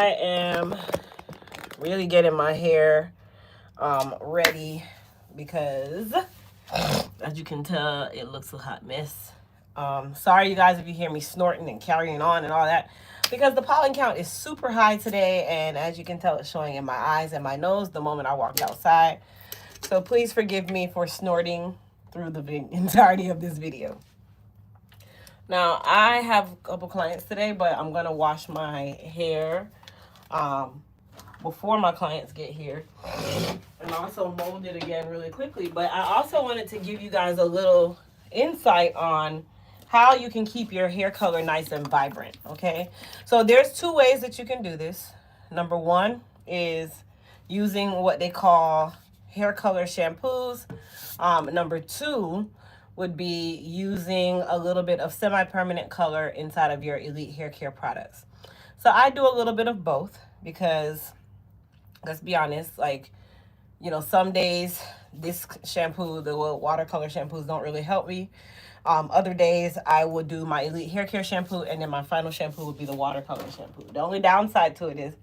I am really getting my hair ready because, as you can tell, it looks a hot mess. Sorry, you guys, if you hear me snorting and carrying on and all that, because the pollen count is super high today, and as you can tell, it's showing in my eyes and my nose the moment I walked outside. So please forgive me for snorting through the entirety of this video. Now, I have a couple clients today, but I'm going to wash my hair before my clients get here and also mold it again really quickly. But I also wanted to give you guys a little insight on how you can keep your hair color nice and vibrant, okay? So there's two ways that you can do this. Number one is using what they call hair color shampoos. Number two would be using a little bit of semi-permanent color inside of your Elite Hair Care products. So I do a little bit of both because, let's be honest, like, you know, some days this shampoo, the watercolor shampoos don't really help me. Other days I would do my Elite Hair Care shampoo, and then my final shampoo would be the watercolor shampoo. The only downside to it is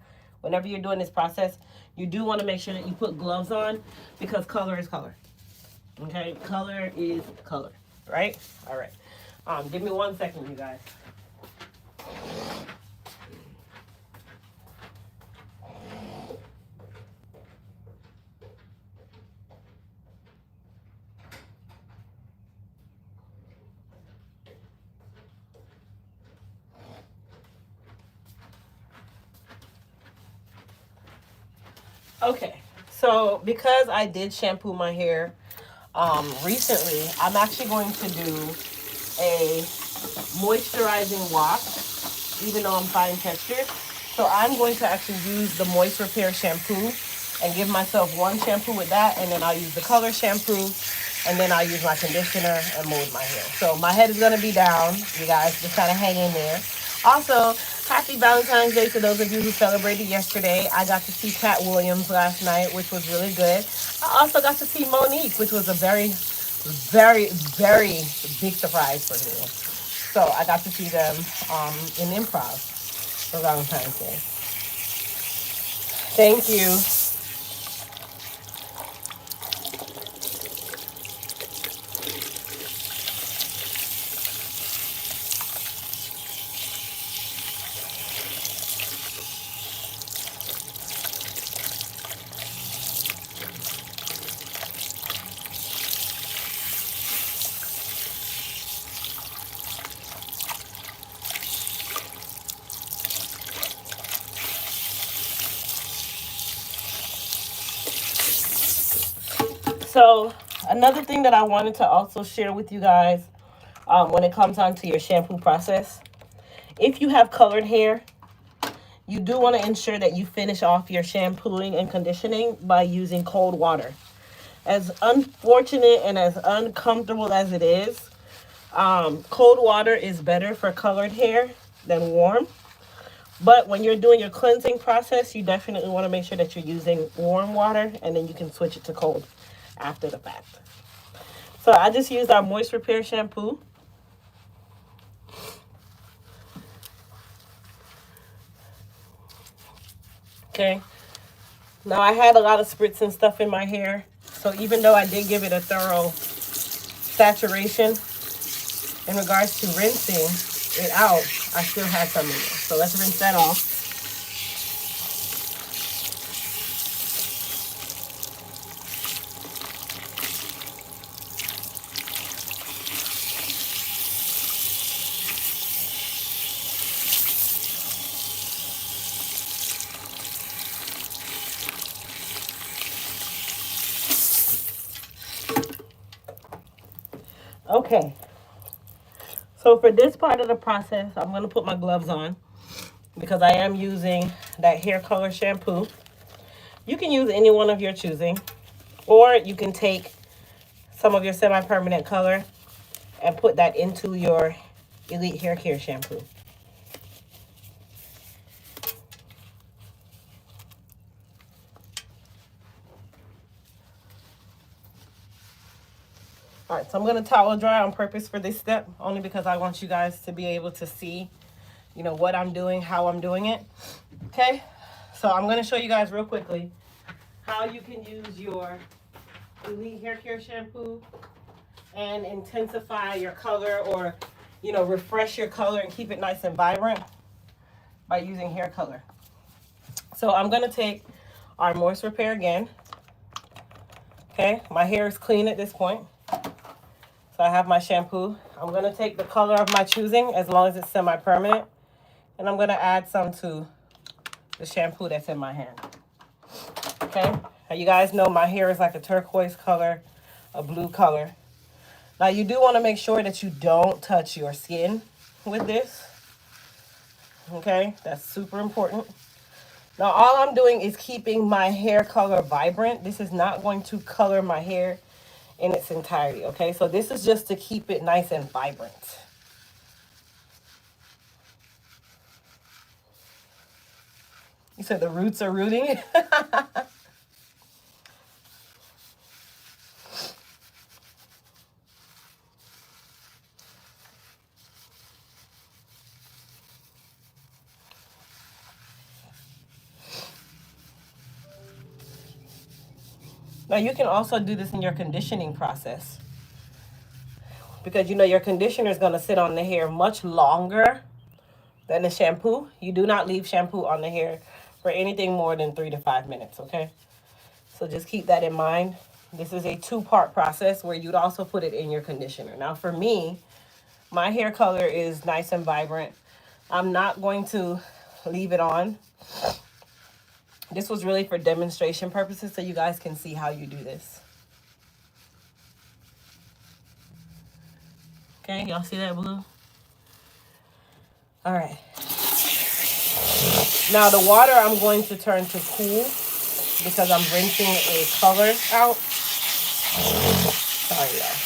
whenever you're doing this process, you do want to make sure that you put gloves on because color is color. Okay, color is color, right? All right. Give me 1 second, you guys. Okay, so because I did shampoo my hair recently, I'm actually going to do a moisturizing wash, even though I'm fine textured. So I'm going to actually use the Moist Repair shampoo and give myself one shampoo with that, and then I'll use the color shampoo, and then I'll use my conditioner and mold my hair. So my head is going to be down, you guys, just kind of hang in there. Also, happy Valentine's Day to those of you who celebrated yesterday. I got to see Cat Williams last night, which was really good. I also got to see Monique, which was a very, very, very big surprise for me. So I got to see them in improv for Valentine's Day. Thank you. So another thing that I wanted to also share with you guys when it comes on to your shampoo process, if you have colored hair, you do want to ensure that you finish off your shampooing and conditioning by using cold water. As unfortunate and as uncomfortable as it is, cold water is better for colored hair than warm. But when you're doing your cleansing process, you definitely want to make sure that you're using warm water, and then you can switch it to cold after the fact. So I just used our Moist Repair shampoo. Okay. Now I had a lot of spritz and stuff in my hair. So even though I did give it a thorough saturation in regards to rinsing it out, I still had some in there. So let's rinse that off. Okay, so for this part of the process, I'm going to put my gloves on because I am using that hair color shampoo. You can use any one of your choosing, or you can take some of your semi-permanent color and put that into your Elite Hair Care shampoo. All right, so I'm going to towel dry on purpose for this step, only because I want you guys to be able to see, you know, what I'm doing, how I'm doing it. Okay, So I'm going to show you guys real quickly how you can use your Elite Hair Care shampoo and intensify your color, or, you know, refresh your color and keep it nice and vibrant by using hair color. So I'm going to take our Moist Repair again. Okay, my hair is clean at this point. So I have my shampoo. I'm going to take the color of my choosing, as long as it's semi-permanent. And I'm going to add some to the shampoo that's in my hand. Okay, now you guys know my hair is like a turquoise color, a blue color. Now you do want to make sure that you don't touch your skin with this. Okay, that's super important. Now all I'm doing is keeping my hair color vibrant. This is not going to color my hair in its entirety, okay? So this is just to keep it nice and vibrant. You said the roots are rooting? Now you can also do this in your conditioning process, because you know your conditioner is going to sit on the hair much longer than the shampoo. You do not leave shampoo on the hair for anything more than 3 to 5 minutes, okay? So just keep that in mind. This is a 2-part process where you'd also put it in your conditioner. Now for me, my hair color is nice and vibrant. I'm not going to leave it on. This was really for demonstration purposes, so you guys can see how you do this. Okay, y'all see that blue? All right. Now the water I'm going to turn to cool, because I'm rinsing a color out. Sorry, y'all.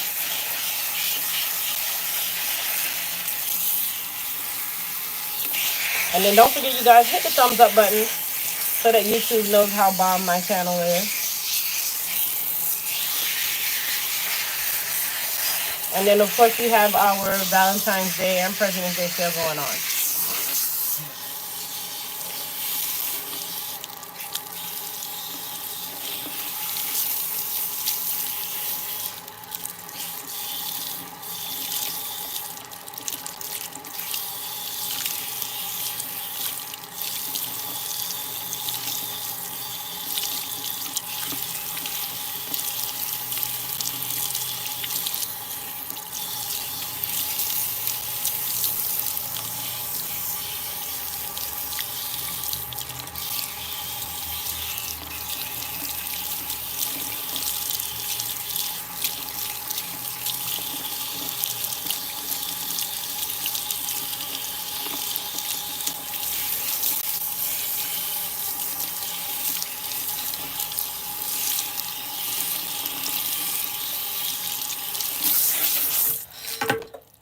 And then don't forget, you guys, hit the thumbs up button so that YouTube knows how bomb my channel is. And then, of course, we have our Valentine's Day and President's Day sale going on.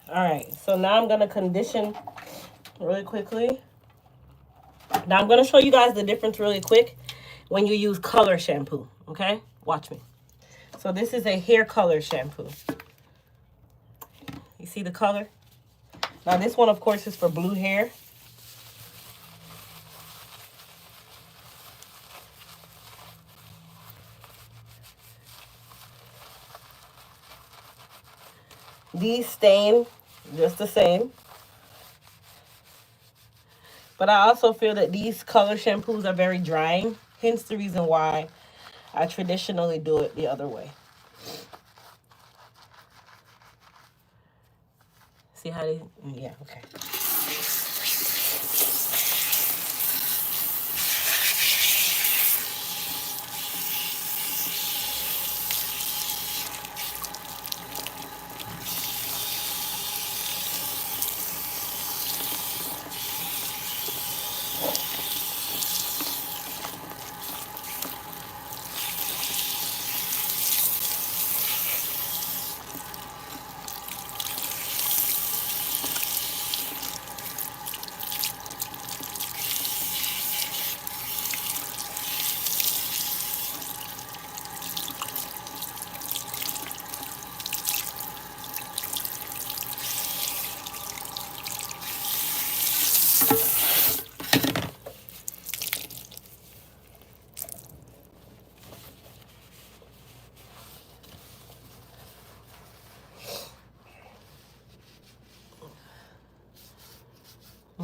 All right, so now I'm going to condition really quickly. Now I'm going to show you guys the difference really quick when you use color shampoo, okay? Watch me. So this is a hair color shampoo. You see the color? Now this one, of course, is for blue hair. These stain just the same. But I also feel that these color shampoos are very drying. Hence the reason why I traditionally do it the other way. See how they, yeah, okay.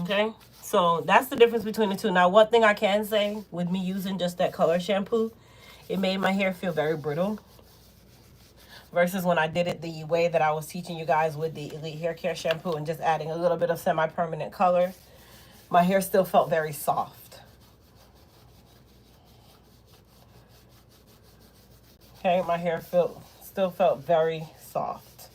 Okay, so that's the difference between the two. Now, one thing I can say with me using just that color shampoo, it made my hair feel very brittle versus when I did it the way that I was teaching you guys with the Elite Hair Care shampoo and just adding a little bit of semi-permanent color. My hair still felt very soft. Okay, my hair still felt very soft.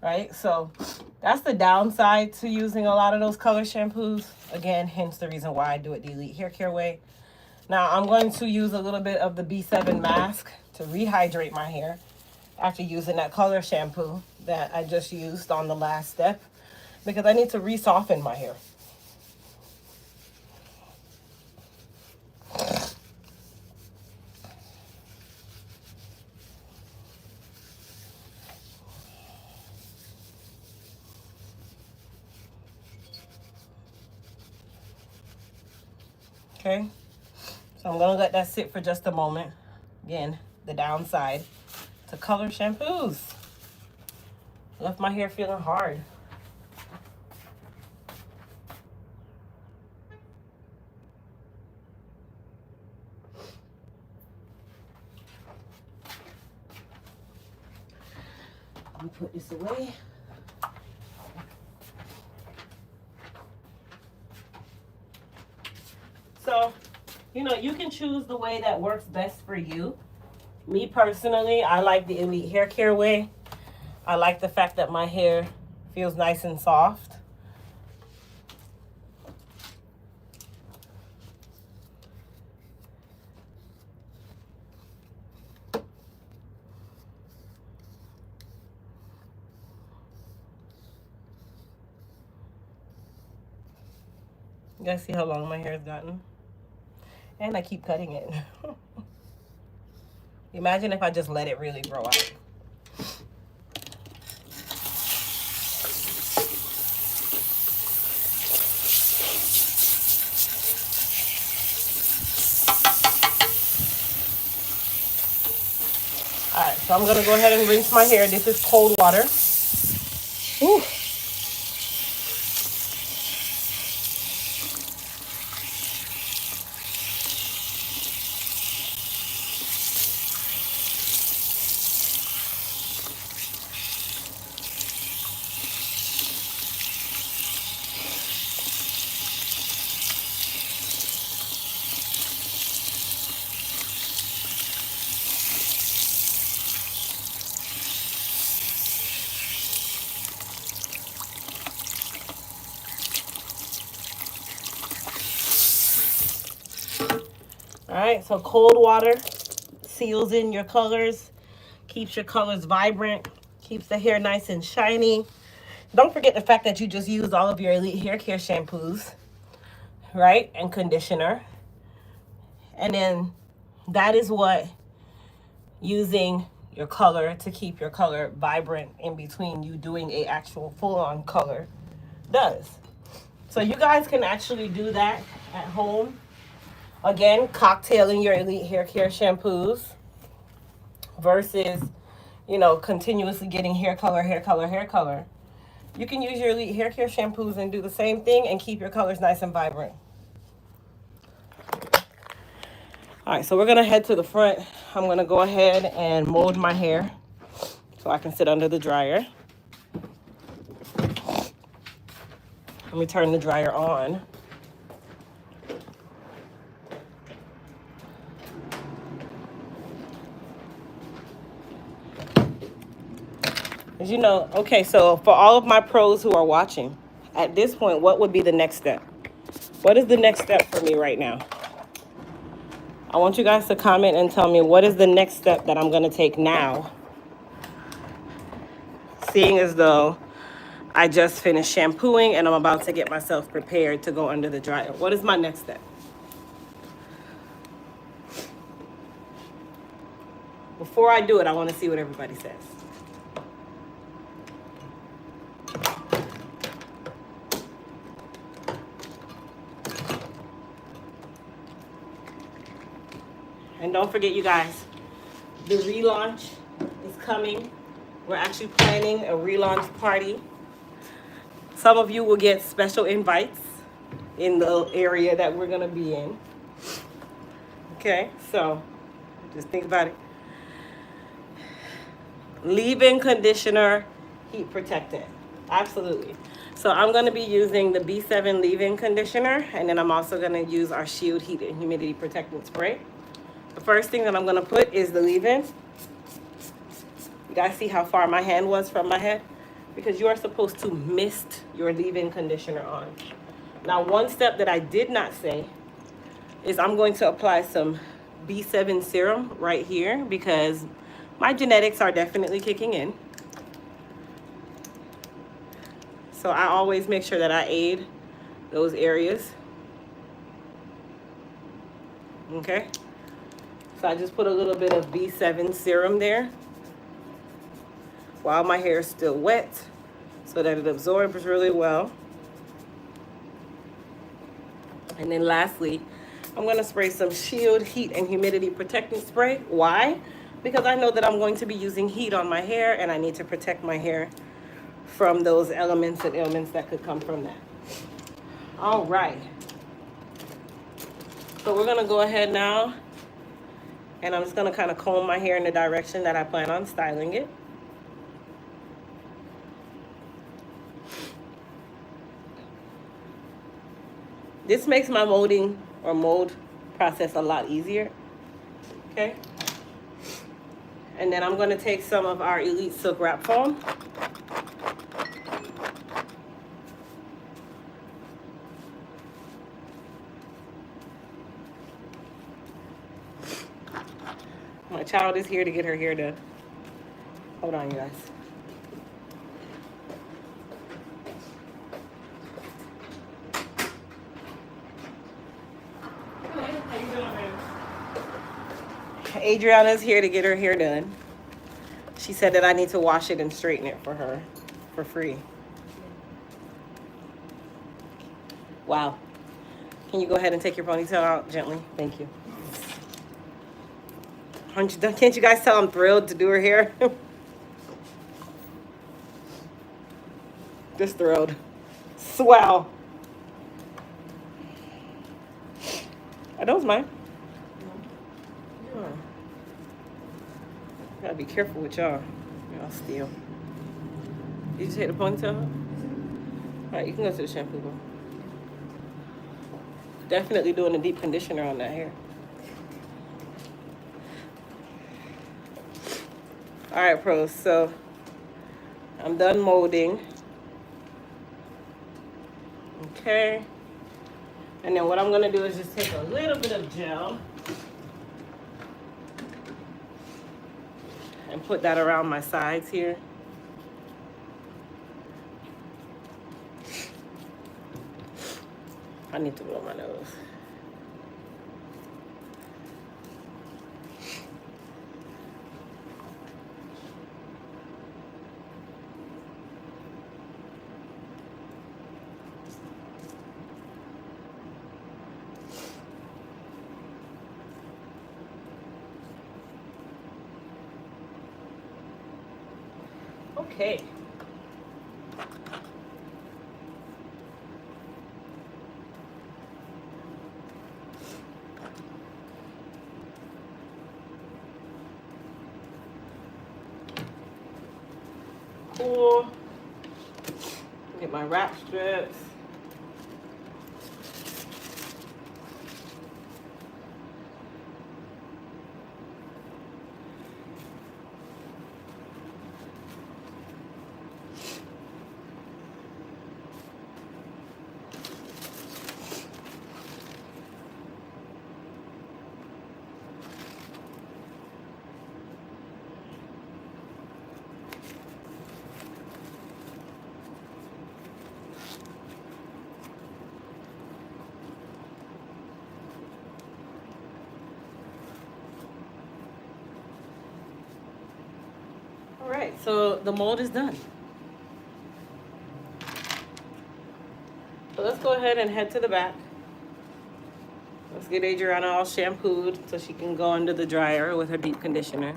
Right, so that's the downside to using a lot of those color shampoos. Again, hence the reason why I do it the Elite Hair Care way. Now I'm going to use a little bit of the B7 mask to rehydrate my hair after using that color shampoo that I just used on the last step, because I need to re-soften my hair. Okay, so I'm gonna let that sit for just a moment. Again, the downside to color shampoos. Left my hair feeling hard. Let me put this away. So, you know, you can choose the way that works best for you. Me personally, I like the Elite Hair Care way. I like the fact that my hair feels nice and soft. You guys see how long my hair has gotten? And I keep cutting it. Imagine if I just let it really grow out. Alright, so I'm going to go ahead and rinse my hair. This is cold water. Whew. All right, so cold water seals in your colors, keeps your colors vibrant, keeps the hair nice and shiny. Don't forget the fact that you just used all of your Elite Hair Care shampoos, right, and conditioner. And then that is what using your color to keep your color vibrant in between you doing a actual full-on color does. So you guys can actually do that at home. Again, cocktailing your Elite Hair Care shampoos versus, you know, continuously getting hair color, hair color, hair color. You can use your Elite Hair Care shampoos and do the same thing and keep your colors nice and vibrant. All right, so we're going to head to the front. I'm going to go ahead and mold my hair so I can sit under the dryer. Let me turn the dryer on. As you know, okay, so for all of my pros who are watching, at this point, what would be the next step? What is the next step for me right now? I want you guys to comment and tell me what is the next step that I'm going to take now, seeing as though I just finished shampooing and I'm about to get myself prepared to go under the dryer. What is my next step? Before I do it, I want to see what everybody says. And don't forget, you guys, the relaunch is coming. We're actually planning a relaunch party Some of you will get special invites in the area that we're gonna be in. Okay, so just think about it. Leave-in conditioner, heat protectant. Absolutely. So I'm going to be using the B7 leave-in conditioner, and then I'm also going to use our Shield Heat and Humidity Protectant Spray. The first thing that I'm going to put is the leave-in. You guys see how far my hand was from my head? Because you are supposed to mist your leave-in conditioner on. Now, one step that I did not say is I'm going to apply some B7 serum right here because my genetics are definitely kicking in. So I always make sure that I aid those areas. Okay. So I just put a little bit of B7 serum there while my hair is still wet so that it absorbs really well. And then lastly, I'm going to spray some Shield Heat and Humidity Protectant Spray. Why? Because I know that I'm going to be using heat on my hair and I need to protect my hair from those elements and ailments that could come from that. All right. So we're going to go ahead now and I'm just going to kind of comb my hair in the direction that I plan on styling it. This makes my molding or mold process a lot easier. Okay. And then I'm going to take some of our Elite Silk Wrap Foam. My child is here to get her hair done. Hold on, you guys. Adriana's here to get her hair done. She said that I need to wash it and straighten it for her for free. Wow. Can you go ahead and take your ponytail out gently? Thank you. Can't you guys tell I'm thrilled to do her hair? Just thrilled. Swell. Are those mine? Oh. Gotta be careful with y'all. Y'all steal. Did you take the ponytail? Alright, you can go to the shampoo bowl. Definitely doing a deep conditioner on that hair. All right, pros, so I'm done molding. Okay. And then what I'm gonna do is just take a little bit of gel and put that around my sides here. I need to blow my nose. Okay. Cool. Get my wrap strips. All right, so the mold is done. So let's go ahead and head to the back. Let's get Adriana all shampooed so she can go under the dryer with her deep conditioner.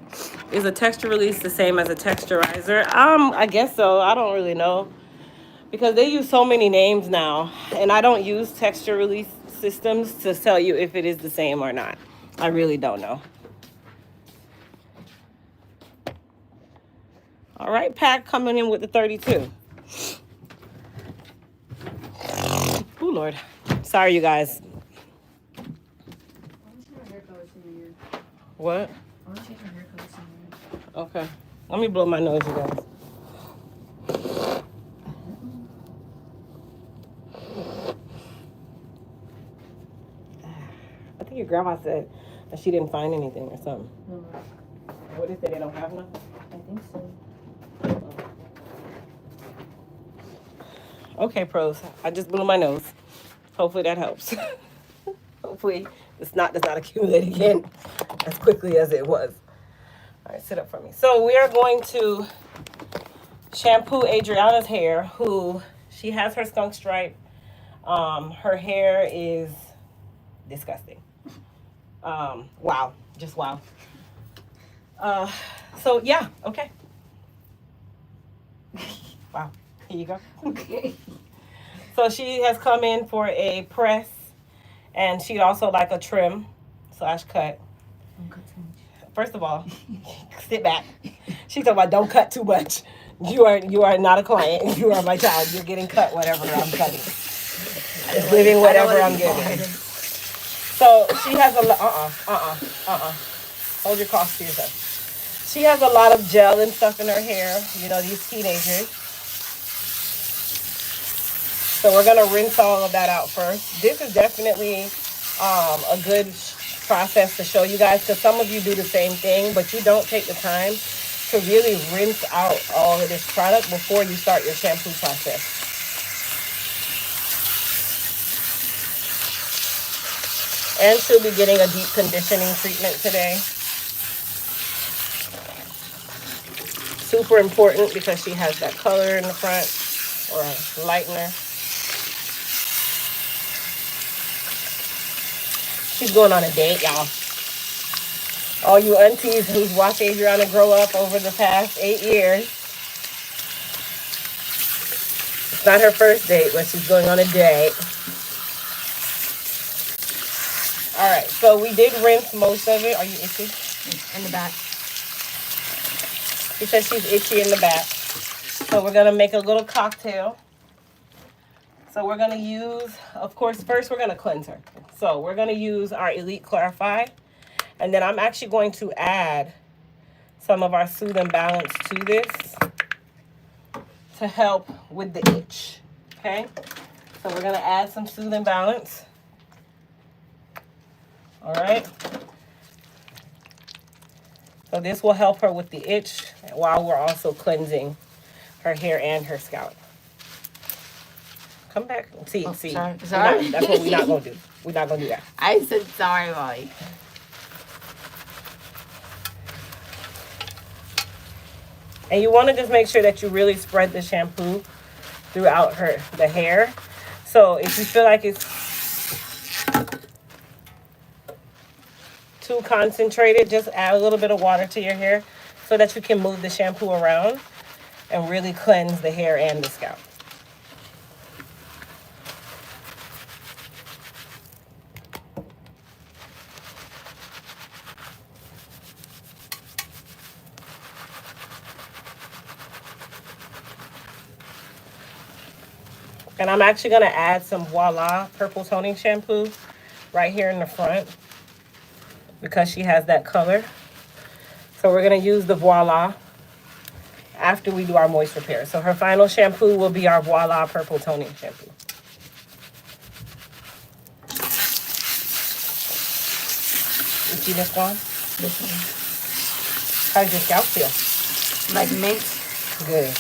Is a texture release the same as a texturizer? I guess so. I don't really know. because they use so many names now, and I don't use texture release systems to tell you if it is the same or not. I really don't know. All right, Pack coming in with the 32. Oh, Lord. Sorry, you guys. What? Okay. Let me blow my nose, you guys. I think your grandma said that she didn't find anything or something. What did they say? They don't have none? I think so. Okay, pros. I just blew my nose. Hopefully that helps. Hopefully does not accumulate again as quickly as it was. All right, sit up for me. So we are going to shampoo Adriana's hair, who she has her skunk stripe. Her hair is disgusting. Wow, just wow. So yeah, okay. Wow, here you go. Okay. So she has come in for a press, and she'd also like a trim slash cut. Don't cut too much. First of all, sit back. She's talking about don't cut too much. You are not a client. You are my child. You're getting cut whatever I'm cutting. It's giving whatever I'm giving. So she has a hold your cough to yourself. She has a lot of gel and stuff in her hair. You know, these teenagers. So we're gonna rinse all of that out first. This is definitely a good process to show you guys, because some of you do the same thing, but you don't take the time to really rinse out all of this product before you start your shampoo process. And she'll be getting a deep conditioning treatment today. Super important because she has that color in the front, or a lightener. She's going on a date, y'all. All you aunties who's watched Adriana grow up over the past 8 years. It's not her first date, but she's going on a date. All right, so we did rinse most of it. Are you itchy? In the back. She says she's itchy in the back. So we're gonna make a little cocktail. So we're gonna use, of course, first we're gonna cleanse her. So we're gonna use our Elite Clarify. And then I'm actually going to add some of our Soothe and Balance to this to help with the itch, okay? So we're gonna add some Soothe and Balance. All right. So this will help her with the itch while we're also cleansing her hair and her scalp. Come back. See. Sorry. That's what we're not gonna do. We're not gonna do that. I said sorry, Molly. And you want to just make sure that you really spread the shampoo throughout the hair. So if you feel like it's too concentrated, just add a little bit of water to your hair so that you can move the shampoo around and really cleanse the hair and the scalp. And I'm actually going to add some Voila purple toning shampoo right here in the front because she has that color. So we're going to use the Voila after we do our moist repair. So her final shampoo will be our Voila purple toning shampoo. Itchiness gone? How does your scalp feel? Like mint. Good.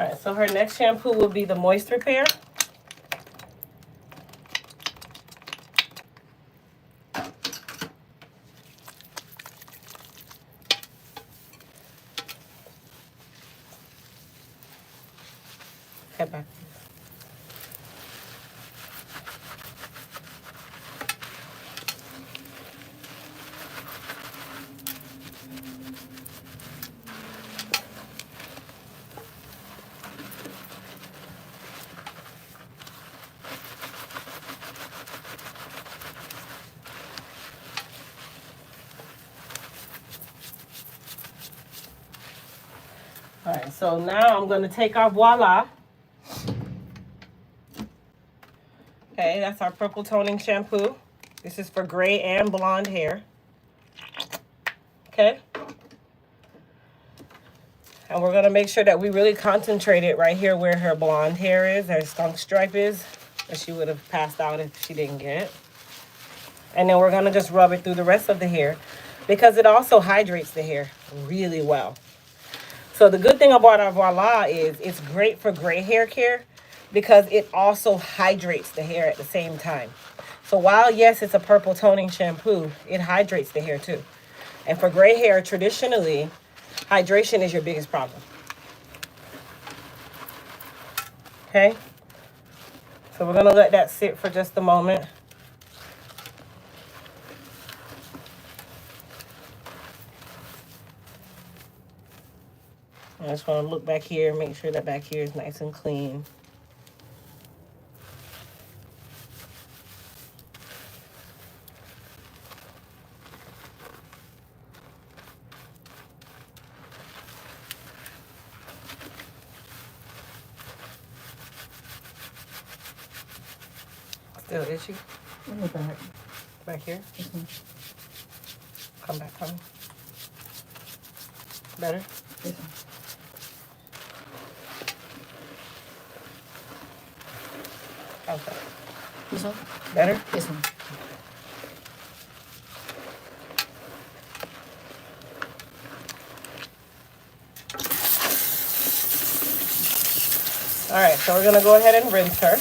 All right, so her next shampoo will be the Moist Repair. Head back. All right, so now I'm going to take our Voila. Okay, that's our purple toning shampoo. This is for gray and blonde hair. Okay. And we're going to make sure that we really concentrate it right here where her blonde hair is, her skunk stripe is, that she would have passed out if she didn't get it. And then we're going to just rub it through the rest of the hair because it also hydrates the hair really well. So the good thing about our Voila is it's great for gray hair care because it also hydrates the hair at the same time. So while, yes, it's a purple toning shampoo, it hydrates the hair too. And for gray hair, traditionally, hydration is your biggest problem. Okay? So we're going to let that sit for just a moment. I just want to look back here, make sure that back here is nice and clean. Still itchy? In the back. Back here? Mm-hmm. Come back, honey. Better? This one. How's that? This one? Better? This one. All right, so we're going to go ahead and rinse her.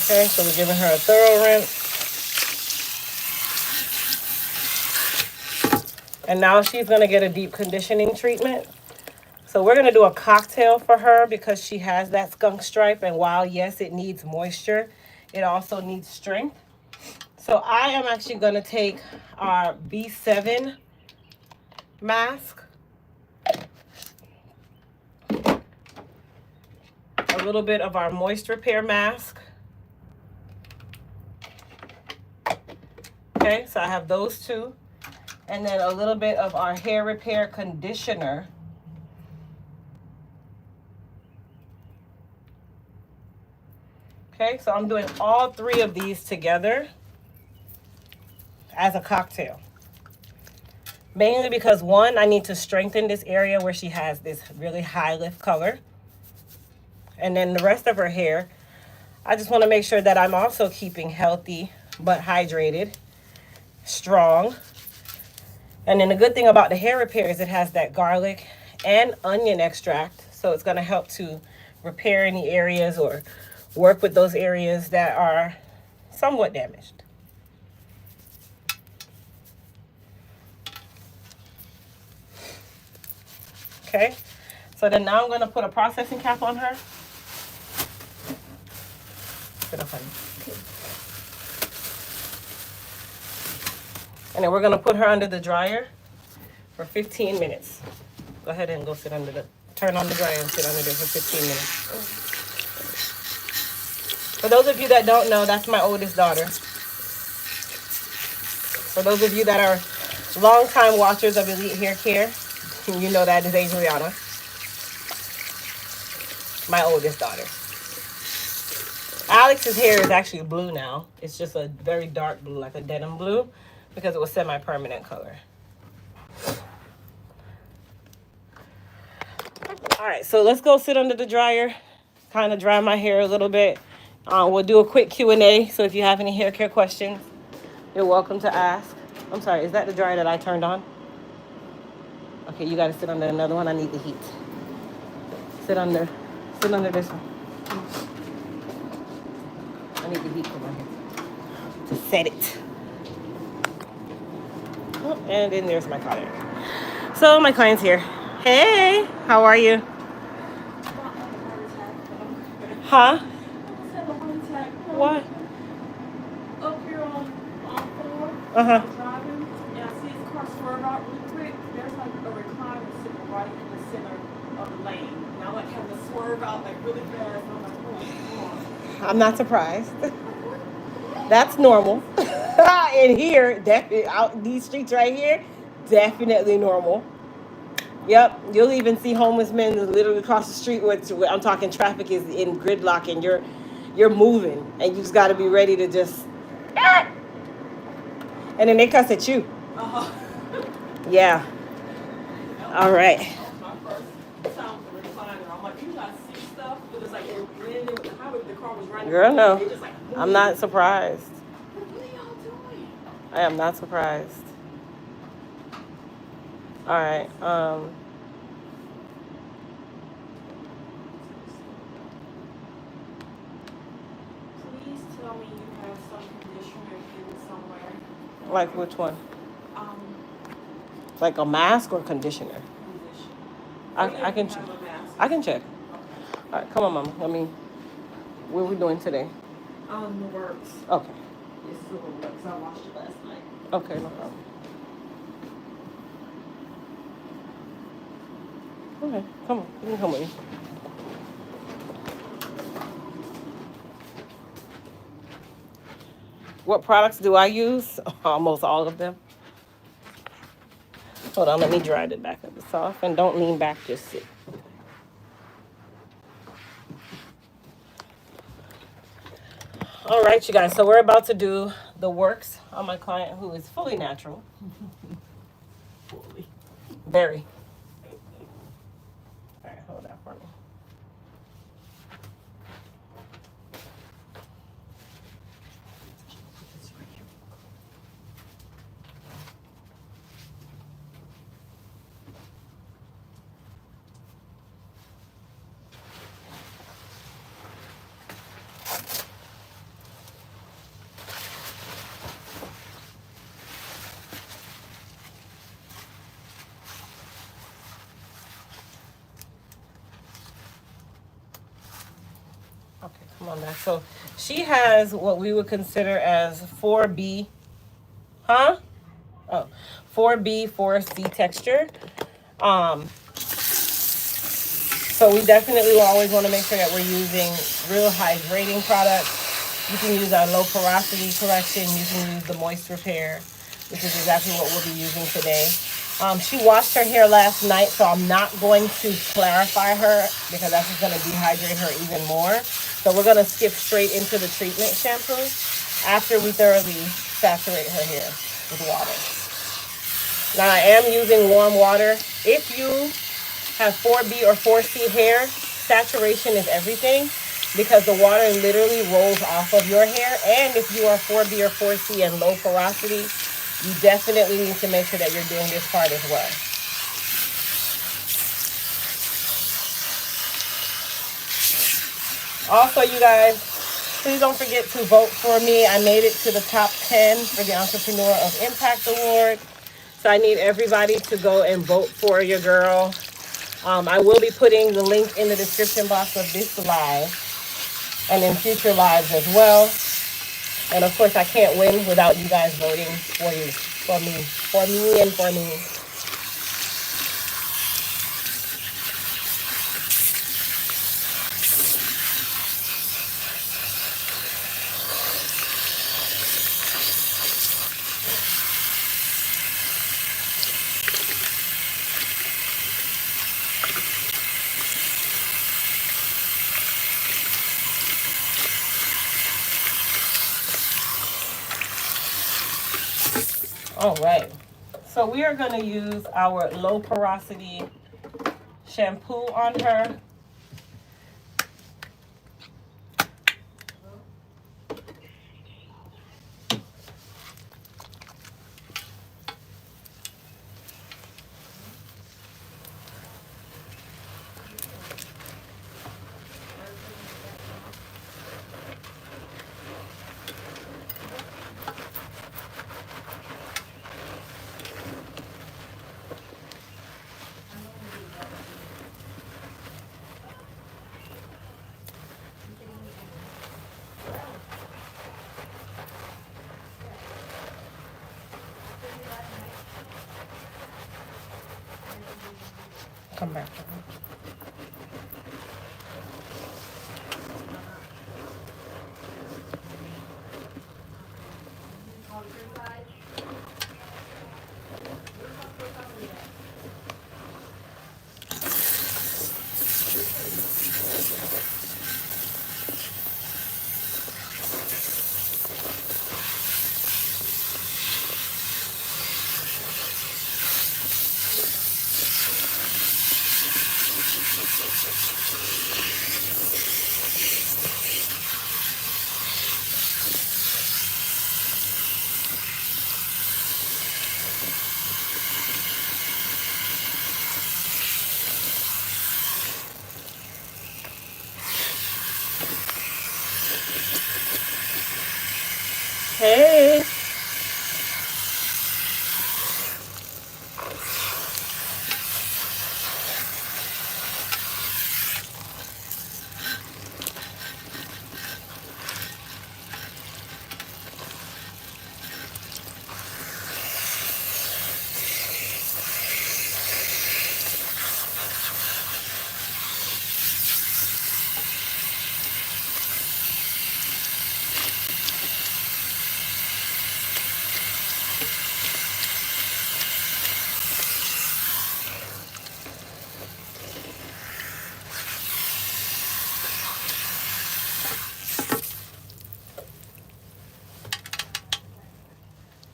Okay, so we're giving her a thorough rinse. And now she's going to get a deep conditioning treatment. So we're going to do a cocktail for her because she has that skunk stripe. And while, yes, it needs moisture, it also needs strength. So I am actually going to take our B7 mask, a little bit of our Moist Repair mask. Okay, so I have those two. And then a little bit of our Hair Repair Conditioner. Okay, so I'm doing all three of these together as a cocktail. Mainly because, one, I need to strengthen this area where she has this really high lift color. And then the rest of her hair, I just want to make sure that I'm also keeping healthy but hydrated, strong. And then the good thing about the hair repair is it has that garlic and onion extract. So it's going to help to repair any areas or work with those areas that are somewhat damaged. Okay, so then now I'm going to put a processing cap on her. Sit up, honey. Okay. And then we're going to put her under the dryer for 15 minutes. Go ahead and go sit under the turn on the dryer and sit under there for 15 minutes. For those of you that don't know, that's my oldest daughter. For those of you that are longtime watchers of Elite Hair Care, you know that is Adriana, my oldest daughter. Alex's hair is actually blue now. It's just a very dark blue, like a denim blue, because it was semi-permanent color. All right, so let's go sit under the dryer, kind of dry my hair a little bit. We'll do a quick Q&A, so if you have any hair care questions, you're welcome to ask. I'm sorry, is that the dryer that I turned on? Okay, you got to sit under another one. I need the heat. Sit under this one. I need the heat for my hair to set it. Oh, and then there's my client. So my client's here. Hey, how are you? Huh? What? Up here on 4, Uh-huh. I'm driving, and I see his car swerve out really quick. There's like a recliner sitting right in the center of the lane. And I'm like having to swerve out like really fast. And I'm like, oh, I'm not surprised. That's normal. In here, definitely out these streets right here, definitely normal. Yep, you'll even see homeless men literally across the street. Where I'm talking traffic is in gridlock, and you're moving, and you just got to be ready to just. And then they cuss at you. Yeah. All right. my first time with the recliner. I'm like, you guys see stuff? But it's like it blended with the highway. The car was running. Girl, no. It just like, I'm not surprised. what are y'all doing? I am not surprised. All right. Please tell me you have some conditioner hidden somewhere. Like which one? Um, Like a mask or conditioner? conditioner. I can Have a mask. I can check. All right, come on, Mama. What are we doing today? The works. Okay. It's still the works. I washed it last night. Okay, no problem. Okay, come on. You can come with me. What products do I use? Almost all of them. Hold on, let me dry it back up. It's off, and don't lean back, just sit. All right, you guys, so we're about to do the works on my client who is fully natural. Fully. Very. All right, hold that for me. Okay, come on now. So she has what we would consider as 4B, huh? Oh, 4B, 4C texture. So we definitely will always want to make sure that we're using real hydrating products. You can use our low porosity collection. You can use the moist repair, which is exactly what we'll be using today. She washed her hair last night, so I'm not going to clarify her because that's just going to dehydrate her even more. So we're going to skip straight into the treatment shampoo after we thoroughly saturate her hair with water. Now I am using warm water. If you have 4B or 4C hair, saturation is everything because the water literally rolls off of your hair. And if you are 4B or 4C and low porosity, you definitely need to make sure that you're doing this part as well. Also, you guys, please don't forget to vote for me. I made it to the top 10 for the Entrepreneur of Impact Award. So I need everybody to go and vote for your girl. I will be putting the link in the description box of this live and in future lives as well. And of course, I can't win without you guys voting for me, and for me. All right. So we are going to use our low porosity shampoo on her. Come back. Hey.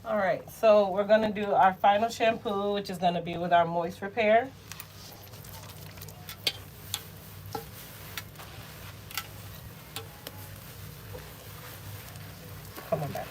All right, so we're going to do our final shampoo, which is going to be with our moist repair. Come on back.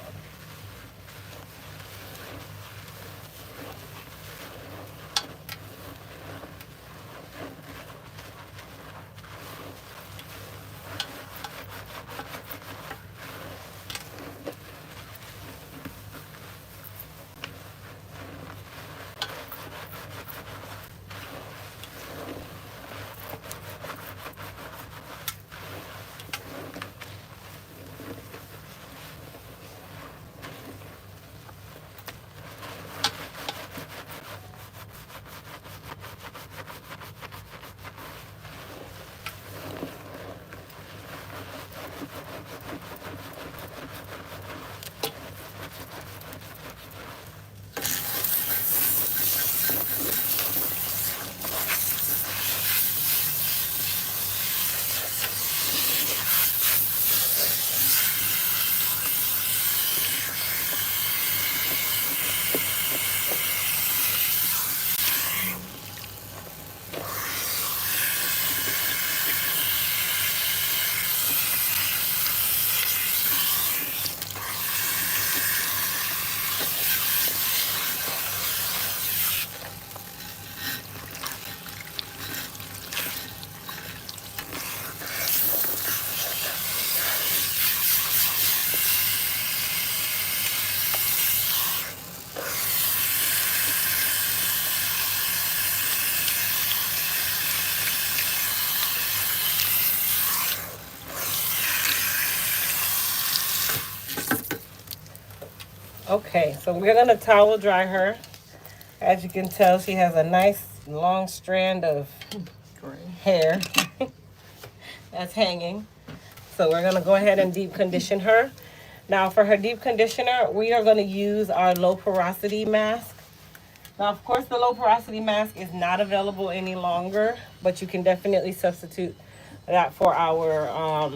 Okay, so we're going to towel dry her. As you can tell, she has a nice long strand of hair that's hanging. So we're going to go ahead and deep condition her. Now for her deep conditioner, we are going to use our low porosity mask. Now, of course, the low porosity mask is not available any longer, but you can definitely substitute that for our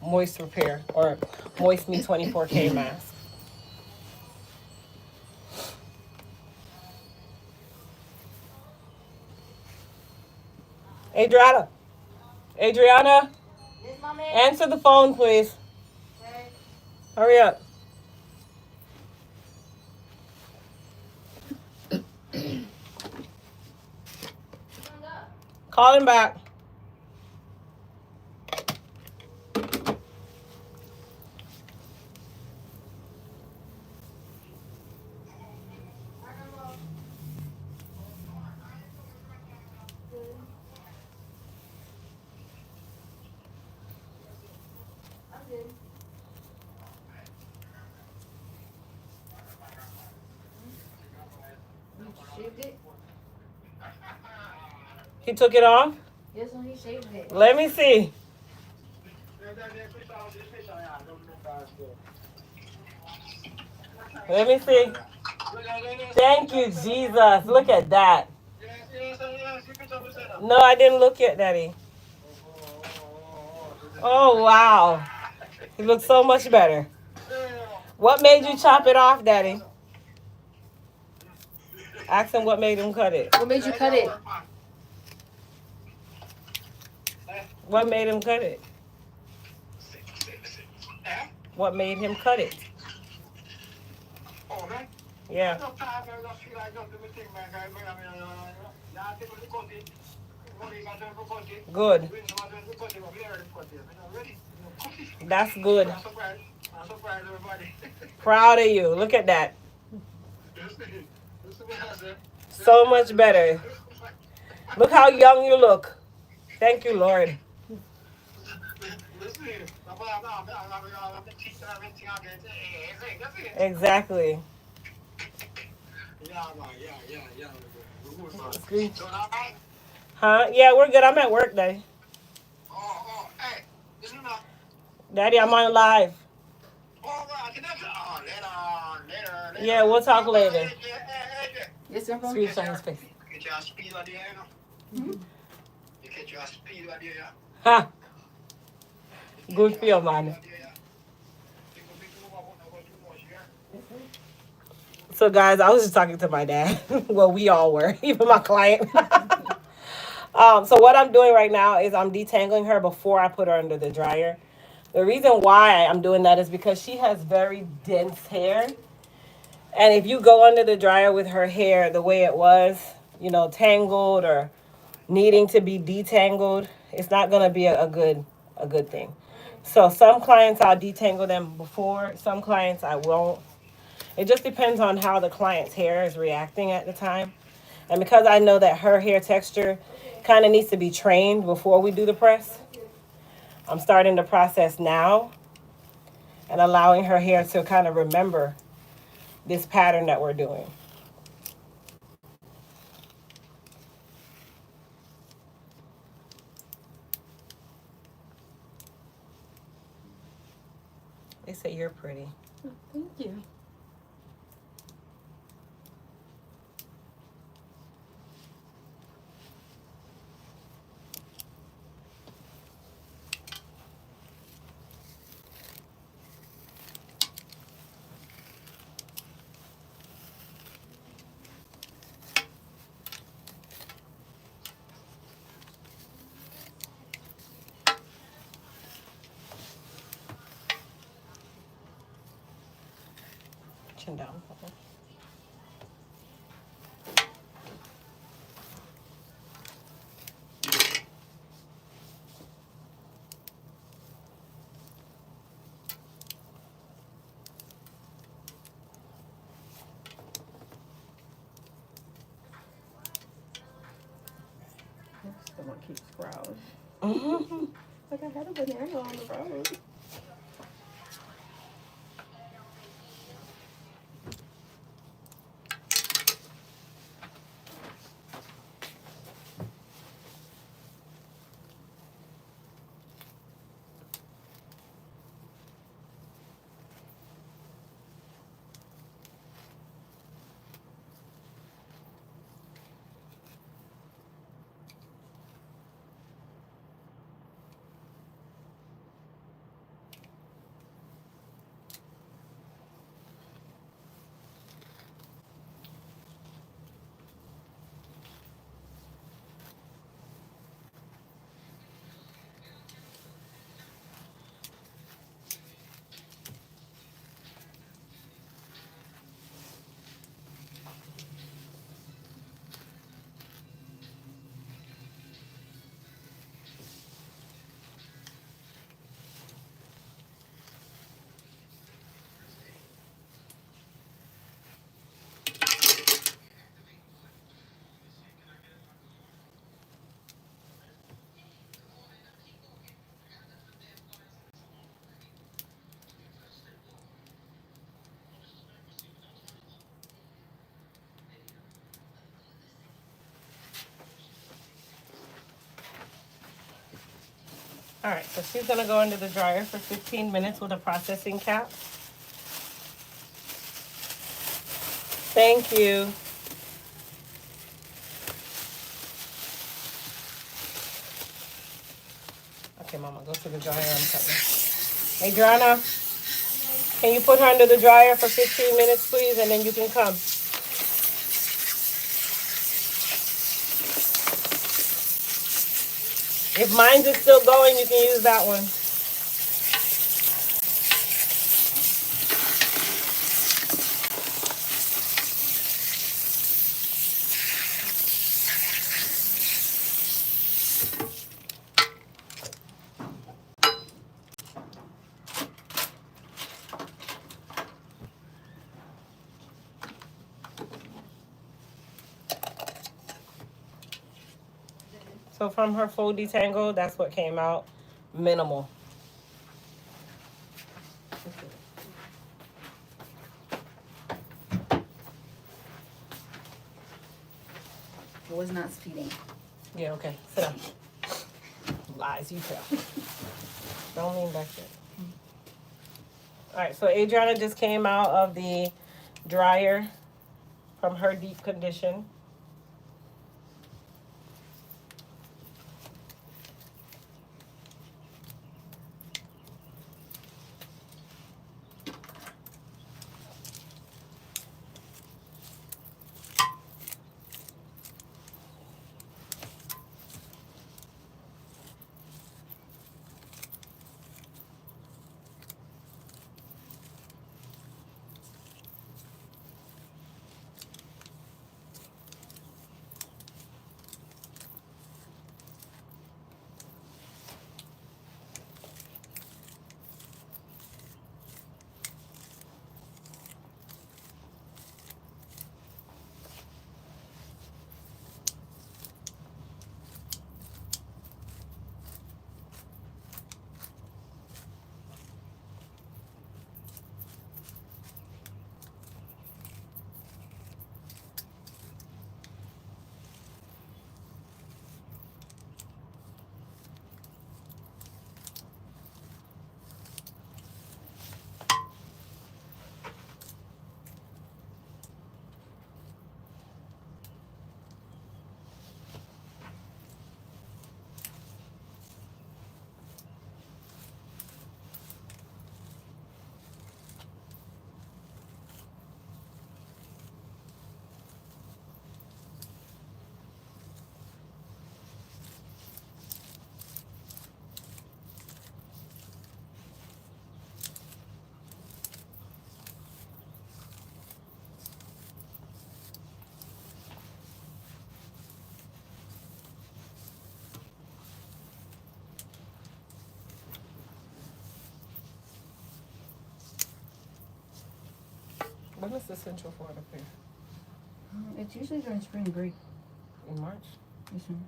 moist repair or Moist Me 24K mask. Adriana. Adriana, answer the phone, please. Hurry up. Call him back. Shaved it? He took it off? Yes, when he shaved it. Let me see. Let me see. Thank you, Jesus. Look at that. No, I didn't look yet, Daddy. Oh, wow. He looks so much better. What made you chop it off, Daddy? Ask him what made him cut it. What made you cut it? What made him cut it? What made him cut it? Yeah. Good. That's good. Proud of you. Look at that. So much better. Look how young you look. Thank you, Lord. Exactly. Huh? Yeah, we're good. I'm at work, Daddy. Daddy, I'm on live. Yeah, we'll talk later. Yes, I'm Screech on his face. Ha! Good for you, man. So, guys, I was just talking to my dad. Well, we all were, even my client. So what I'm doing right now is I'm detangling her before I put her under the dryer. The reason why I'm doing that is because she has very dense hair. And if you go under the dryer with her hair the way it was, you know, tangled or needing to be detangled, it's not going to be a good thing. So some clients I'll detangle them before, some clients I won't. It just depends on how the client's hair is reacting at the time. And because I know that her hair texture kind of needs to be trained before we do the press, I'm starting the process now and allowing her hair to kind of remember this pattern that we're doing. They say you're pretty. Thank you. Chin down. Someone keeps growling. Mm-hmm. Like I had a banana on the road. All right, so she's gonna go into the dryer for 15 minutes with a processing cap. Thank you. Okay, Mama, go to the dryer. I'm coming. Adriana, can you put her under the dryer for 15 minutes, please, and then you can come. If mine's is still going, you can use that one. So from her full detangle, that's what came out. Minimal. I was not speeding. Yeah, okay. Sit down. Lies, you tell. Don't lean back there. All right, so Adriana just came out of the dryer from her deep condition. When is the Central Florida Fair? It's usually during spring break. In March? Yes, ma'am.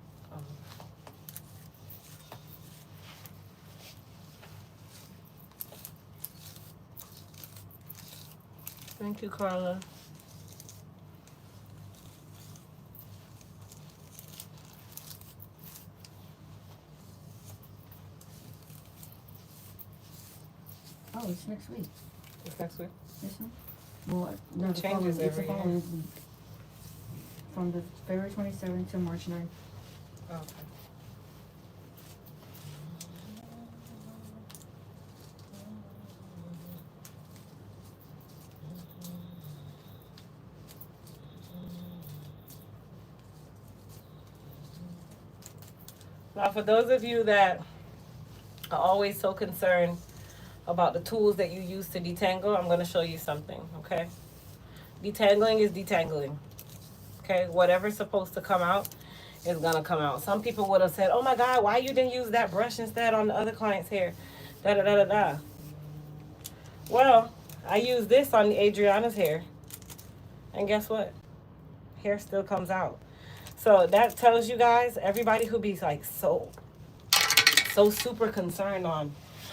Thank you, Carla. Oh, it's next week. It's next week? Yes, ma'am. Well, no, It changes it's the every year. following week. From the February 27th to March 9th. Okay. Now, for those of you that are always so concerned about the tools that you use to detangle, I'm going to show you something, okay? Detangling is detangling, okay? Whatever's supposed to come out is going to come out. Some people would have said, oh my God, why you didn't use that brush instead on the other client's hair? Da-da-da-da-da. Well, I use this on Adriana's hair, and guess what? Hair still comes out. So that tells you guys, everybody who be like so super concerned on,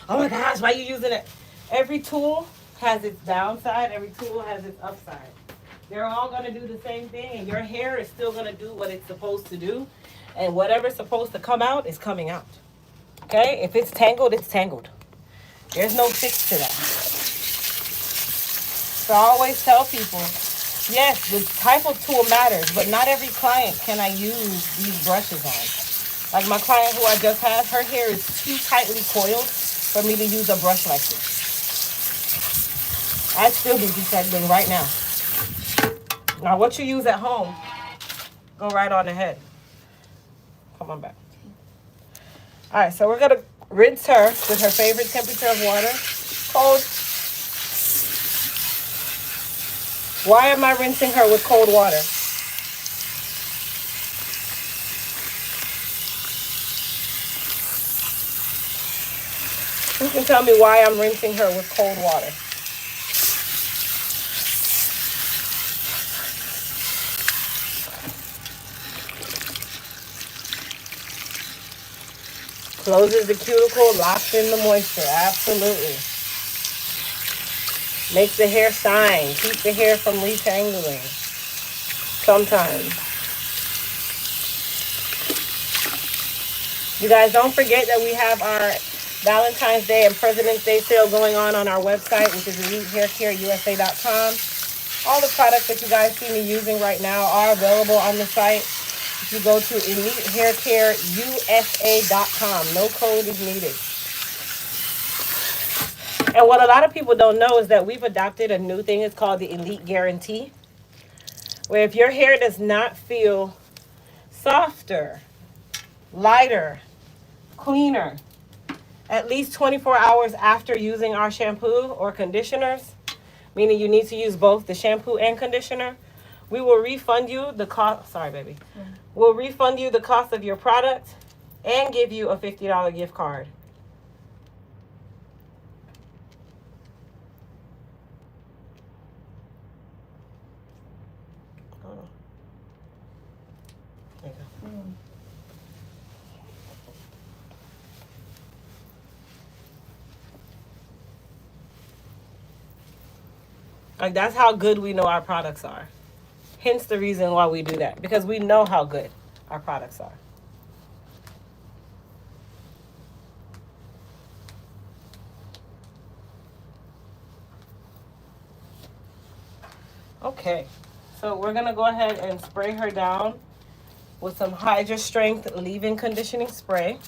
oh my gosh, why are you using it? Every tool has its downside. Every tool has its upside. They're all going to do the same thing, and your hair is still going to do what it's supposed to do. And whatever's supposed to come out is coming out. Okay? If it's tangled, it's tangled. There's no fix to that. So I always tell people, yes, the type of tool matters, but not every client can I use these brushes on. Like my client who I just had, her hair is too tightly coiled for me to use a brush like this. I still be detangling right now. Now what you use at home, go right on ahead. Come on back. All right, so we're going to rinse her with her favorite temperature of water. Cold. Why am I rinsing her with cold water? Who can tell me why I'm rinsing her with cold water? Closes the cuticle, locks in the moisture. Absolutely. Makes the hair shine. Keeps the hair from retangling. Sometimes. You guys, don't forget that we have our Valentine's Day and President's Day sale going on our website, which is EliteHairCareUSA.com. All the products that you guys see me using right now are available on the site. If you go to EliteHairCareUSA.com, no code is needed. And what a lot of people don't know is that we've adopted a new thing. It's called the Elite Guarantee, where if your hair does not feel softer, lighter, cleaner, at least 24 hours after using our shampoo or conditioners, meaning you need to use both the shampoo and conditioner, we will refund you the cost. Sorry, baby. We'll refund you the cost of your product and give you a $50 gift card. There you go. Like, that's how good we know our products are. Hence the reason why we do that, because we know how good our products are. Okay, so we're gonna go ahead and spray her down with some Hydra Strength leave-in conditioning spray.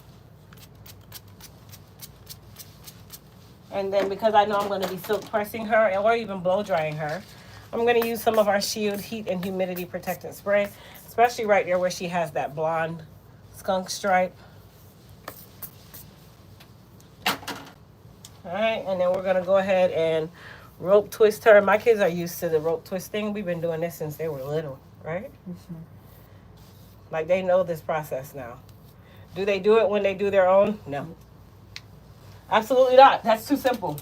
And then because I know I'm going to be silk pressing her or even blow drying her, I'm going to use some of our Shield Heat and Humidity Protectant Spray, especially right there where she has that blonde skunk stripe. All right, and then we're going to go ahead and rope twist her. My kids are used to the rope twisting. We've been doing this since they were little, right? Mm-hmm. Like, they know this process now. Do they do it when they do their own? No. Absolutely not. That's too simple.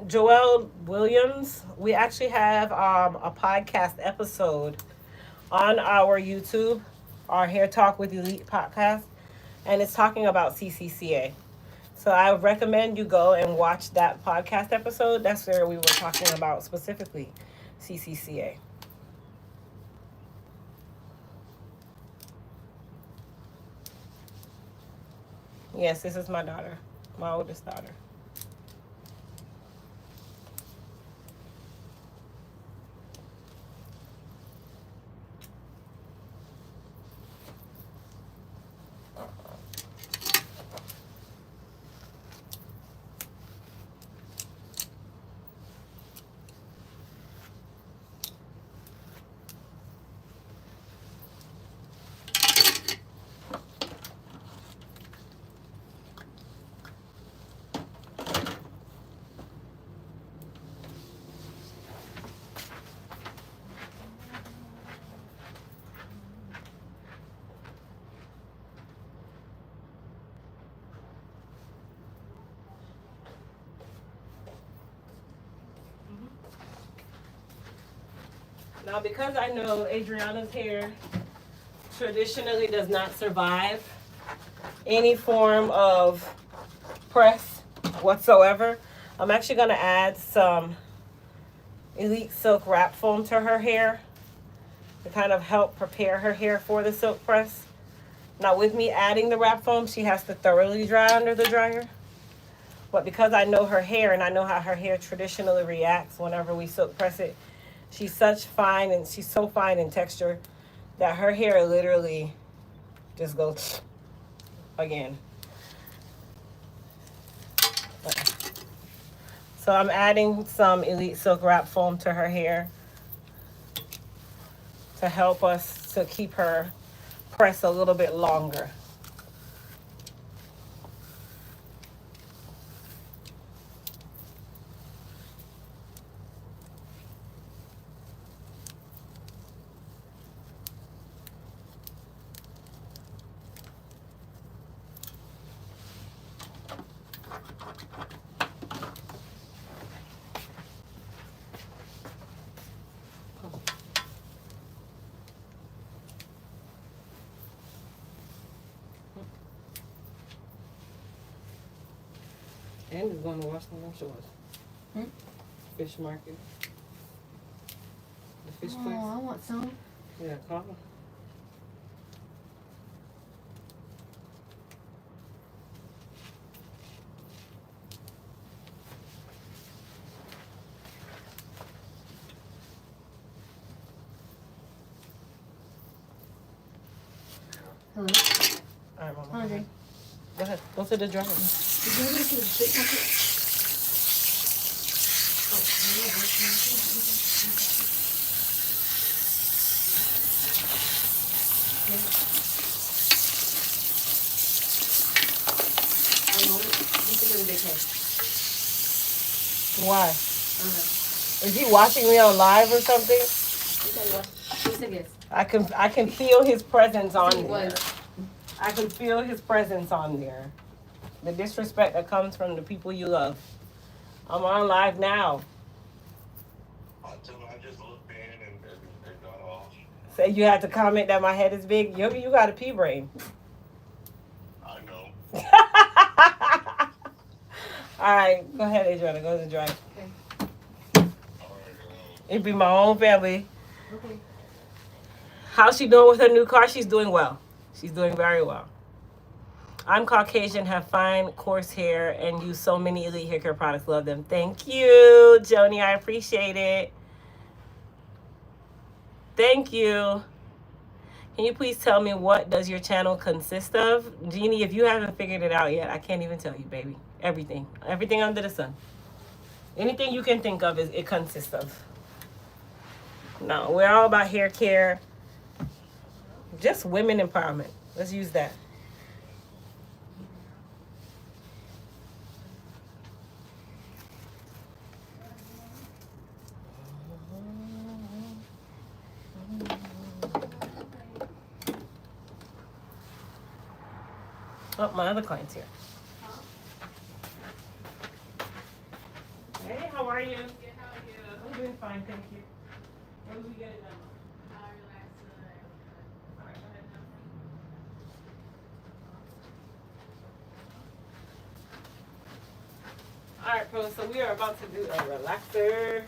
Joelle Williams, we actually have a podcast episode on our YouTube, our Hair Talk with Elite podcast, and it's talking about CCCA. So I would recommend you go and watch that podcast episode. That's where we were talking about specifically CCCA. Yes, this is my daughter, my oldest daughter. Now, because I know Adriana's hair traditionally does not survive any form of press whatsoever, I'm actually going to add some Elite Silk Wrap Foam to her hair to kind of help prepare her hair for the silk press. Now, with me adding the wrap foam, she has to thoroughly dry under the dryer. But because I know her hair and I know how her hair traditionally reacts whenever we silk press it, she's so fine in texture that her hair literally just goes again. So I'm adding some Elite Silk Wrap Foam to her hair to help us to keep her press a little bit longer. And is going to wash the shorts. Fish market. The fish place. Oh, I want some. Yeah, call her. Hello. All right, Mama. Andre. Go ahead. Go to the dryer. Did you ever see the big bucket? Why? Is he watching me on live or something? He said yes. I can feel his presence on He there. was. I can feel his presence on there. The disrespect that comes from the people you love. I'm on live now. I just looked in and it got off. Say you had to comment that my head is big. You got a pea brain. I know. All right, go ahead, Adriana. Go to the dryer. All right, It'd be my own family. Okay. How's she doing with her new car? She's doing well. She's doing very well. I'm Caucasian, have fine, coarse hair, and use so many Elite hair care products. Love them. Thank you, Joni. I appreciate it. Thank you. Can you please tell me what does your channel consist of? Jeannie, if you haven't figured it out yet, I can't even tell you, baby. Everything. Everything under the sun. Anything you can think of, it consists of. No, we're all about hair care. Just women empowerment. Let's use that. Oh, my other client's here. Hey, how are you? Good, how are you? I'm doing fine, thank you. When did we get it done? All right, go ahead now. All right, Pro, so we are about to do a relaxer.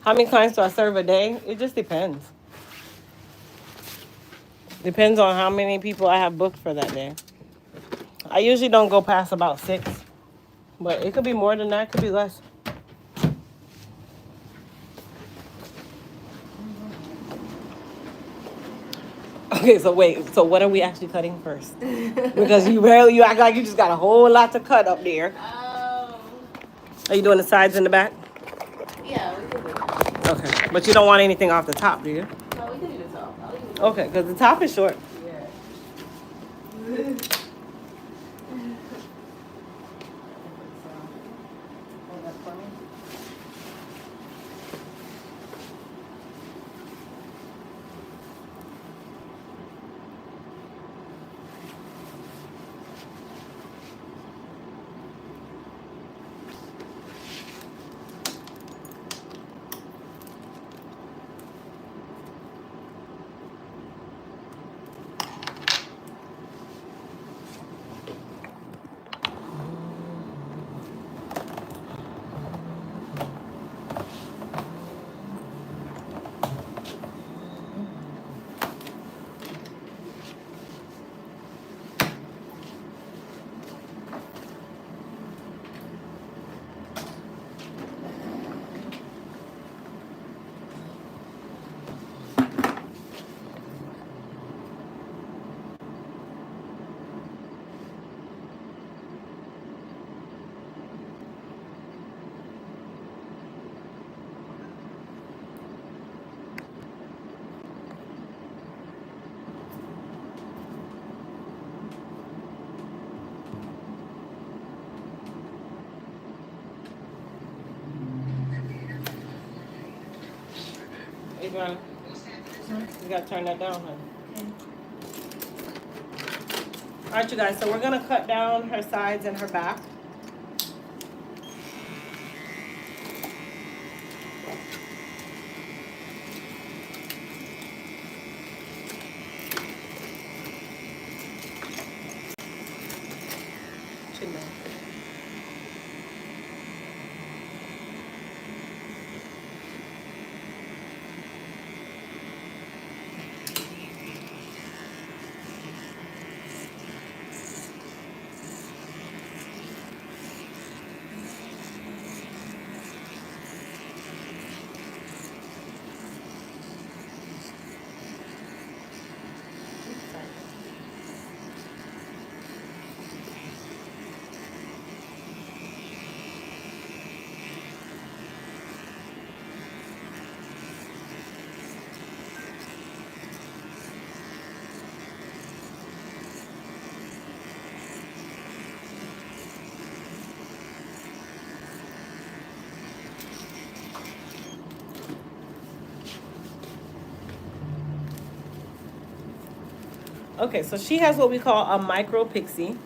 How many clients do I serve a day? It just depends. Depends on how many people I have booked for that day. I usually don't go past about 6, but it could be more than that, it could be less. Okay, so wait. So what are we actually cutting first? Because you act like you just got a whole lot to cut up there. Are you doing the sides and the back? Yeah, we can do that. Okay, but you don't want anything off the top, do you? No, we can do the top. I'll leave it. Okay, because the top is short. Yeah. Hold that for me. Adrian, you gotta turn that down, honey. All right, you guys. So we're gonna cut down her sides and her back. Chin down. Okay, so she has what we call a micro pixie.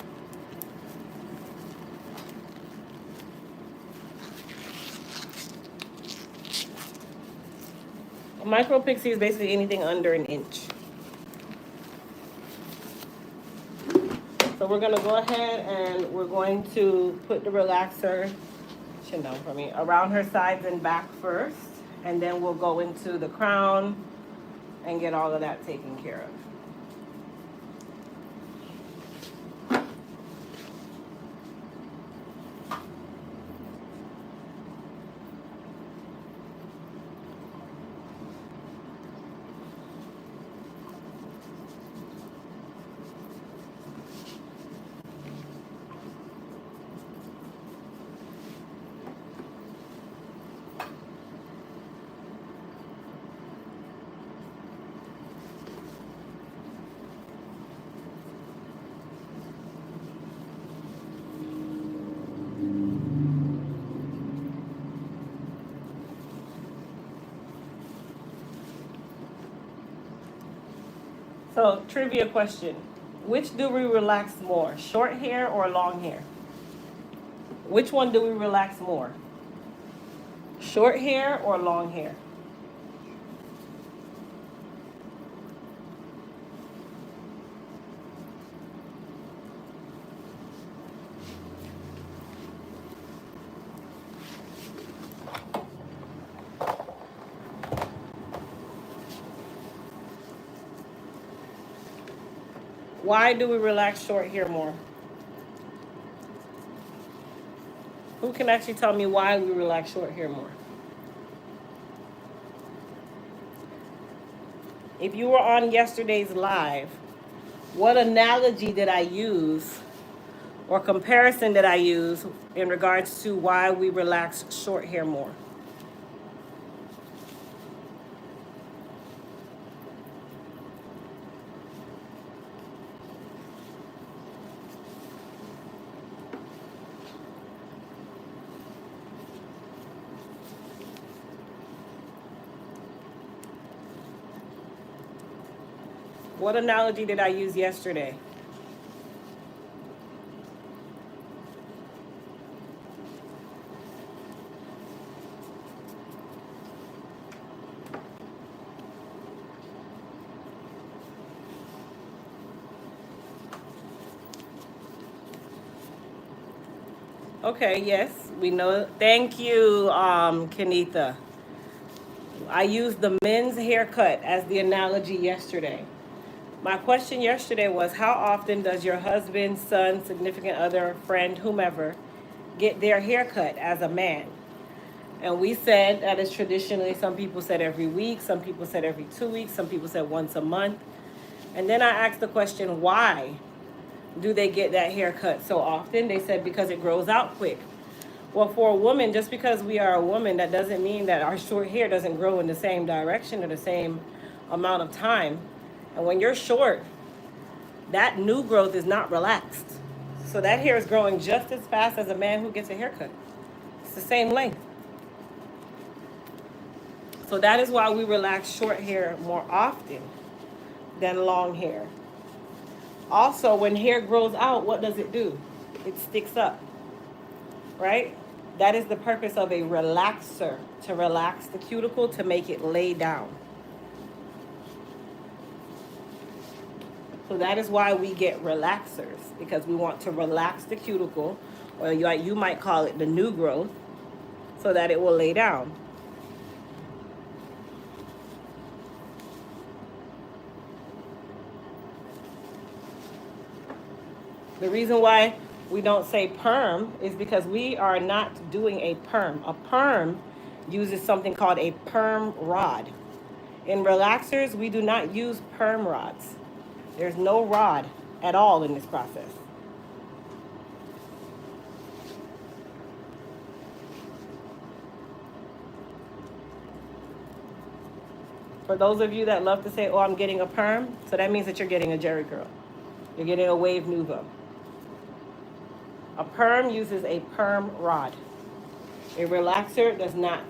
A micro pixie is basically anything under an inch. So we're gonna go ahead and we're going to put the relaxer, chin down for me, around her sides and back first, and then we'll go into the crown and get all of that taken care of. So, trivia question. Which do we relax more, short hair or long hair? Which one do we relax more? Short hair or long hair? Why do we relax short hair more? Who can actually tell me why we relax short hair more? if you were on yesterday's live, what analogy did I use or comparison did I use in regards to why we relax short hair more? What analogy did I use yesterday? Okay, yes, we know. Thank you, Kenitha. I used the men's haircut as the analogy yesterday. My question yesterday was, how often does your husband, son, significant other, friend, whomever, get their haircut as a man? And we said that is traditionally, some people said every week, some people said every 2 weeks, some people said once a month. And then I asked the question, why do they get that haircut so often? They said because it grows out quick. Well, for a woman, just because we are a woman, that doesn't mean that our short hair doesn't grow in the same direction or the same amount of time. And when you're short, that new growth is not relaxed. So that hair is growing just as fast as a man who gets a haircut. It's the same length. So that is why we relax short hair more often than long hair. Also, when hair grows out, what does it do? It sticks up, right? That is the purpose of a relaxer, to relax the cuticle, to make it lay down. So that is why we get relaxers, because we want to relax the cuticle, or you might call it the new growth, so that it will lay down. The reason why we don't say perm is because we are not doing a perm. A perm uses something called a perm rod. In relaxers, we do not use perm rods. There's no rod at all in this process. For those of you that love to say, oh, I'm getting a perm, so that means that you're getting a Jerry curl. You're getting a wave nouveau. A perm uses a perm rod. A relaxer does not.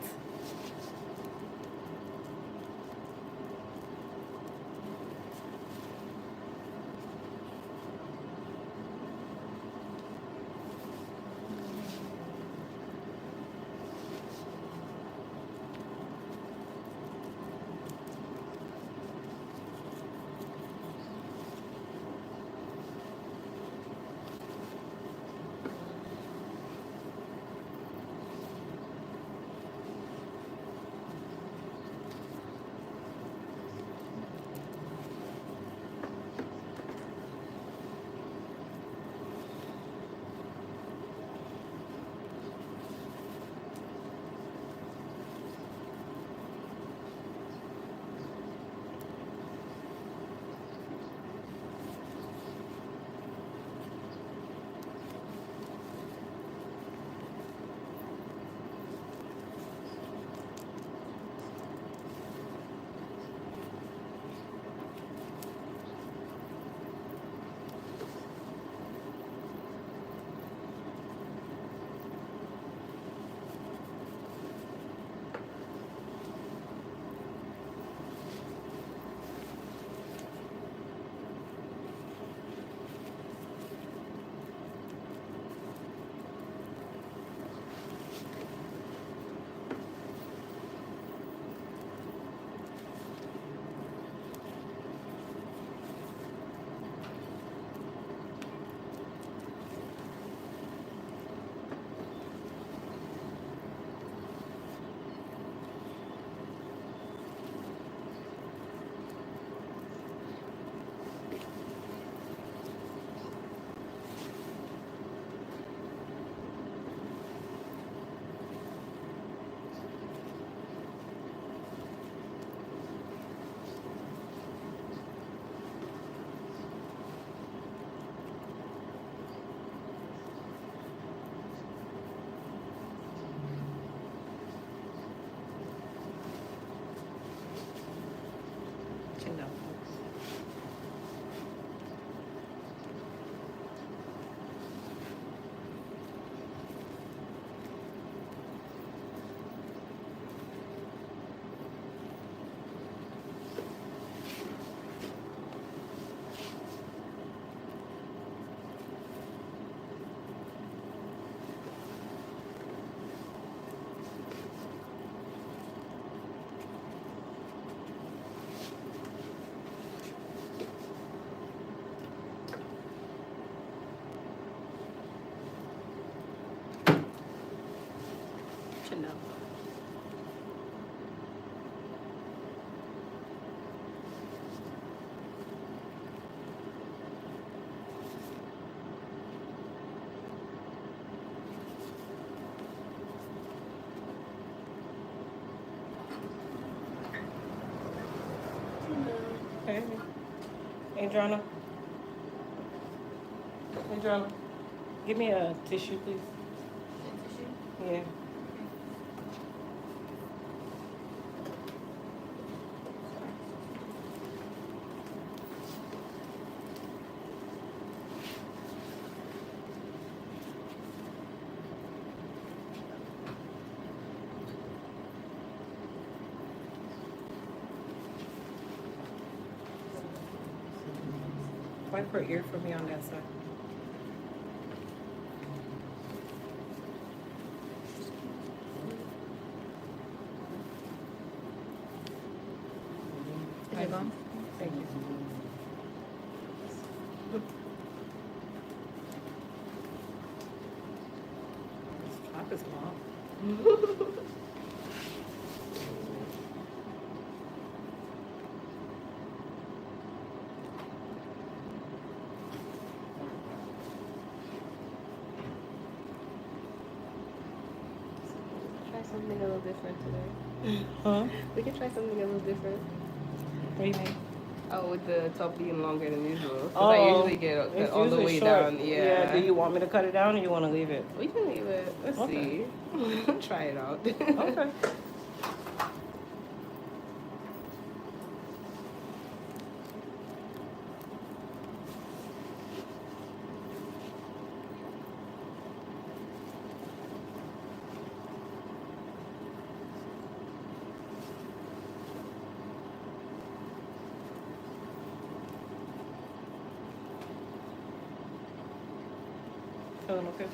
Hey, Adriana. Adriana, give me a tissue, please. Yeah. Wipe her ear for me on that side. Is it gone? Thank you. This top is long. Try something a little different today. Huh? We can try something a little different. What do you mean? Oh, with the top being longer than usual. Because Oh, I usually get it's cut all the usually way short. down. Yeah. Do you want me to cut it down or you want to leave it? We can leave it. Let's Okay. see. Try it out. Okay. Feeling okay?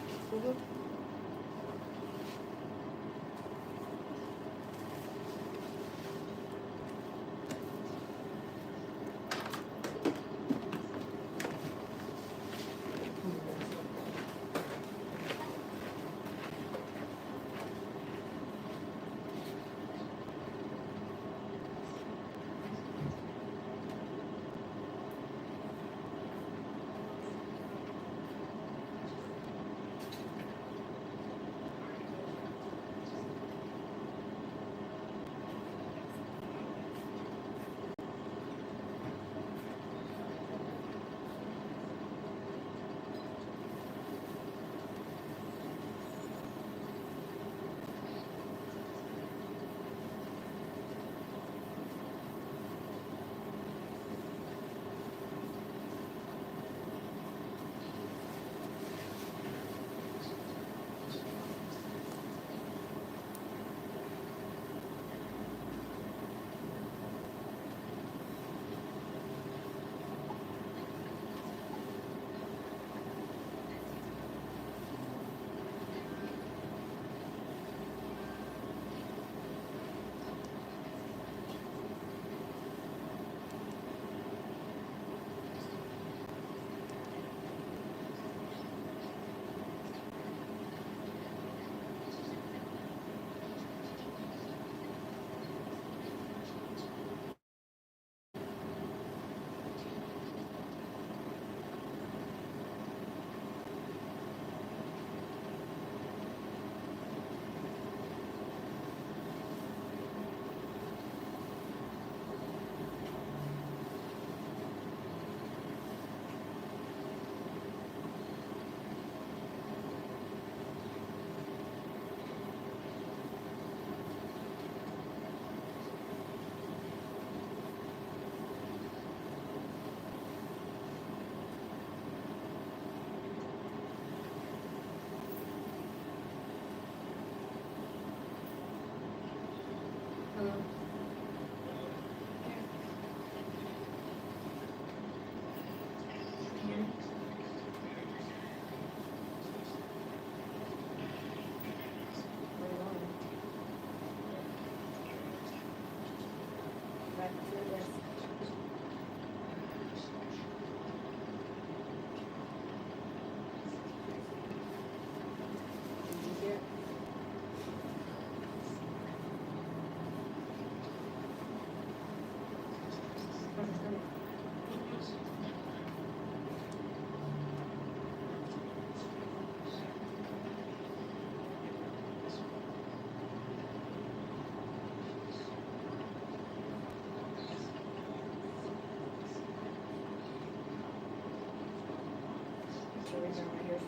down my hair.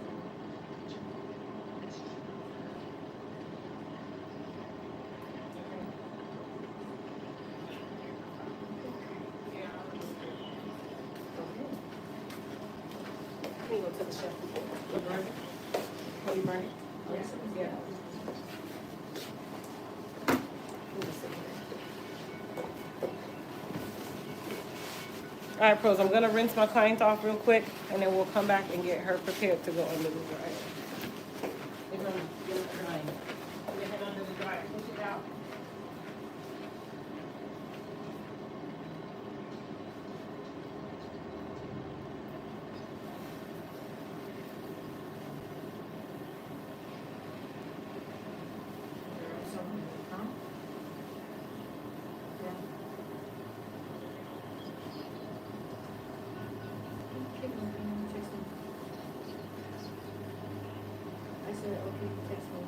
Let me go to the shampoo. You burn it? Oh, you burn it? Yes. Yeah. All right, pros, I'm gonna rinse my client off real quick, and then we'll come back and get her prepared to go under the dryer. Get her drying. Get her under the dryer. Push it out. I said, okay, text me.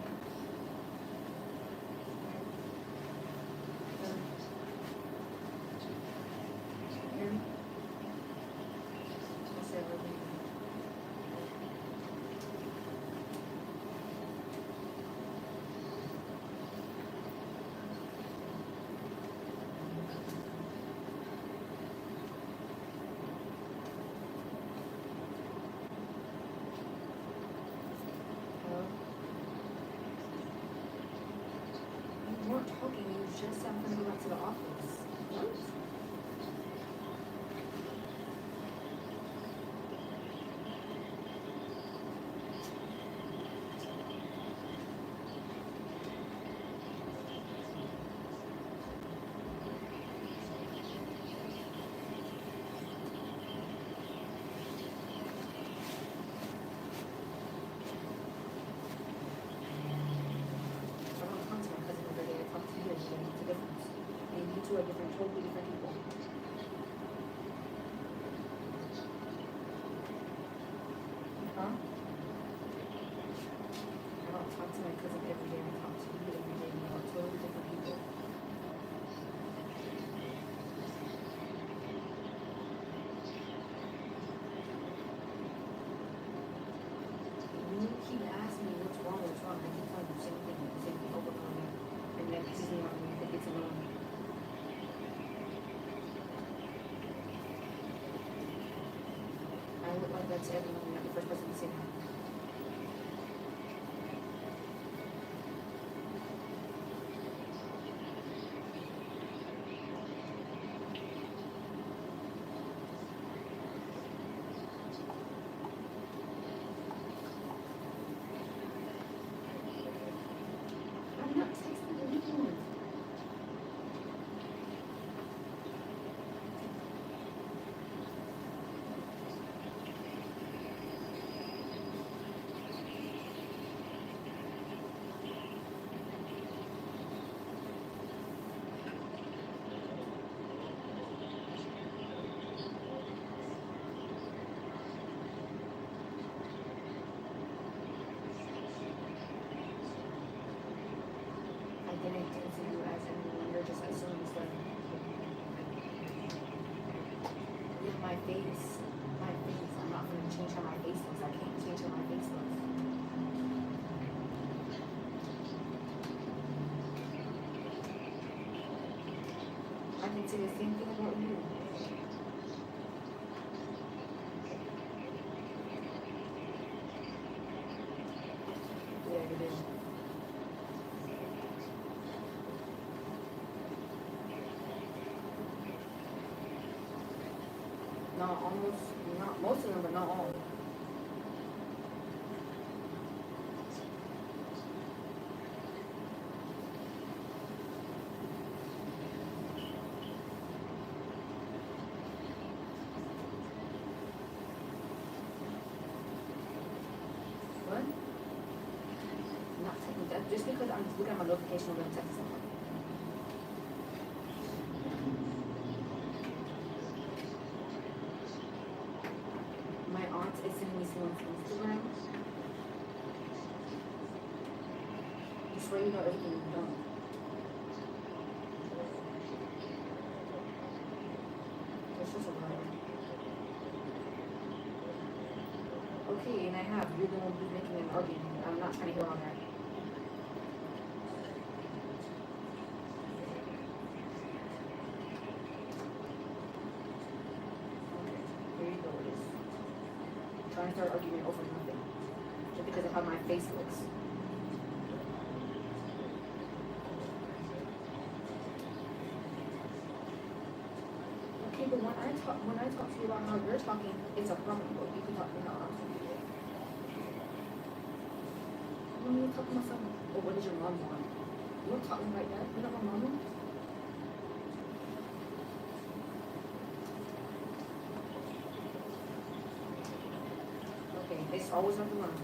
Hear me? I said, okay. Hello? You weren't talking, you just said I'm gonna go back to the office. What? I don't talk to my cousin every day. I talk to you every day. It's a difference. And you two are different, totally different people. Huh? I don't talk to my cousin every day. I talk to you every day. You are totally different people. You keep asking me what's wrong, what's wrong. I keep telling you the same thing over and over again. And that pisses me off when you think it's annoying. I look like that to everyone. You're not the first person to say that. I'm not texting anyone. I didn't answer you as anyone. You're just assuming stuff. Yeah, my face. My face. I'm not gonna change how my face looks. I can't change how my face looks. I can say the same thing about you. Yeah, you did. Not almost, not most of them, but not all. What? Not texting that. Just because I'm looking at my notification, I'm gonna text someone. My aunt is sending me someone's Instagram. You swear you know everything you've done. It's just a lie. Okay, and I have. You're the one who's making an argument. I'm not trying to hear all that. Okay, here you go with this. Trying to start an argument over nothing. Just because of how my face looks. Okay, but when I talk to you about how you're talking, it's a problem. But you can talk to me how I'm talking. When you talking about something, or what does your mom want? You don't talk to me like that. You know my mama? Okay, they always have to learn.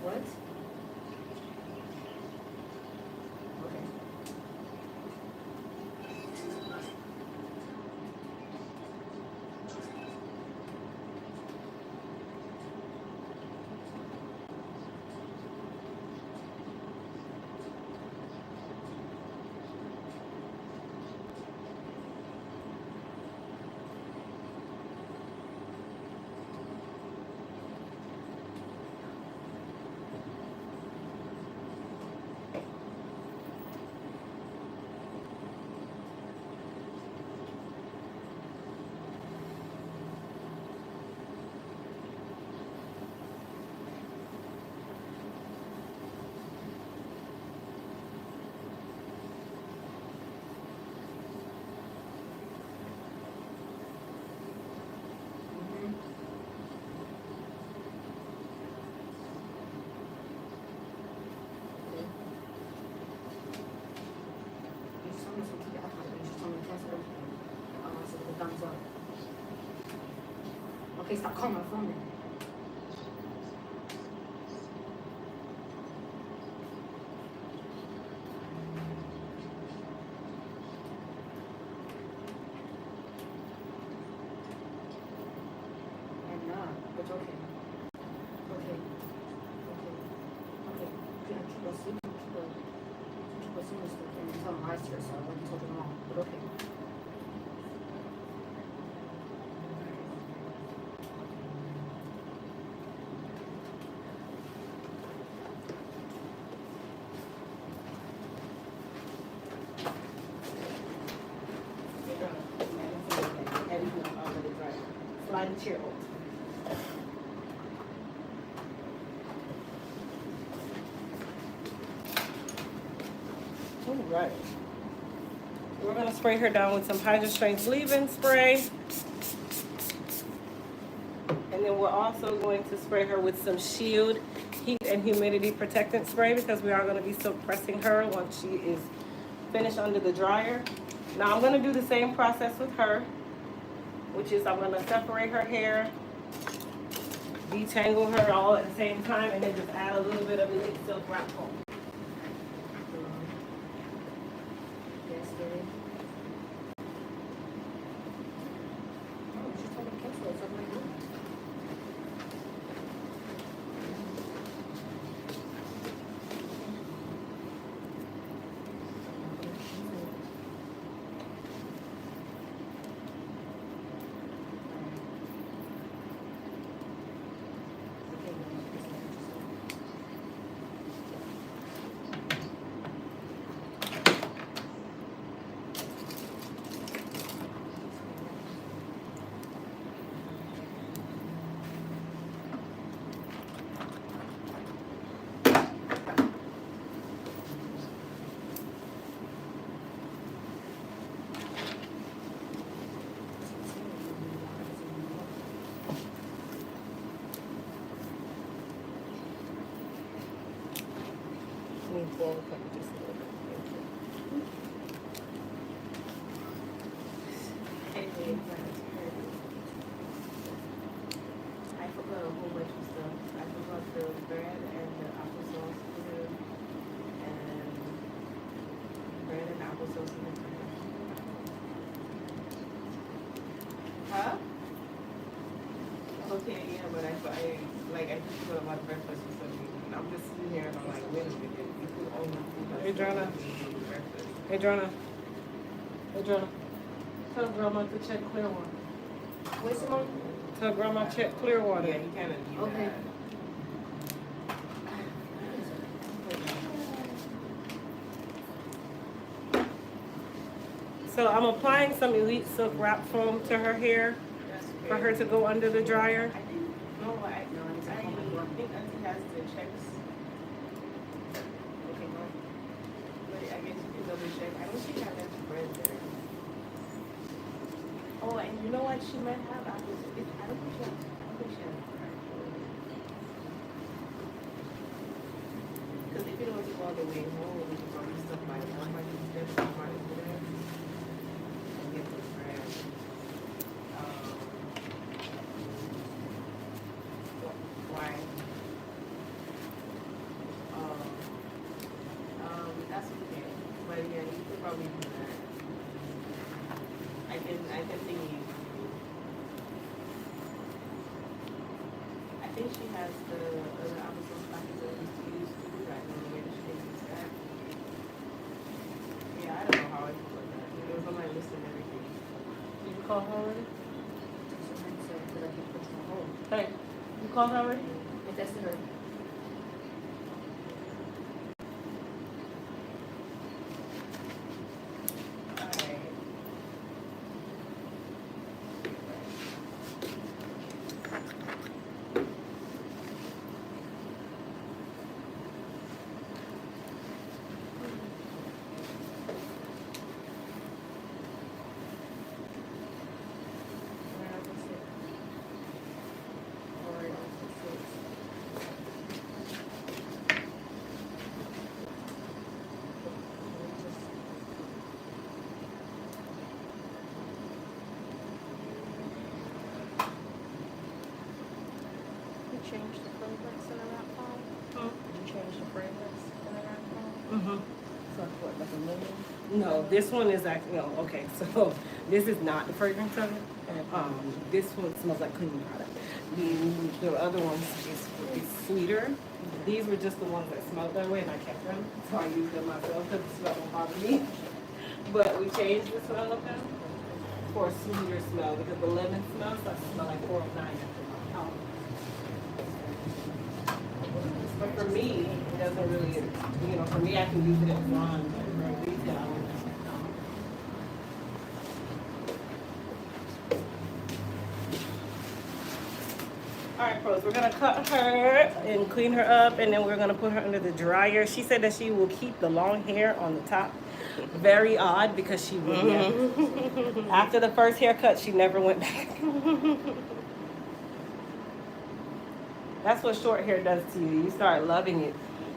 What? Okay. Mm-hmm. Okay. You just told me to keep it up. You just told me to cancel everything. I said the thumbs up. Okay, stop calling my phone then. I'm not, but it's okay. Okay. Okay. Okay. Keep us sleeping. Keep us in this stuff and tell them lies to yourself when you told them wrong. But okay. Slide the chair over. All right. We're gonna spray her down with some Hydra Strength leave-in spray. And then we're also going to spray her with some Shield Heat and Humidity Protectant Spray because we are gonna be silk pressing her once she is finished under the dryer. Now I'm gonna do the same process with her, which is I'm gonna separate her hair, detangle her all at the same time, and then just add a little bit of the silk wrap foam. Yes, baby. Oh, you just told me to cancel it, so I'm like, "Ooh." Lean forward, cover just a little bit. Thank you. I forgot a whole bunch of stuff. I forgot the bread and the applesauce food and bread and applesauce in the fridge. Huh? Okay, yeah, but I just forgot about breakfast or something. I'm just sitting here and I'm like, wait a minute. You could only do Hey, Jonah. breakfast. Hey, Jonah. Hey, Jonah. Tell Grandma to check Clearwater. Wait, Simone. Tell Grandma check Clearwater. Yeah, he kind of need Okay. that. So I'm applying some Elite Silk Wrap Foam to her hair That's for her to go under the dryer. I think, no, I think Auntie has the checks. Okay, no. But I guess you can double check. I don't think I left bread there. Oh, and you know what? She might have apples. I don't think she has. I don't think she has bread. Because if you don't want to go all the way home, you can probably stop by Walmart instead of Walmart over there and get the bread. Why? That's okay. But yeah, you could probably do that. I can think you. I think she has the applesauce packets that we used to do that. And maybe she can use that. Yeah, I don't know how I feel about that. It was on my list and everything. Did you call her already? Somebody said that I can put you home. Hey, you called her already? If that's her. Alright. You changed the fragrance in that phone? Did you change the fragrance in that phone? Mm-hmm. So what, like a lemon? No, this one is actually, no, okay, so this is not the fragrance of it. This one smells like cleaning product. The other ones is sweeter. These were just the ones that smelled that way and I kept them. So I used them myself because the smell don't bother me. But we changed the smell of them for a sweeter smell because the lemon smell starts to smell like 409 after my house. But for me, it doesn't really, for me, I can use it as one, but for retail, I wouldn't. All right, pros, we're gonna cut her and clean her up, and then we're gonna put her under the dryer. She said that she will keep the long hair on the top. Very odd because she would never. After the first haircut, she never went back. That's what short hair does to you. You start loving it.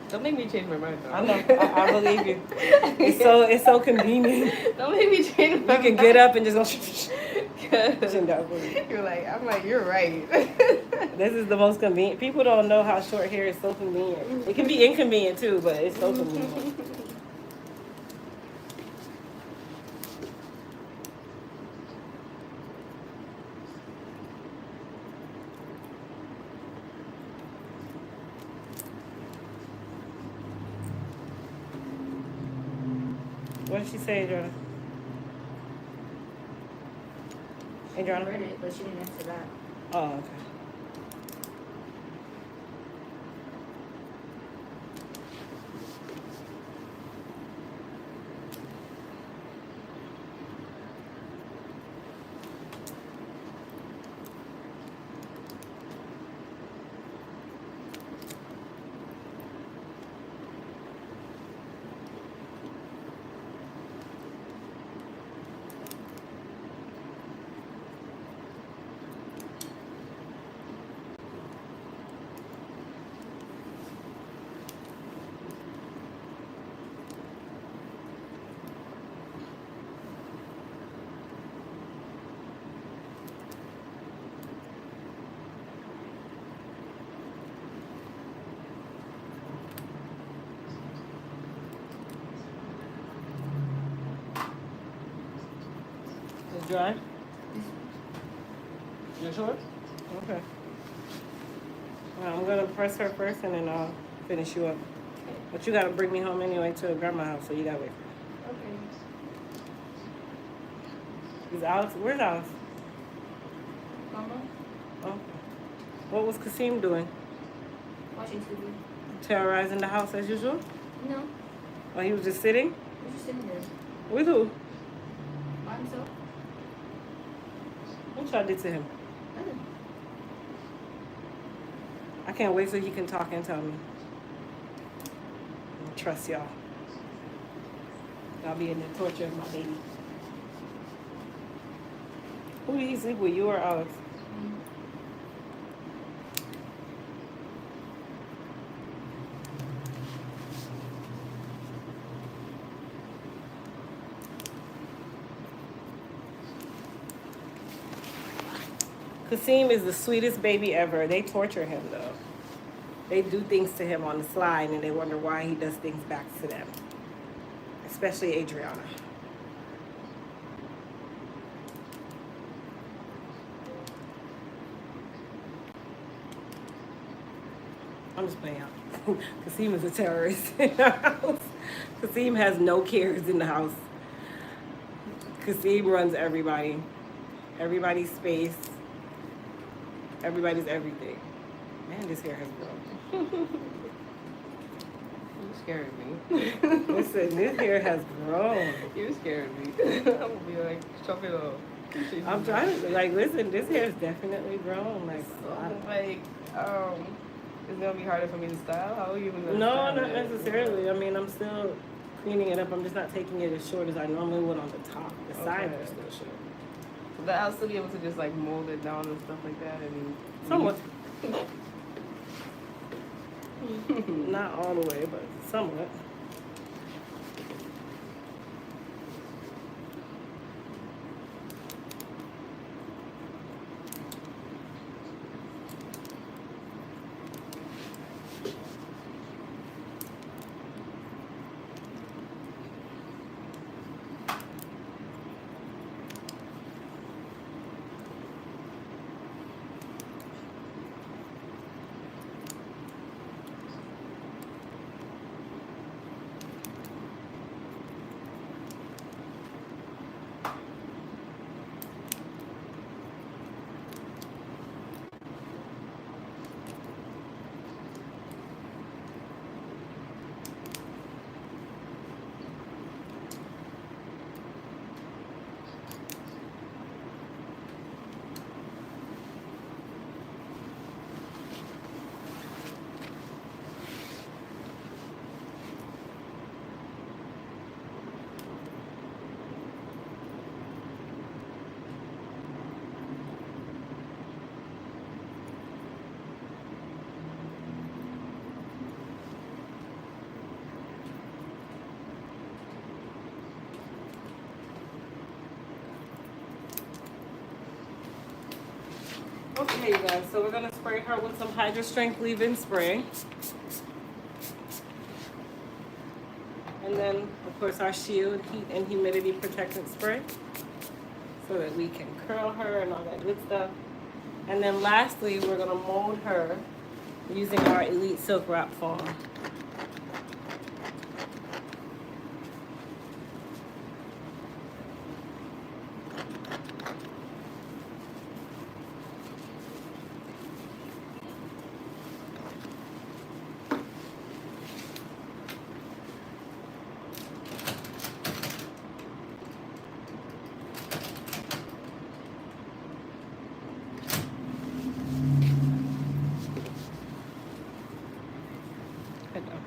Don't make me change my mind though. I know. I believe you. It's so convenient. Don't make me change my You can get up and just go. You're like, I'm like, you're right. This is the most convenient. People don't know how short hair is so convenient. It can be inconvenient too, but it's so convenient. What did she say, Adriana? I Adriana? read it, but she didn't answer that. Oh, okay. It's dry? You sure? Okay. Well, I'm gonna press her first and then I'll finish you up. But you gotta bring me home anyway to grandma's house, so you gotta wait. Okay. Is Alex? Where's Alex? Mama, Oh. What was Kasim doing? watching TV. Terrorizing the house as usual? No, Or he was just sitting? he's just sitting there With who? by himself. What y'all did to him? Nothing. I can't wait so he can talk and tell me. I trust y'all. Y'all be in there torturing my baby. Who did he sleep with, you or Alex? Kasim is the sweetest baby ever. They torture him though. They do things to him on the slide and they wonder why he does things back to them. Especially Adriana. I'm just playing out. Kasim is a terrorist in our house. Kasim has no cares in the house. Kasim runs everybody. Everybody's space. Everybody's everything. Man, this hair has grown. You scared me. Listen, this hair has grown. You scared me. I'm gonna be like, chop it off. I'm trying to, like, listen, this hair has definitely grown. Like, So, like, it's gonna be harder for me to style. How are you gonna no, style not it? necessarily. I mean, I'm still cleaning it up. I'm just not taking it as short as I normally would on the top. The sides Okay. are still short. But I'll still be able to just like mold it down and stuff like that. And Somewhat. Not all the way, but somewhat. Okay, you guys, so we're gonna spray her with some Hydra Strength Leave-In Spray. And then, of course, our Shield Heat and Humidity Protectant Spray. So that we can curl her and all that good stuff. And then lastly, we're gonna mold her using our Elite Silk Wrap Foam. Good.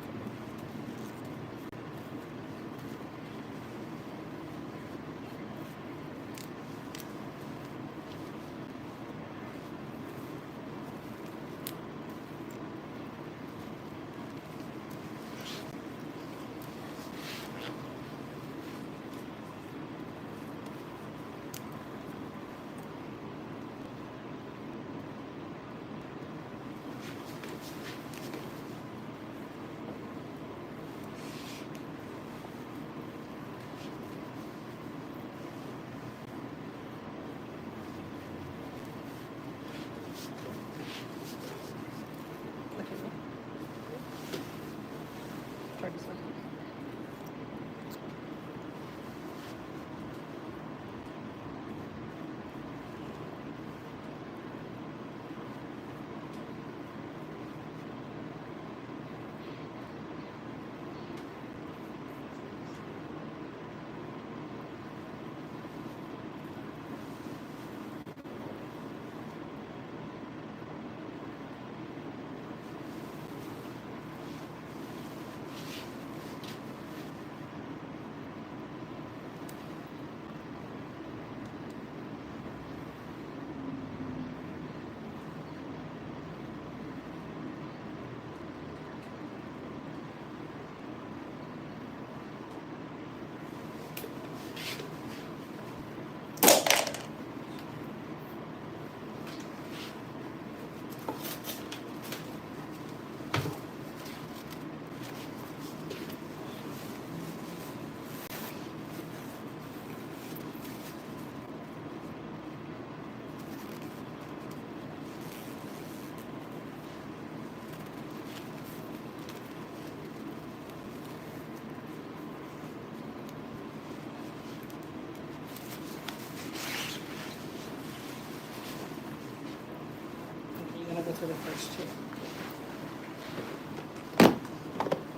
to the first chick.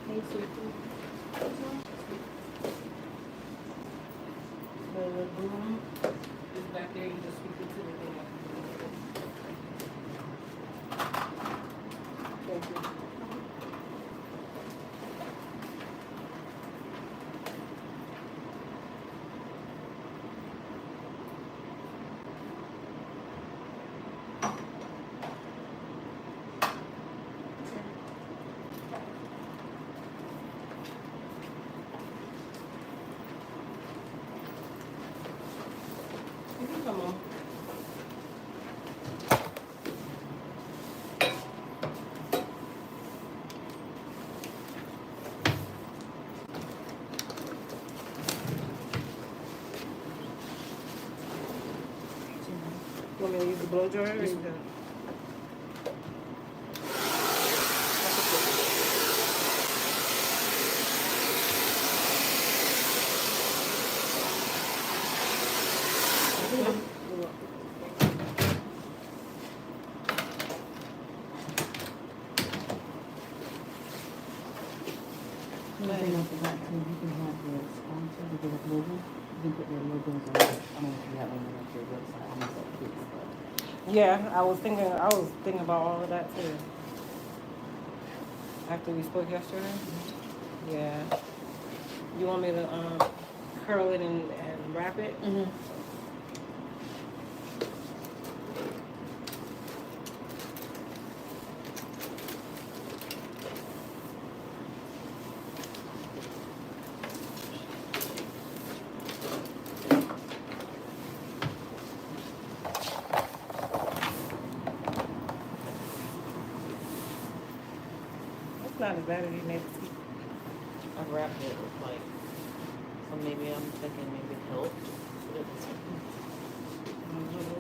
Hey, sweetie. The broom is back there. You just sweep it to the thing. Thank you. You can come on. You want me to use the blow dryer or you got it? One thing I forgot too, you can have the sponsor with the logo. You can put their logos on it. I don't know if you have one on your website. I'm so curious, but Yeah, I was thinking about all of that too. After we spoke yesterday. Yeah. You want me to curl it and wrap it? It's not as bad as you made it seem. I wrapped it with like, so maybe I'm thinking maybe it helped. But it was-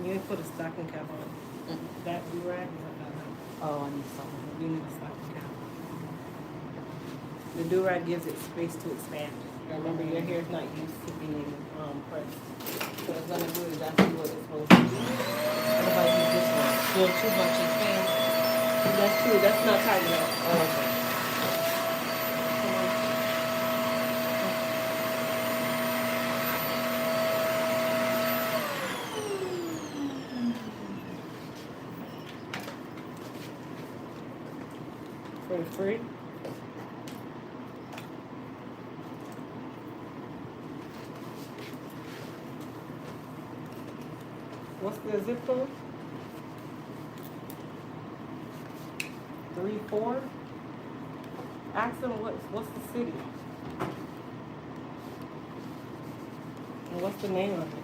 You didn't put a stocking cap on. That do-rag is not that. Oh, I need something. You need a stocking cap. The do-rag gives it space to expand. Remember, your hair is not used to being pressed. So it's gonna do exactly what it's supposed to do. What about you this one? Still too much expand? That's true. That's not tight enough. Oh, okay. Come on. For free. What's the zip code? 3-4. Ask them what's the city and what's the name of it.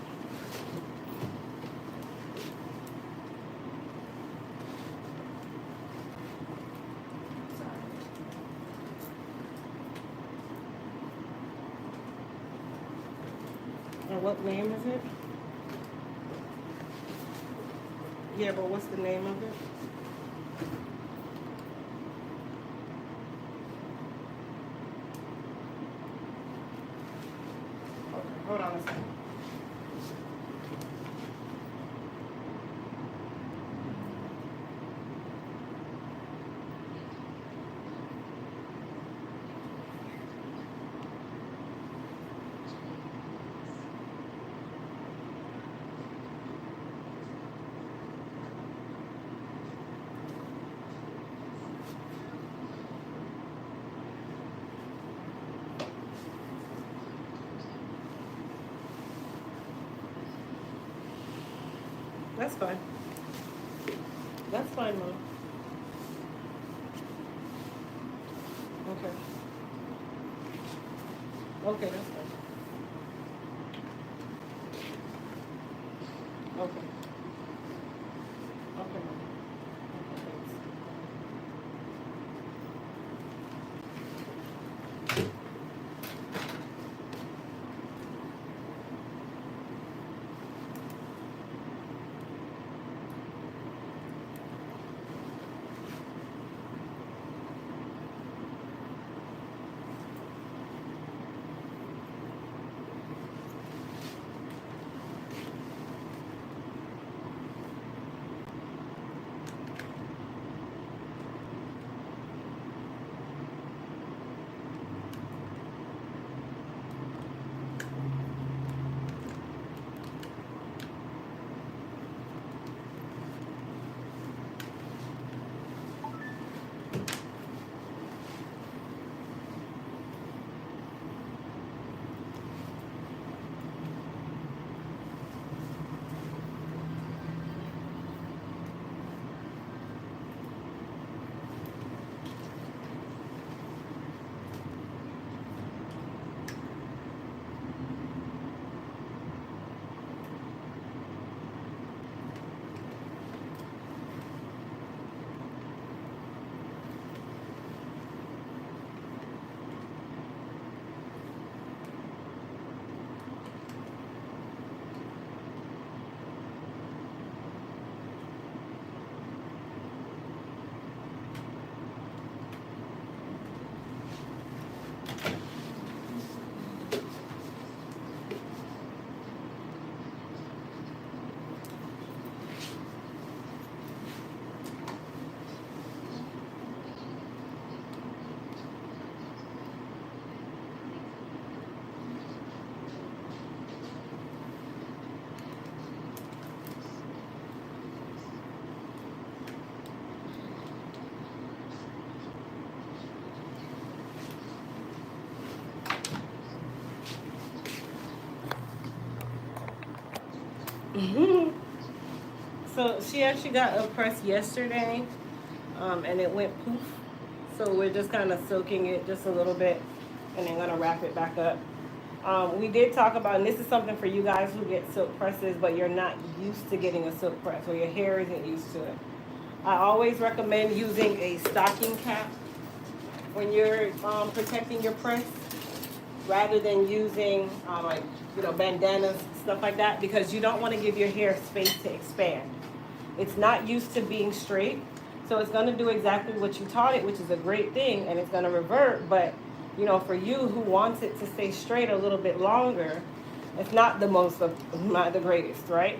And what name is it? Yeah, but what's the name of it? Okay, hold on a second. That's fine. That's fine, Mom. Okay. Okay, that's fine. Okay. Okay, Mom. Okay, thanks. So she actually got a press yesterday, and it went poof. So we're just kind of soaking it just a little bit, and then gonna wrap it back up. We did talk about, and this is something for you guys who get silk presses, but you're not used to getting a silk press, or your hair isn't used to it. I always recommend using a stocking cap when you're protecting your press, rather than using like bandanas, stuff like that, because you don't want to give your hair space to expand. It's not used to being straight, so it's going to do exactly what you taught it, which is a great thing, and it's going to revert. But for you who wants it to stay straight a little bit longer, it's not the greatest, right?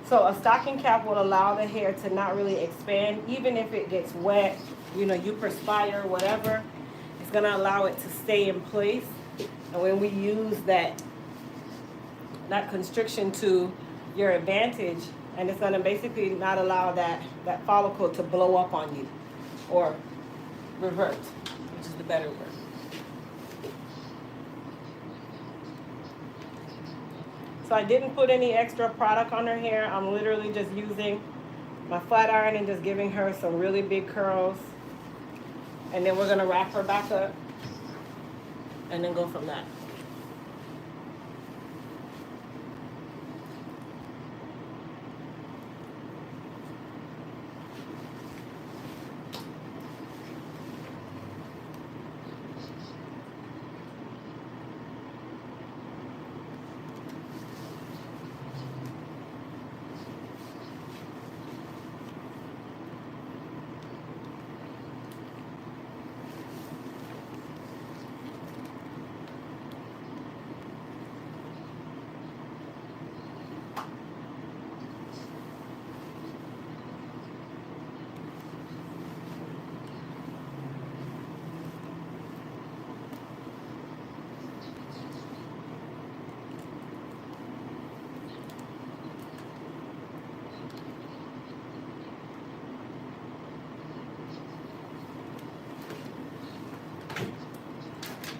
So a stocking cap will allow the hair to not really expand, even if it gets wet, you perspire, whatever. It's going to allow it to stay in place. And when we use that constriction to your advantage, and it's going to basically not allow that follicle to blow up on you or revert, which is the better word. So I didn't put any extra product on her hair. I'm literally just using my flat iron and just giving her some really big curls. And then we're going to wrap her back up and then go from that.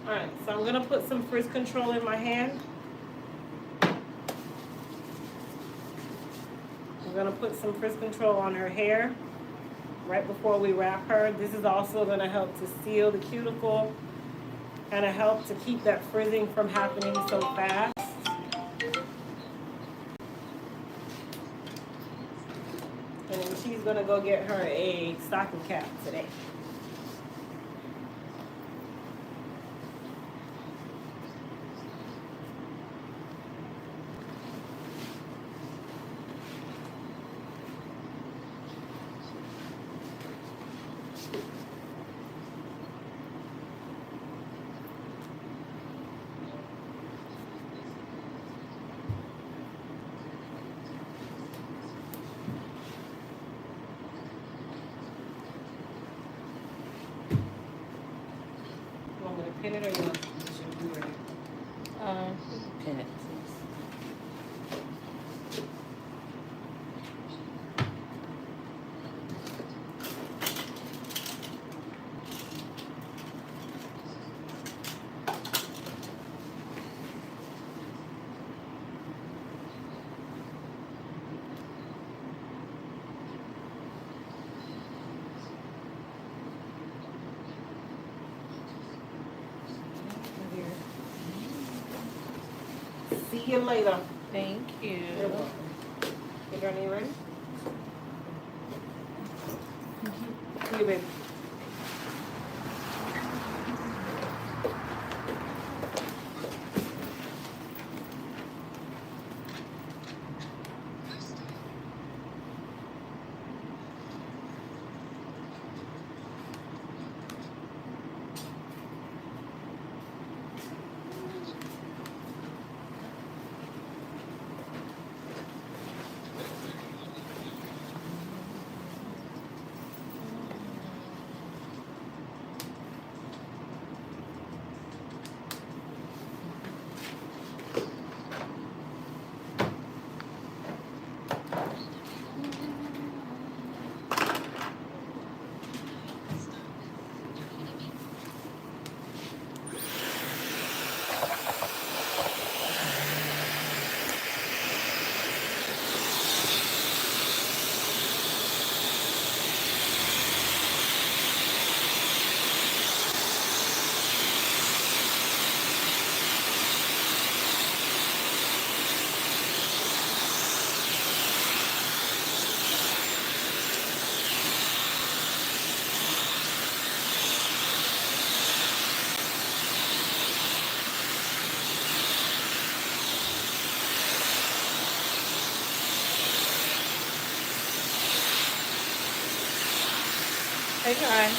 Alright, so I'm going to put some frizz control in my hand. I'm going to put some frizz control on her hair right before we wrap her. This is also going to help to seal the cuticle, kind of help to keep that frizzing from happening so fast. And then she's going to go get her a stocking cap today. Pin it, or you want the shampoo ready? Pin it. See you later. Thank you. You're welcome. You got any ready? See you, baby. Hey, Kai.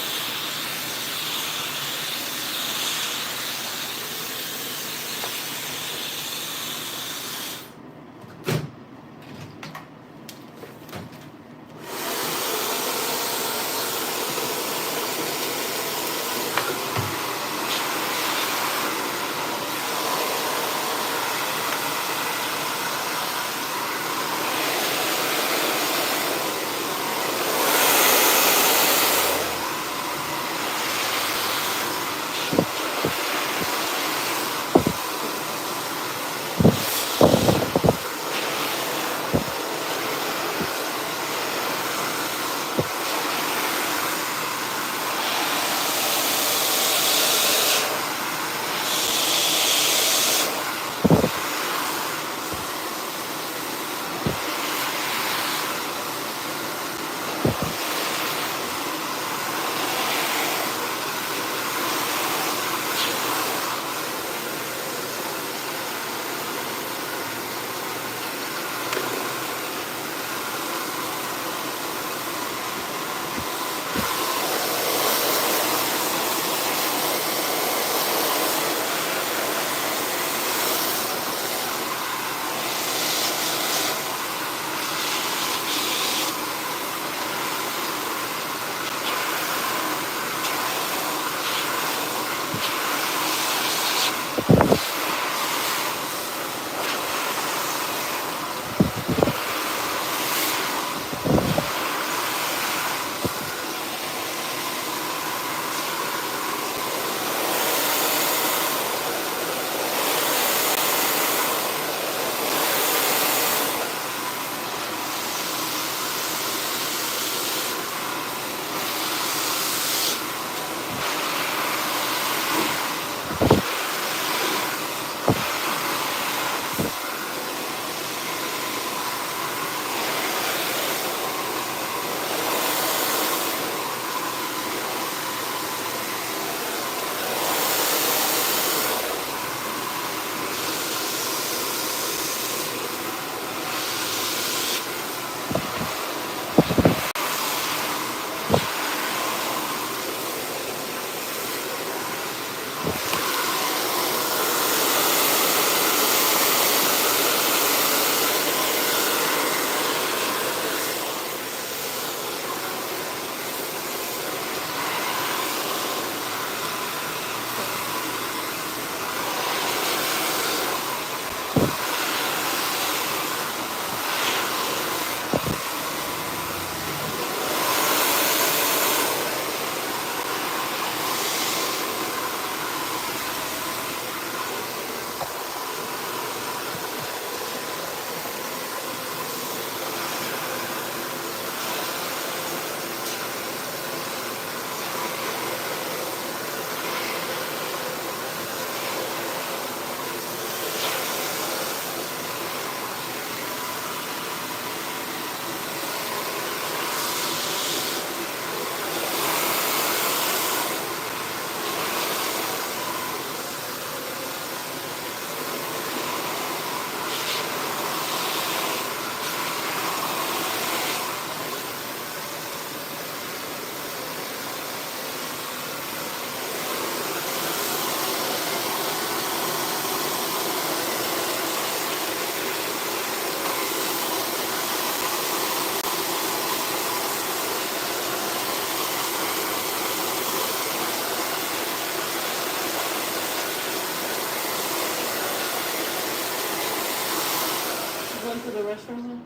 You going to the restroom now?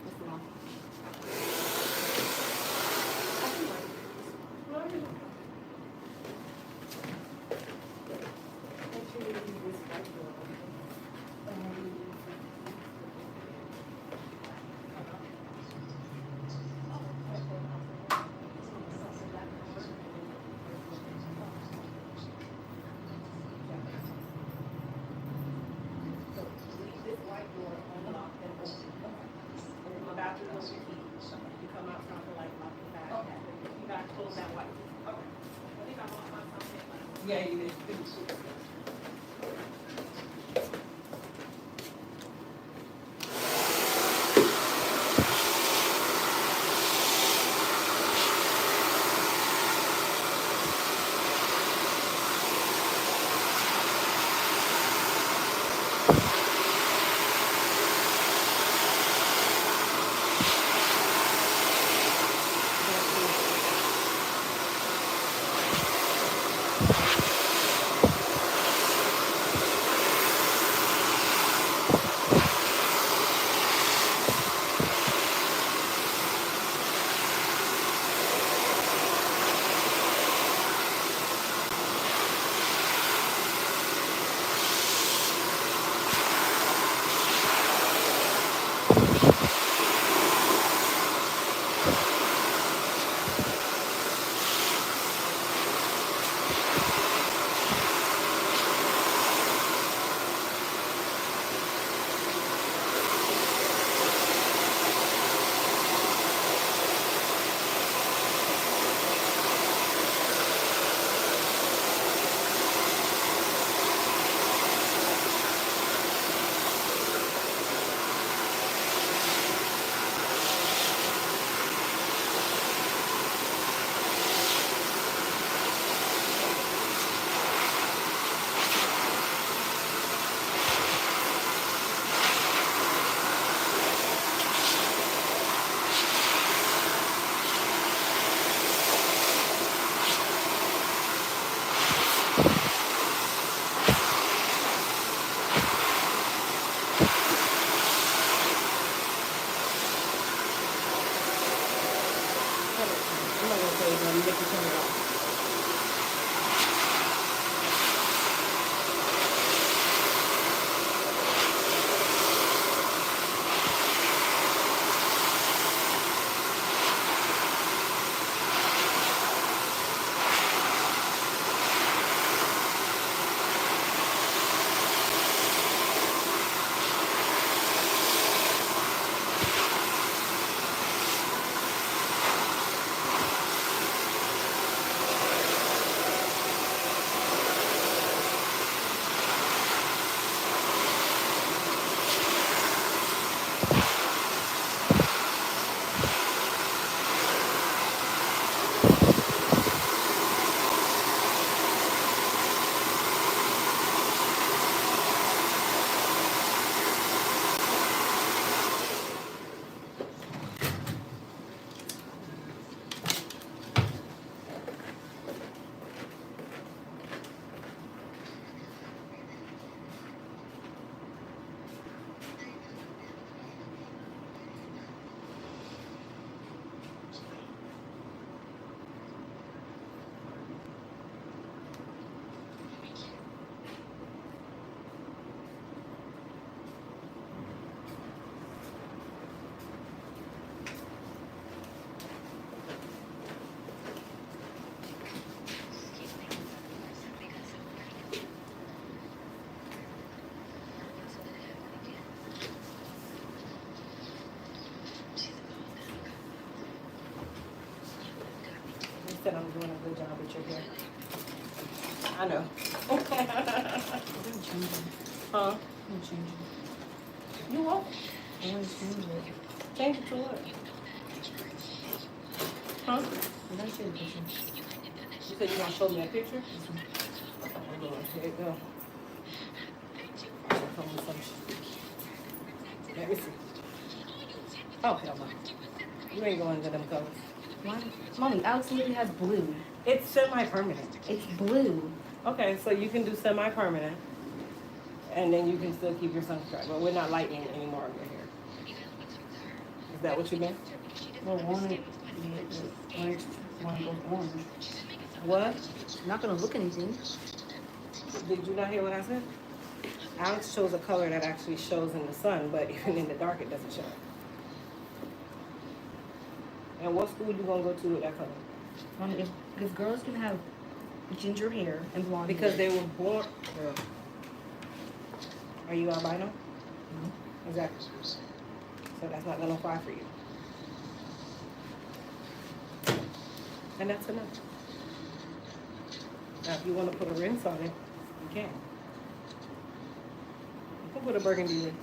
What's the mom? Make sure you use this white door, okay? So leave this white door unlocked and open. And then the bathroom door, you come out trying to like lock it back. Okay. You gotta close that white door. Okay. I think I want my something. Yeah, you did. Okay, let me make you turn it off. You said I'm doing a good job with your hair. I know. I'm changing. Huh? I'm changing. You won't. I want to change it. Change it to what? Huh? I gotta show you a picture. You said you're gonna show me a picture? Hold on, here you go. Show me some shit. Let me see. Oh, hell no. You ain't going into them colors. Why? Mommy, Alex literally has blue. It's semi-permanent. It's blue. Okay, so you can do semi-permanent, and then you can still keep your sunscreen, but we're not lightening any more of your hair. Is that what you meant? Well, one goes orange. What? Not gonna look anything. Did you not hear what I said? Alex shows a color that actually shows in the sun, but even in the dark it doesn't show. And what school you gonna go to with that color? Mommy, if girls can have ginger hair and blonde Because hair. they were born. Girl. Are you albino? No. Exactly. So that's not gonna apply for you. And that's enough. Now, if you want to put a rinse on it, you can. You can put a burgundy rinse.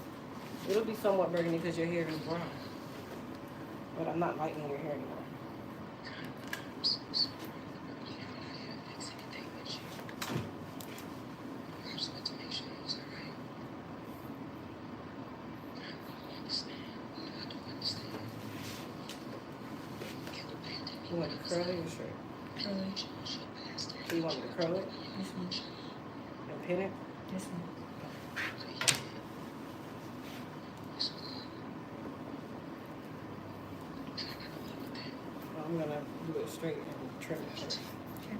It'll be somewhat burgundy because your hair is brown. But I'm not lightening your hair anymore. You want to curl it or straight? Curly. So you want me to curl it This one. and pin it? This one. Well, I'm gonna do it straight and trim it first. Okay.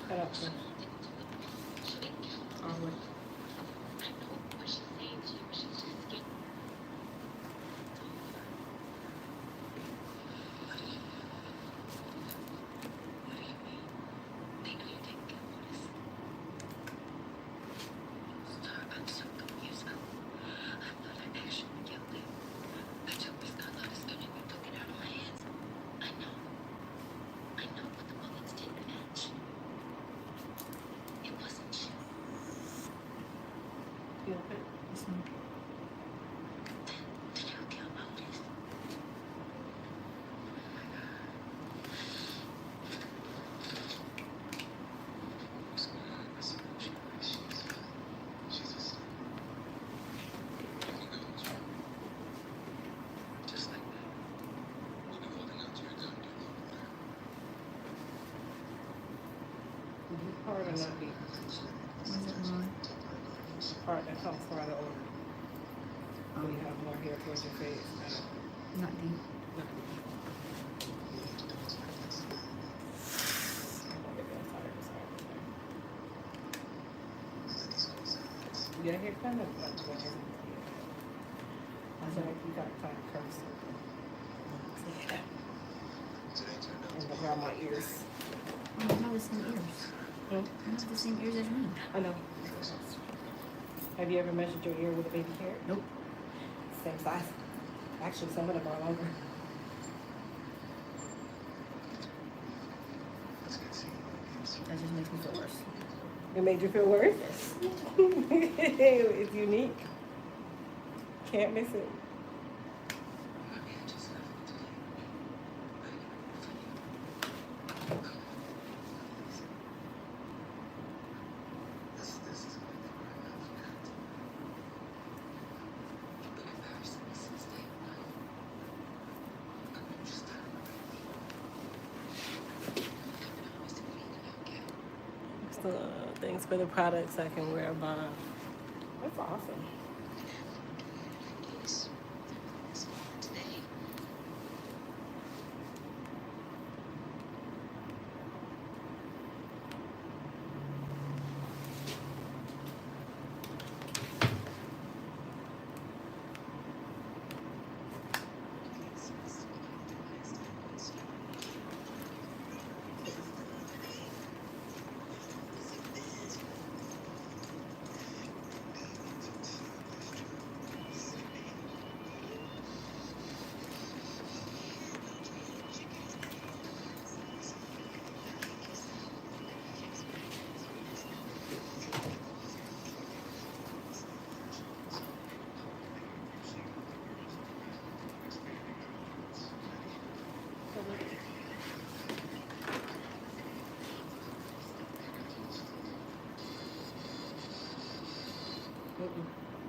Cut out first. All the way. open? This one. Hard or not deep? Where's it on? Part that comes farther over. When you have more hair towards your face. Not deep. Not deep. Yeah, here kind of like what is it? I feel like you got kind of curves. And around my ears. Oh, I have the same ears. I have the same ears as me. I know. Have you ever measured your ear with a baby carrot? Nope. Same size. Actually, some of them are longer. That just makes me feel worse. It made you feel worse? Yes. It's unique. Can't miss it. Things for the products I can wear by. That's awesome.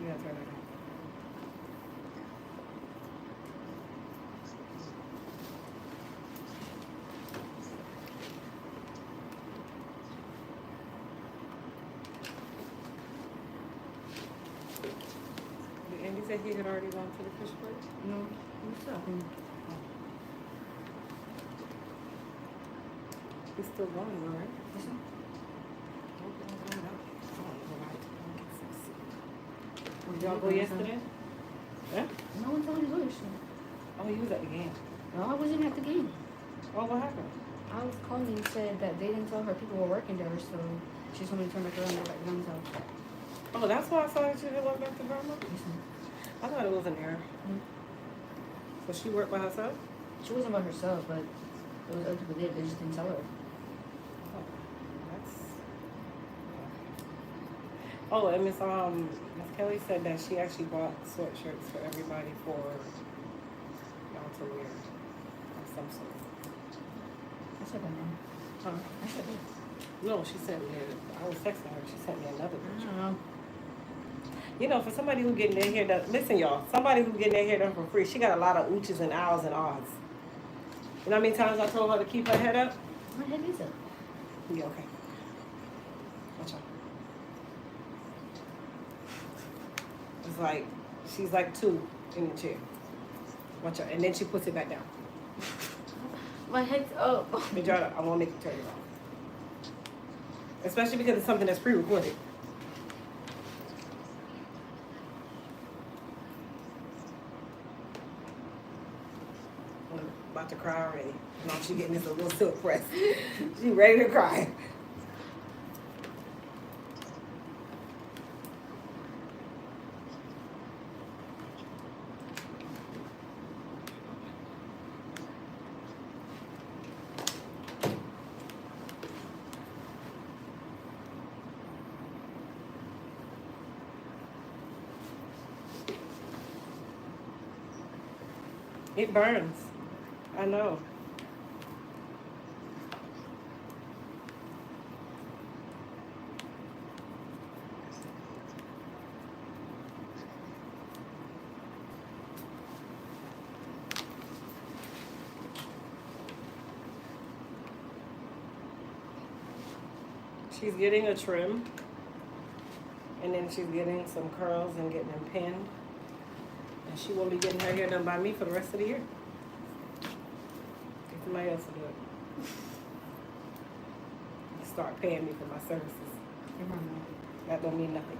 You gotta turn it on. And you said he had already gone to the fish plate? No, what's up? He's still going, all right? This one? Did y'all go yesterday? Yeah? No one told me to go yesterday. Oh, you was at the game. No, I wasn't at the game. Oh, what happened? I was calling and said that they didn't tell her people were working there, so she told me to turn back around and go back down south. Oh, that's why I saw that you didn't walk back to Burma? This one. I thought it was an error. So she worked by herself? She wasn't by herself, but it was other people did. They just didn't tell her. Oh, that's... Oh, and Miss Kelly said that she actually bought sweatshirts for everybody for y'all to wear of some sort. I said that now. Huh? I said that. No, she sent me. I was texting her. She sent me another I picture. don't know. You know, for somebody who getting their hair done, listen, y'all. Somebody who getting their hair done for free, she got a lot of ooches and owls and ahs. You know how many times I told her to keep her head up? My head is up. Yeah, okay. Watch out. It's like she's like 2 in the chair. Watch out, and then she puts it back down. My head's up. Majority, I won't make you turn it off. Especially because it's something that's pre-recorded. I'm about to cry already. No, she getting this a little silk press. She ready to cry. It burns. I know. She's getting a trim, and then she's getting some curls and getting them pinned. And she won't be getting her hair done by me for the rest of the year. Get somebody else to do it. Start paying me for my services. That don't mean nothing.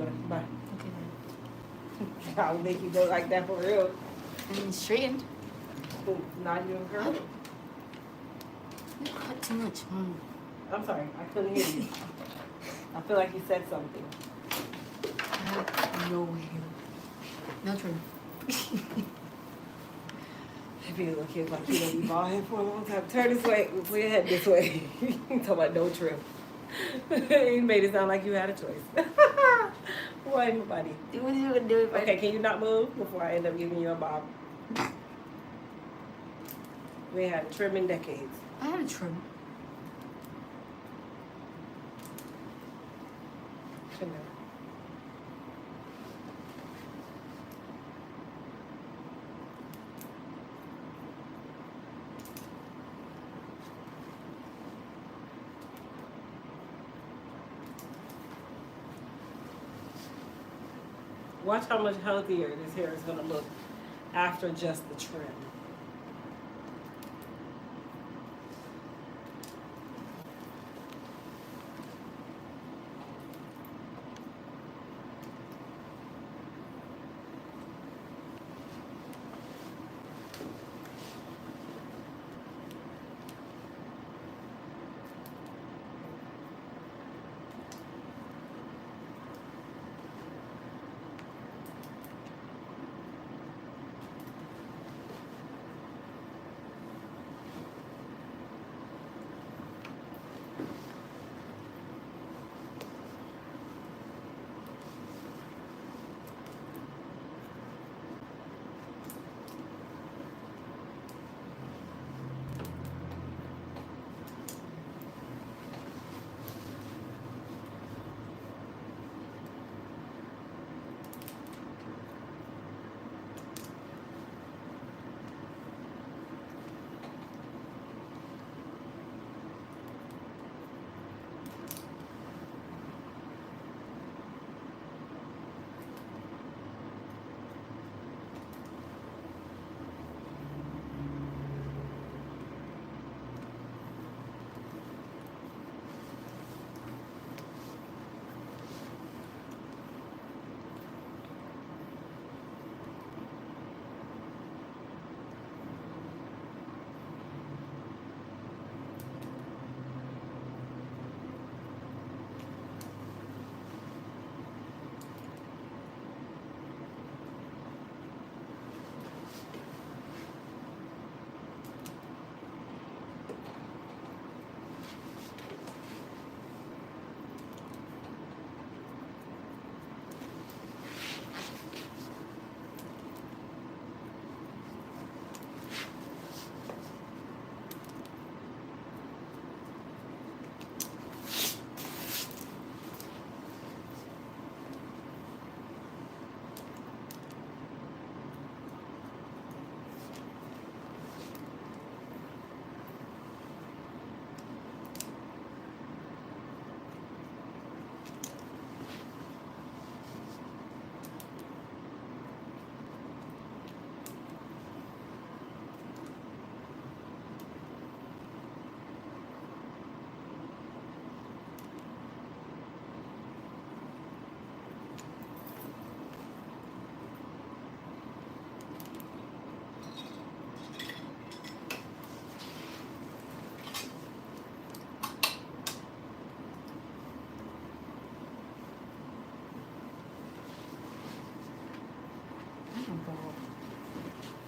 way. Bye. Okay, then. I would make you go like that for real. And straightened. Not even curly. You cut too much. I'm sorry, I couldn't hear you. I feel like you said something. I have no hair. No trim. If you look here like you know you bald head for a long time, turn this way, put your head this way. You talking about no trim. You made it sound like you had a choice. Boy, my buddy. Do what you gonna do. Okay, can you not move before I end up giving you a bob? We had a trim in decades. I had a trim. Trim it. Watch how much healthier this hair is gonna look after just the trim.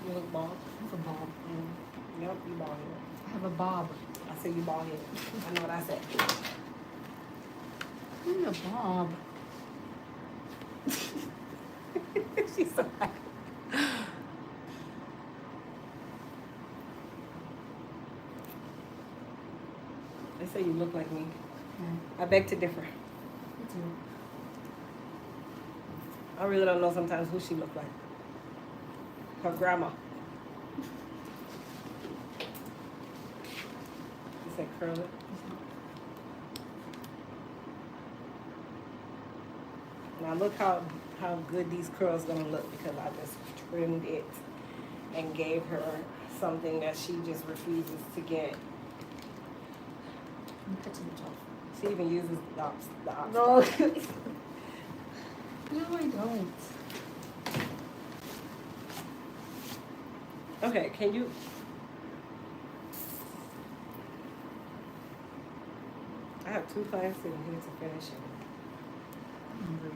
You look bald. I have a bob. Yep, you bald head. I have a bob. I said you bald head. I know what I said. I'm a bob. She's so happy. They say you look like me. Yeah, I beg to differ. me too. I really don't know sometimes who she looked like. Her grandma. You said curl it. Now look how good these curls gonna look because I just trimmed it and gave her something that she just refuses to get. I'm cutting it off. She even uses the ops. No. don't. Okay, can you? I have 2 classes in here to finish it. I'm hungry.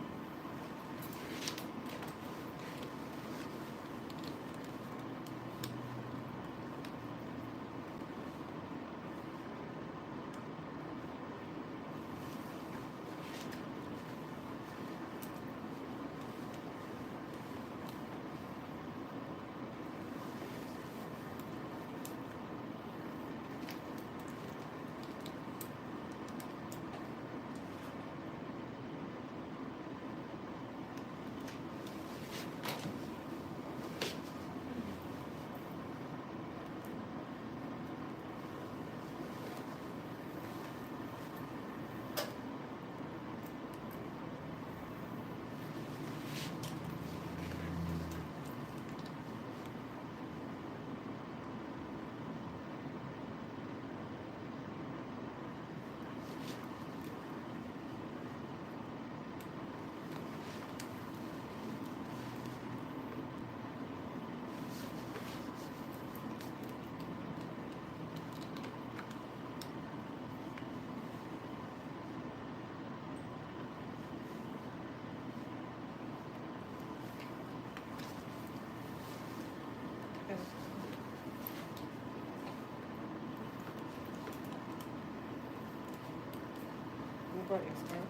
You brought your skirt?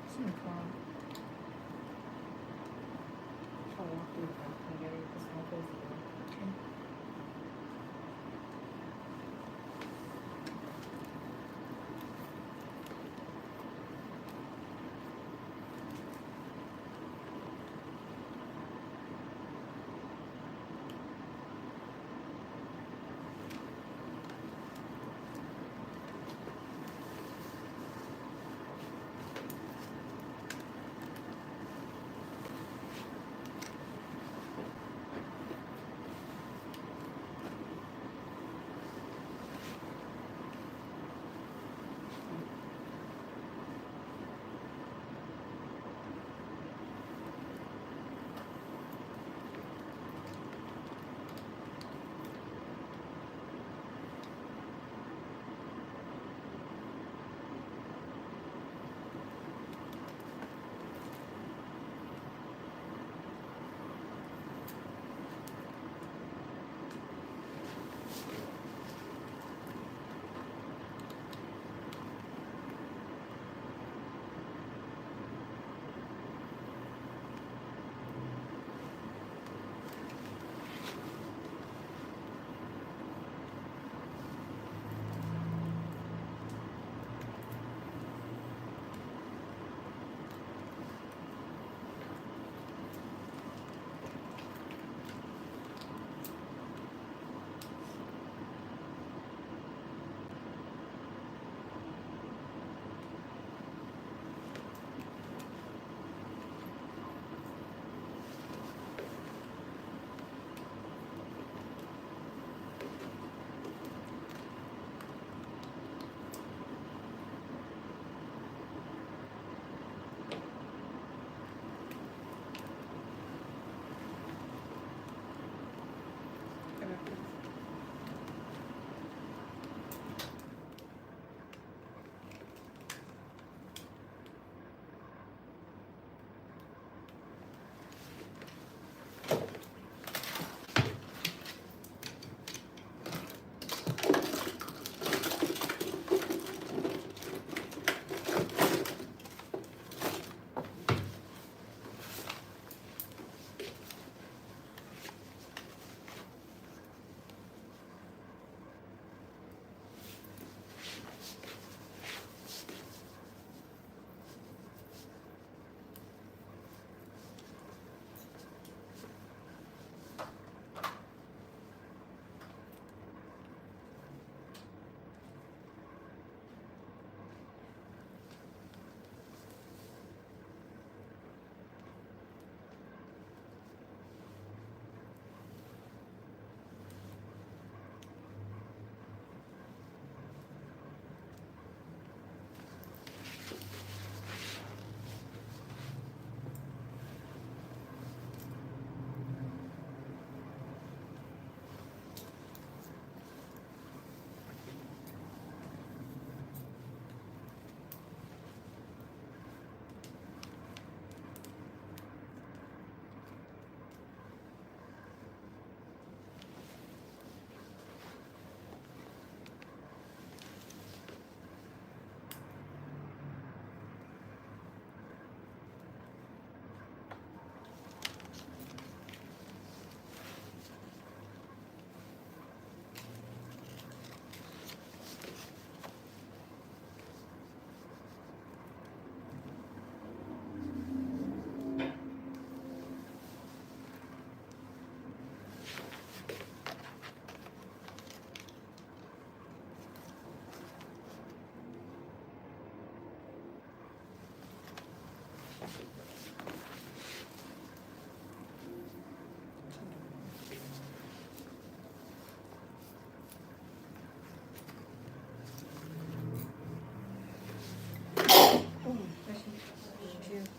It's in the car. I'll walk through the front and get it. This one close the door. Okay.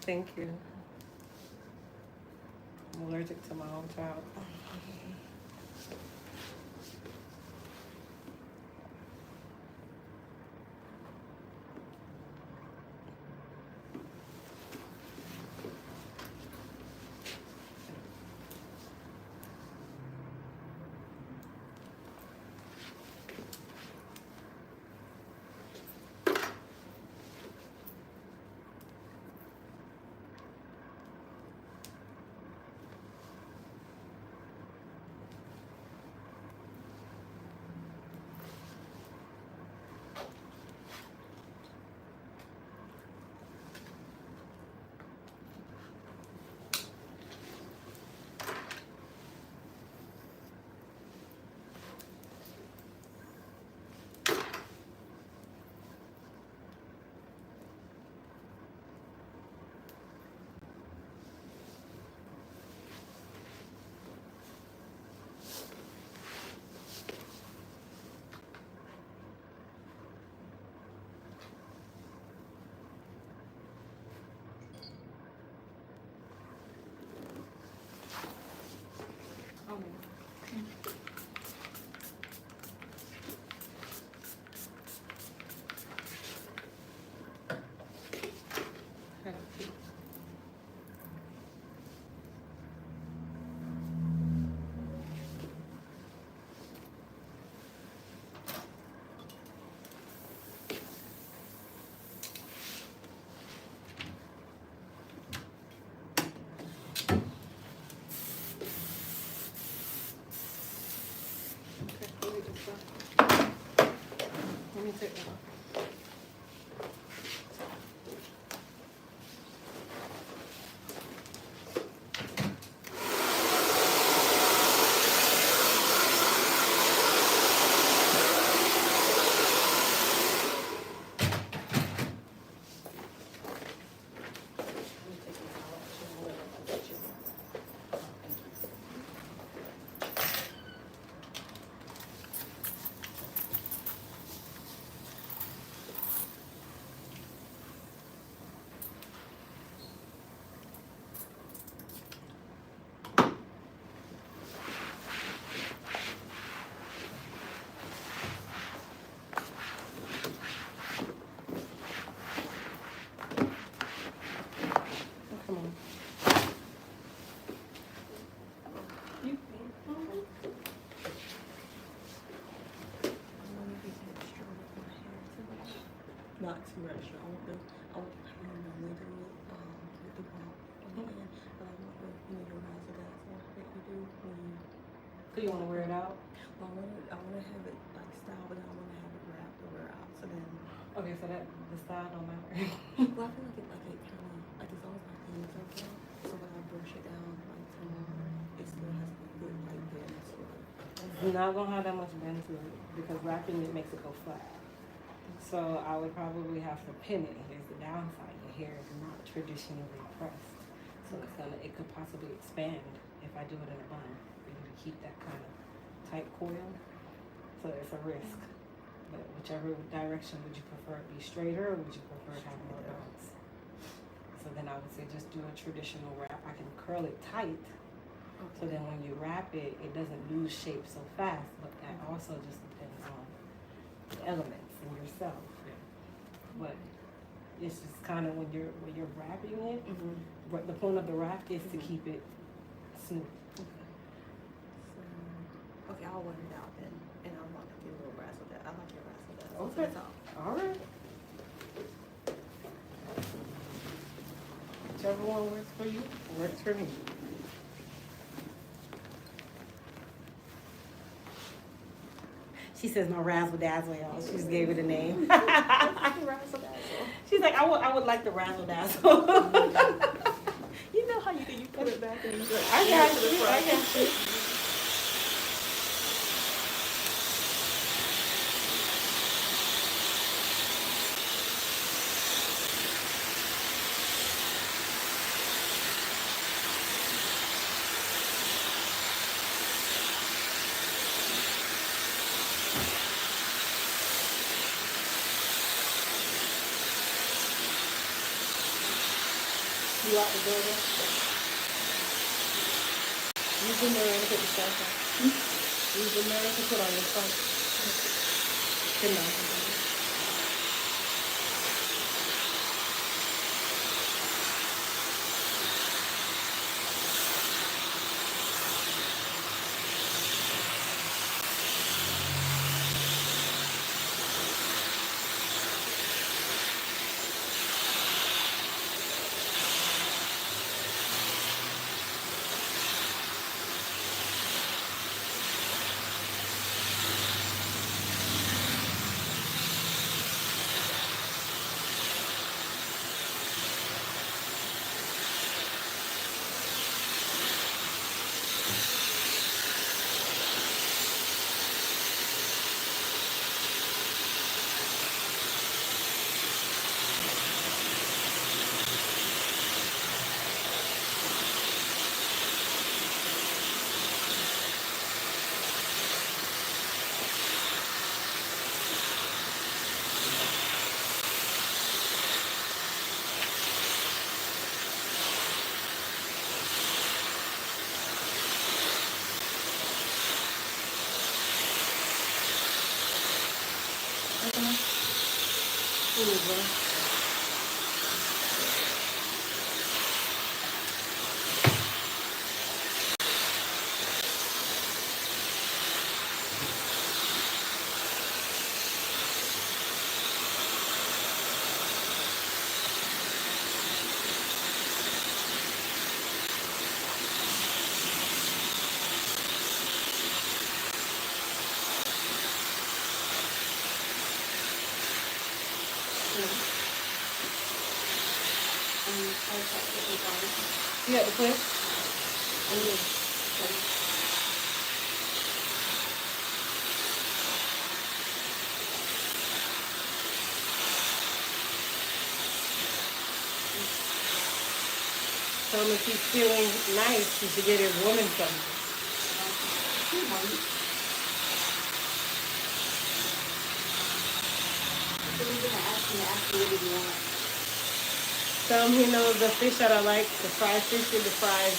Thank you. I'm allergic to my own child. Let me take that off. Come on. Not too much. I want the hand on with the ball on the end, but I want the your razzle dazzle that you do when you. So you want to wear it out? Well, I want to have it like style, but then I want to have it wrapped or wear out. So then. Okay, so that the style don't matter. Well, I feel like it kind of like as long as my hands are down, so when I brush it down like tomorrow, it still has a good like bend to it. It's not gonna have that much bend to it because wrapping it makes it go flat. So I would probably have to pin it. Here's the downside: your hair is not traditionally pressed, so it could possibly expand if I do it in a bun for you to keep that kind of tight coil. So it's a risk. But whichever direction would you prefer, be straighter, or would you prefer to have more bounce? So then I would say just do a traditional wrap. I can curl it tight, so then when you wrap it, it doesn't lose shape so fast. But that also just depends on the elements in yourself. But it's just kind of when you're wrapping it, the point of the wrap is to keep it smooth. Okay, I'll wear it out then, and I want to do a little razzle dazzle. I like your razzle dazzle. Okay. All right. Whichever one works for you, works for me. She says my razzle dazzle, y'all. She just gave it a name. Razzle dazzle. She's like, I would like the razzle dazzle. You know how you do? You put it back and you go. I got you. I got you. lock the door there? Use the mirror and put the stuff on. Use the mirror to put on your phone. Good night. You got the clip? Tell him if he's feeling nice, he should get his woman something. Tell him he knows the fish that I like, the fried fish or the fried,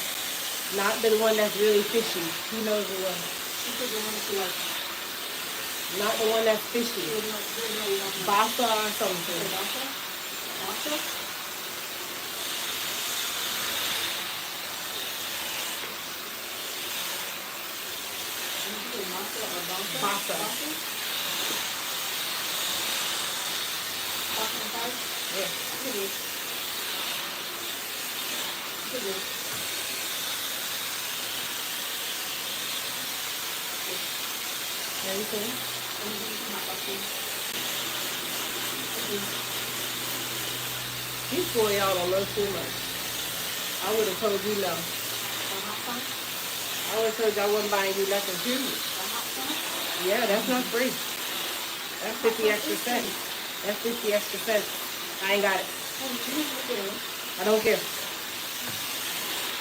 not the one that's really fishy. He knows the one. Not the one that's fishy. Basa or something. Basa. Yeah. Everything. These boy y'all don't know too much. I would have told you no. I would have told you I wasn't buying you nothing too. Yeah, that's not free. That's 50 extra cents. That's 50 extra cents. I ain't got it. I don't care.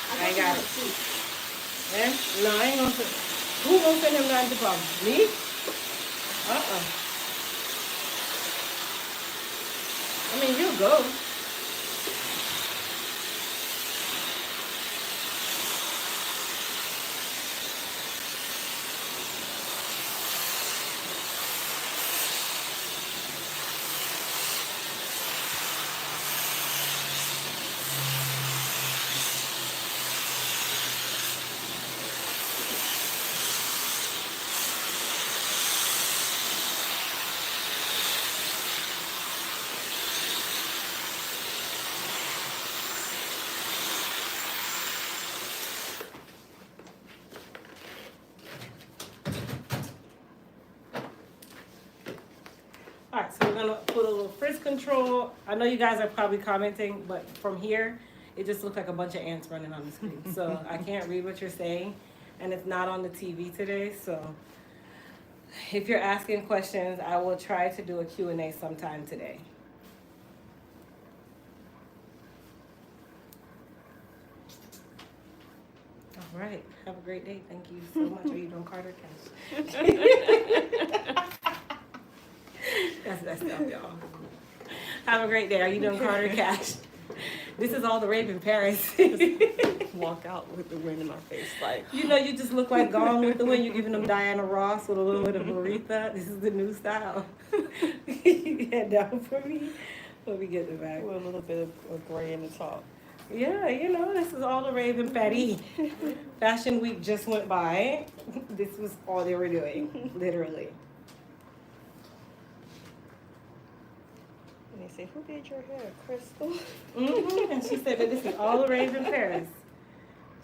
I ain't got it. Eh? No, I ain't gonna send. Who gonna send him down to pump? Me? I mean, you'll go. Alright, so we're going to put a little frizz control. I know you guys are probably commenting, but from here, it just looks like a bunch of ants running on the screen. So I can't read what you're saying, and it's not on the TV today. So if you're asking questions, I will try to do a Q&A sometime today. All right. Have a great day. Thank you so much. Are you doing Carter Cash? That's stuff, y'all. Have a great day. Are you doing Carter Cash? This is all the rave in Paris. Walk out with the wind in my face, like. You know, you just look like Gone with the Wind. You're giving them Diana Ross with a little bit of Aretha. This is the new style. Head down for me. Let me get it back. With a little bit of gray in the top. Yeah, you know, this is all the rave in Paris. Fashion Week just went by. This was all they were doing, literally. And they say, who did your hair, Crystal? And she said that this is all the rave in Paris.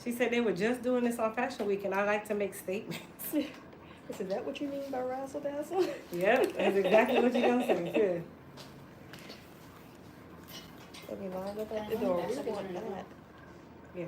She said they were just doing this on Fashion Week, and I like to make statements. Is that what you mean by razzle dazzle? Yep, that's exactly what you're gonna say too. Let me line up at the door. We want that. Yeah.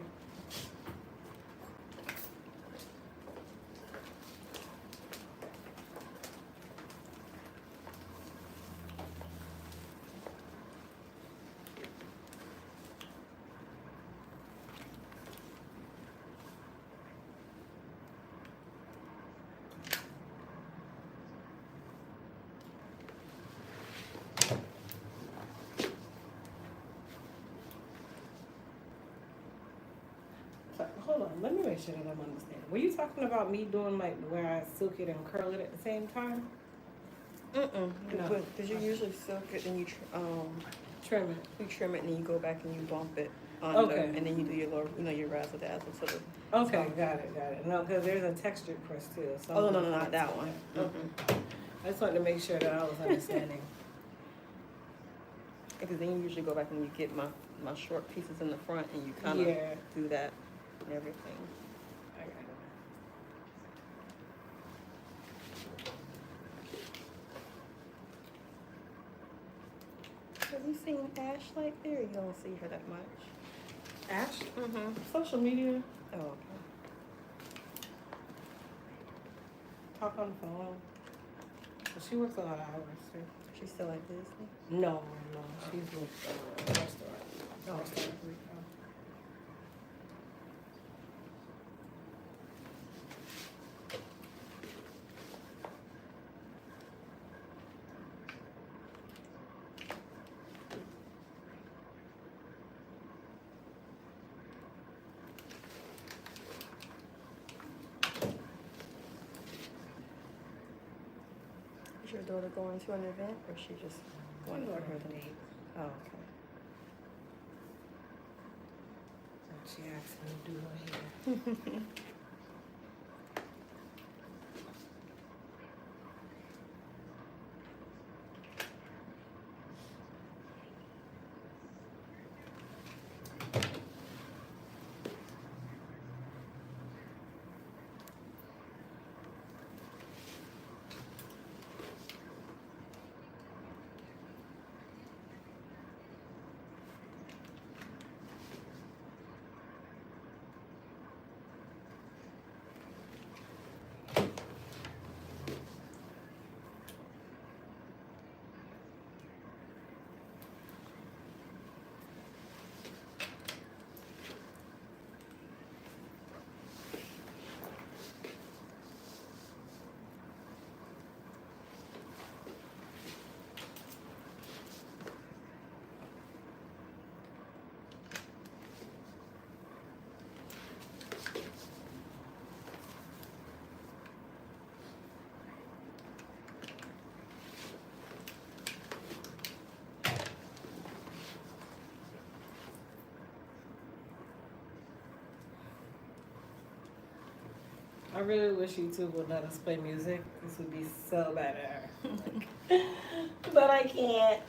So, hold on, let me make sure that I'm understanding. Were you talking about me doing like where I silk it and curl it at the same time? No. No. Because you usually silk it and you Trim it. you trim it and then you go back and you bump it on Okay. and then you do your little, your razzle dazzle to the. Okay, got it. No, because there's a textured press too. So Oh no, not that one. Okay. I just wanted to make sure that I was understanding. Because then you usually go back and you get my short pieces in the front and you kind of Yeah. do that and everything. I got it. Have you seen Ash like there? You don't see her that much. Ash? Mm-hmm. Social media. Oh, okay. Talk on the phone. But she works a lot of hours too. She's still at Disney? No. She's with restaurant. Oh, okay. Is your daughter going to an event or she just wanted Going her on to a date. Oh, okay. She asked me to do her hair. I really wish YouTube would let us play music. This would be so better. But I can't.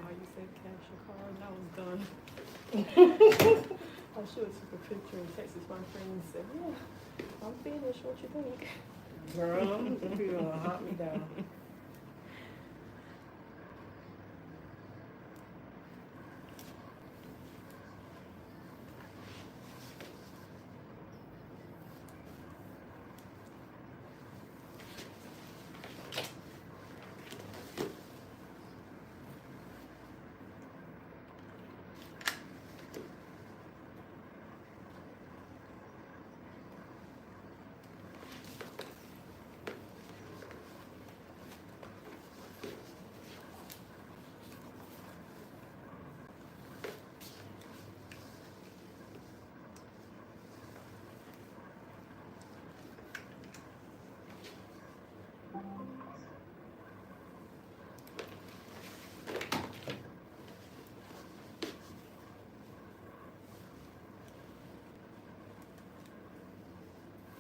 how you said cash your card, and I was done. I should have took a picture and texted my friend and said, yeah, I'm finished. What you think? Girl, you're gonna hunt me down.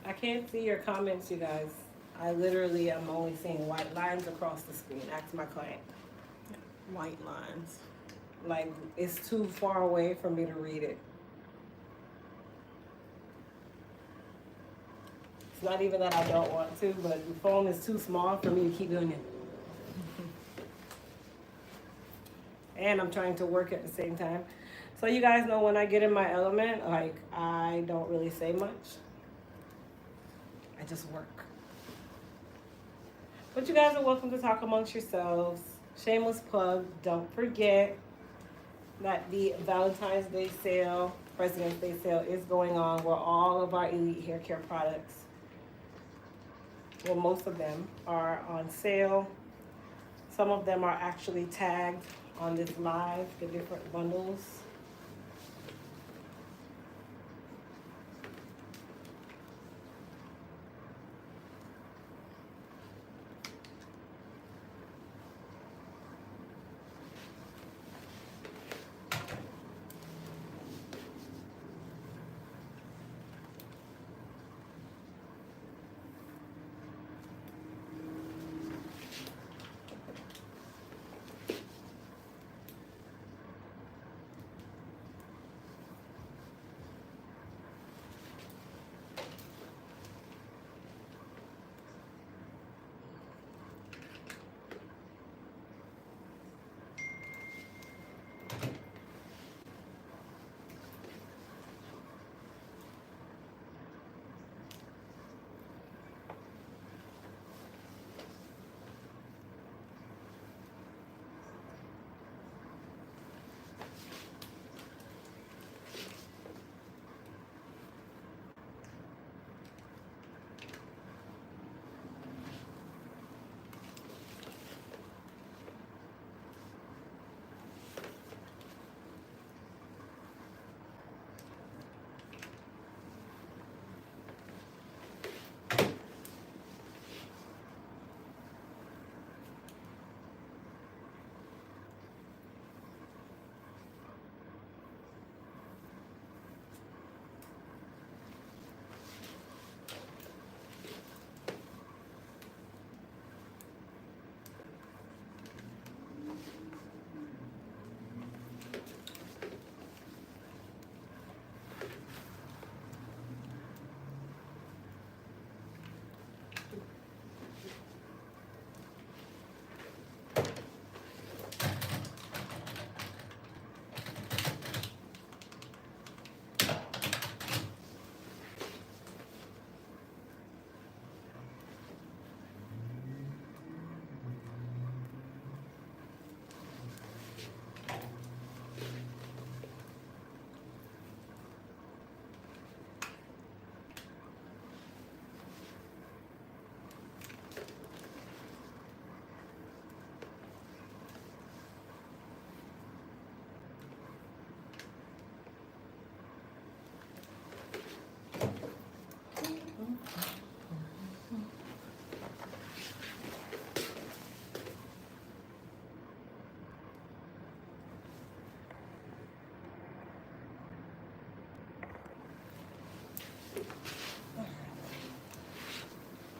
I can't see your comments, you guys. I literally am only seeing white lines across the screen. Ask my client. White lines. Like, it's too far away for me to read it. It's not even that I don't want to, but the phone is too small for me to keep doing it. And I'm trying to work at the same time. So you guys know when I get in my element, like, I don't really say much. I just work. But you guys are welcome to talk amongst yourselves. Shameless plug, don't forget that the Valentine's Day sale, President's Day sale is going on where all of our elite hair care products, well, most of them are on sale. Some of them are actually tagged on this live, the different bundles.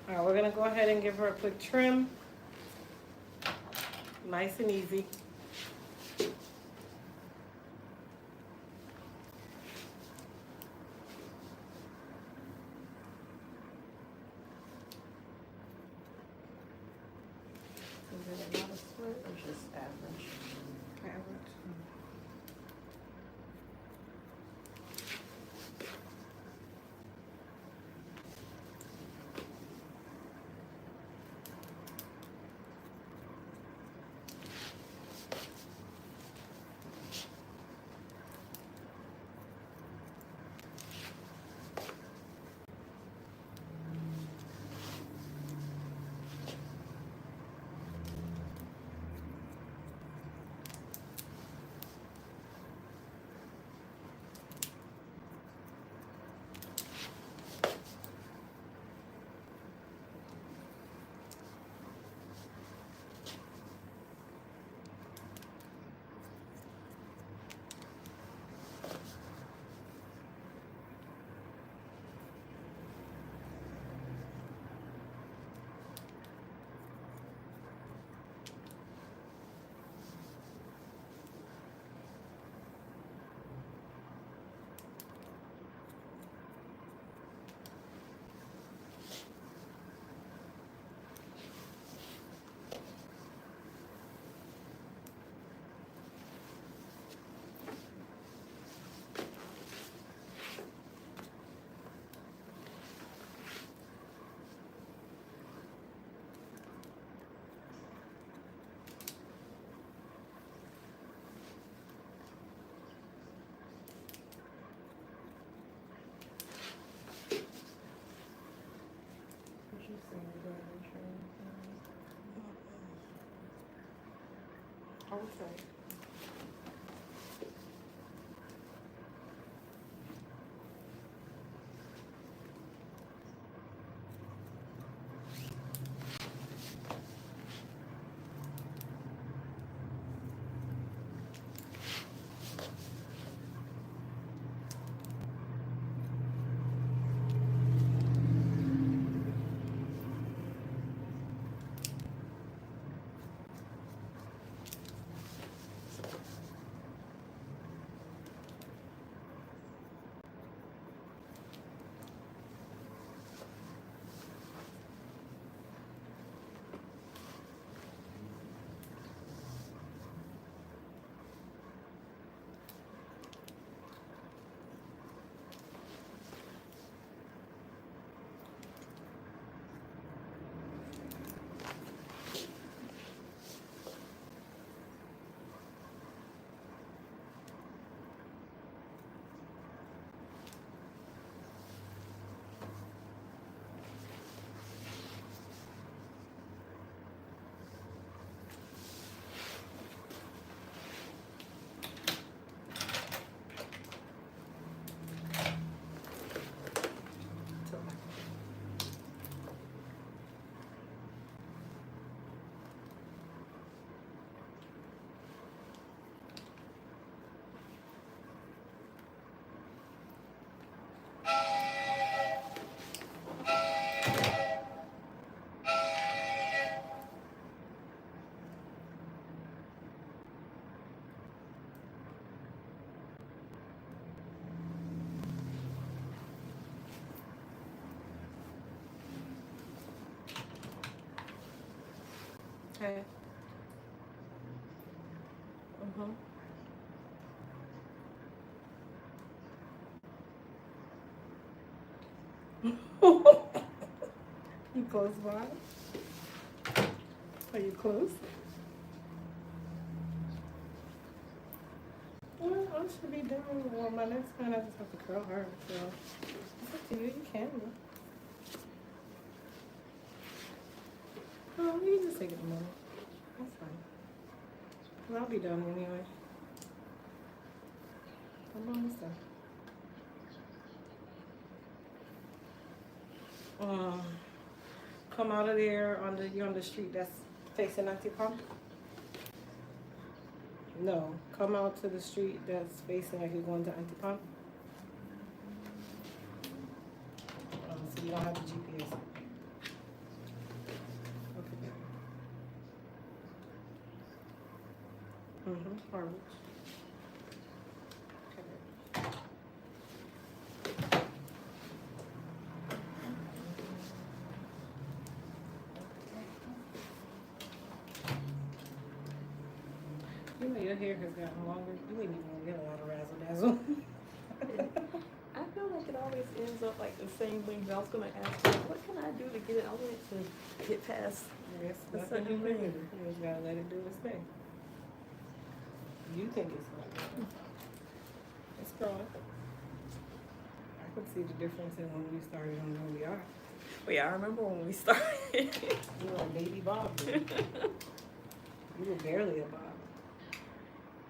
All right, we're gonna go ahead and give her a quick trim. Nice and easy. Average. Average. What you saying, I would say. Okay. You close by? Are you close? Well, I should be done. Well, my next one, I just have to curl her. So it's up to you. You can. Oh, you can just take it a moment. That's fine. Well, I'll be done anyway. I'm almost done. Come out of there you're on the street that's facing Antipump. No, come out to the street that's facing like you're going to Antipump. So you don't have the GPS. Okay. Harwich. Okay. You know your hair has gotten longer. You ain't even gonna get a lot of razzle dazzle. I feel like it always ends up like the same way. I was gonna ask you, what can I do to get it? I wanted to get past. Yes, That's nothing what you you can mean. do. You just gotta let it do its thing. You think it's not. It's growing. I could see the difference in when we started and when we are. But yeah, I remember when we started. You were a baby Bob. Dude. You were barely a Bob.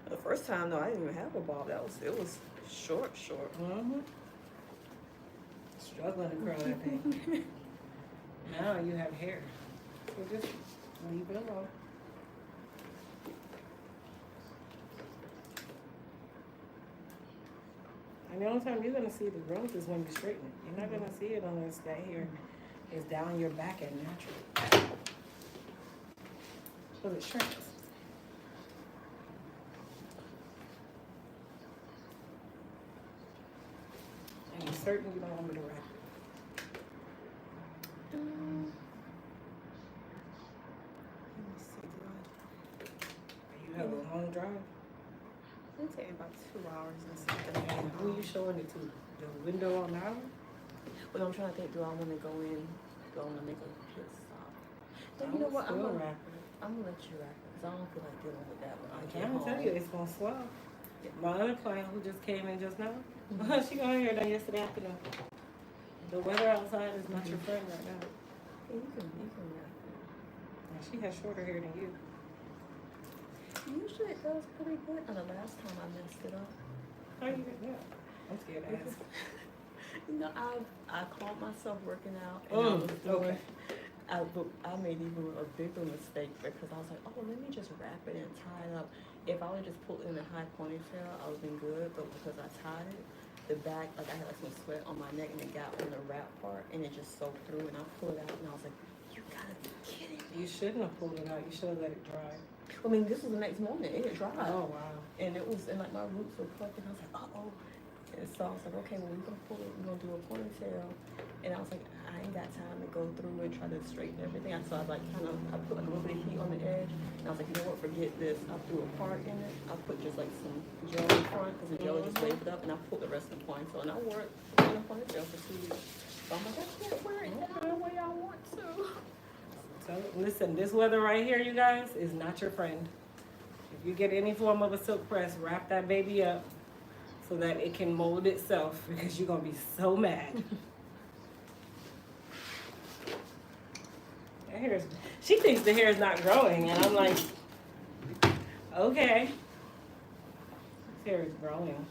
The first time though, I didn't even have a bob. It was short. Mm-hmm. Struggling to curl that thing. Now you have hair. So just leave it alone. And the only time you're gonna see the growth is when you straighten it. You're not gonna see it unless that hair is down your back and natural. Because it shrinks. And you're certain you don't want me to wrap it. Let me see. You have a long drive. It'll take me about 2 hours and something. And who you showing it to? The window on the island? Well, I'm trying to think. Do I want to go in? Do I want to make a pit stop? But you know what? I'm gonna wrap it. let you wrap it because I don't feel like dealing with that when I I get can't home. tell you, it's gonna swell. My other client who just came in just now, she got her hair done yesterday afternoon. The weather outside is not your friend right now. Yeah, you can wrap it. And she has shorter hair than you. Usually it does pretty good. And the last time I messed it up. How you get that? I'm scared to ask. You know, I caught myself working out and I was doing. Okay. I made even a bigger mistake because I was like, oh, let me just wrap it and tie it up. If I would just pull it in a high ponytail, I would have been good. But because I tied it, the back, like I had like some sweat on my neck and it got on the wrap part and it just soaked through. And I pulled it out and I was like, you gotta be kidding me. You shouldn't have pulled it out. You should have let it dry. I mean, this was the next morning. It had dried. Oh, wow. And it was, and like my roots were plucked, and I was like, uh-oh. And so I was like, okay, well, we're gonna pull it, we're gonna do a ponytail. And I was like, I ain't got time to go through and try to straighten everything. So I like I put like a little bit of heat on the edge. And I was like, you know what, forget this. I threw a part in it. I put just like some gel in front, because the gel just waved it up, and I pulled the rest of the ponytail. And I wore it in a ponytail for 2 weeks. So I'm like, I can't wear it now the way I want to. So, listen, this weather right here, you guys, is not your friend. If you get any form of a silk press, wrap that baby up so that it can mold itself, because you're going to be so mad. That hair is, she thinks the hair is not growing, and I'm like, okay. This hair is growing.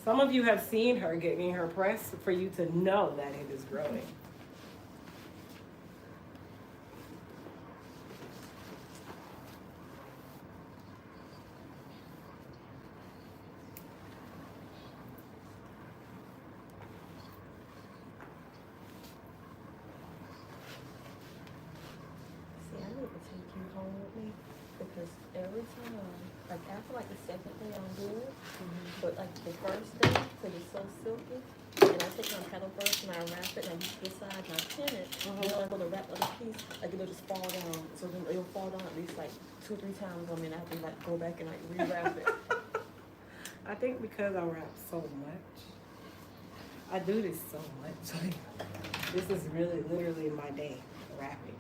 Some of you have seen her getting her press for you to know that it is growing. See, I need to take you home with me because every time, like after like the second day I'm good, but like the first day, because it's so silky, and I take my petal brush and I wrap it and I use this side and I pin it, and then I go to wrap the other piece, like it'll just fall down. So then it'll fall down at least like 2 or 3 times on me and I have to like go back and like re-wrap it. I think because I wrap so much, I do this so much. Like, this is really literally my day, wrapping.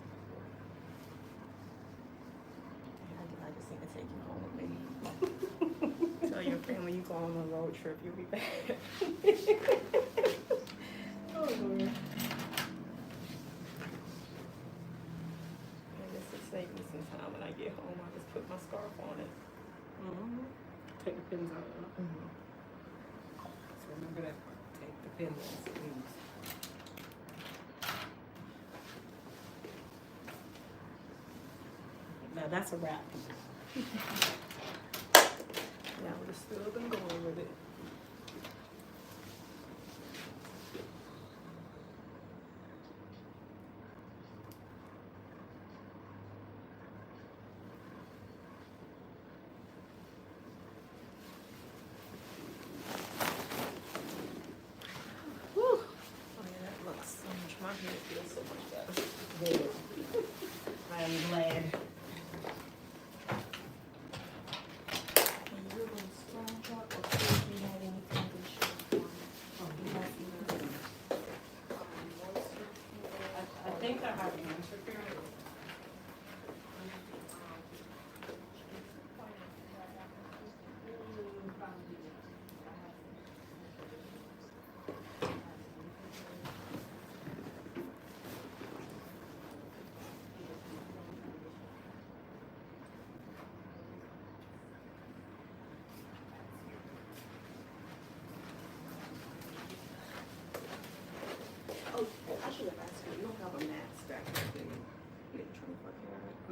I just need to take you home with me. Tell your family you go on a road trip, you'll be back. Oh, Lord. And this will save me some time when I get home. I just put my scarf on it. Take the pins out. So remember that part. Take the pins out, please. Now that's a wrap. Now we're still been going with it. Whew. Oh yeah, that looks so much. My hair feels so much better. Good. I am glad.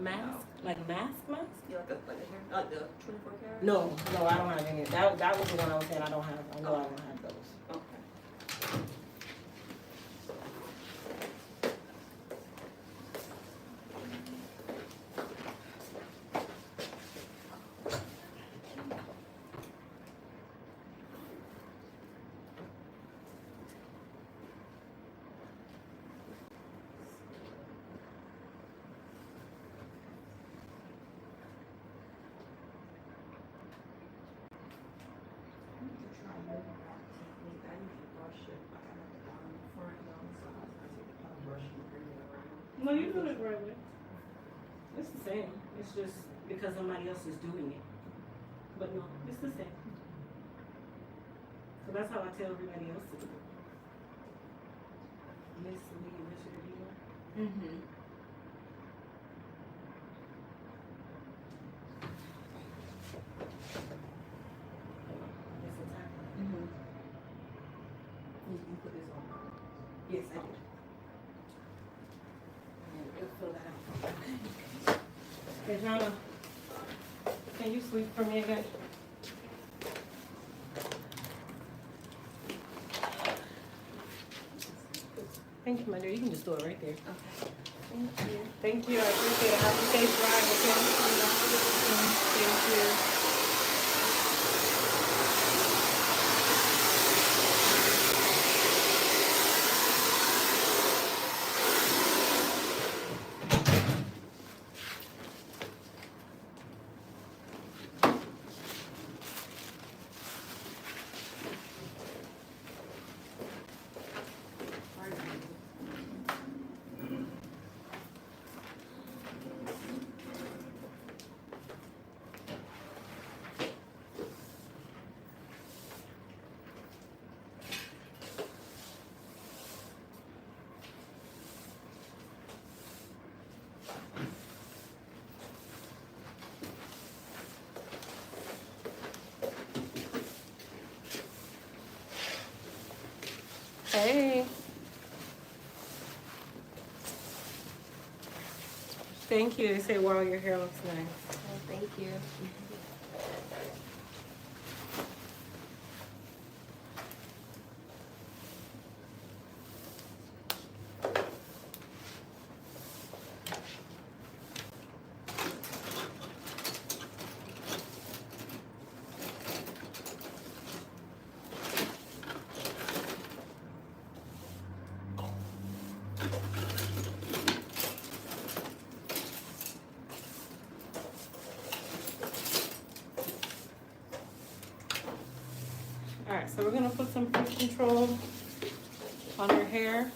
Mask? Like mask? Yeah, like the 24 karat? No, I don't have any. That was the one I was saying I don't have. I know I don't have those. Okay. No, you do it right way. It's the same. It's just because somebody else is doing it. But no, it's the same. So that's how I tell everybody else to do it. Miss Lee, what's your deal? Mm-hmm. It's a time. Mm-hmm. You put this on. Yes, I did. You'll fill that out. Okay, Jonna, can you sweep for me again? Thank you, my dear. You can just do it right there. Okay. Thank you. Thank you. I appreciate it. Have a safe drive, okay? Thank you. Hey. Thank you. They say, wow, your hair looks nice. Oh, thank you. All right, so we're gonna put some fruit control on her hair.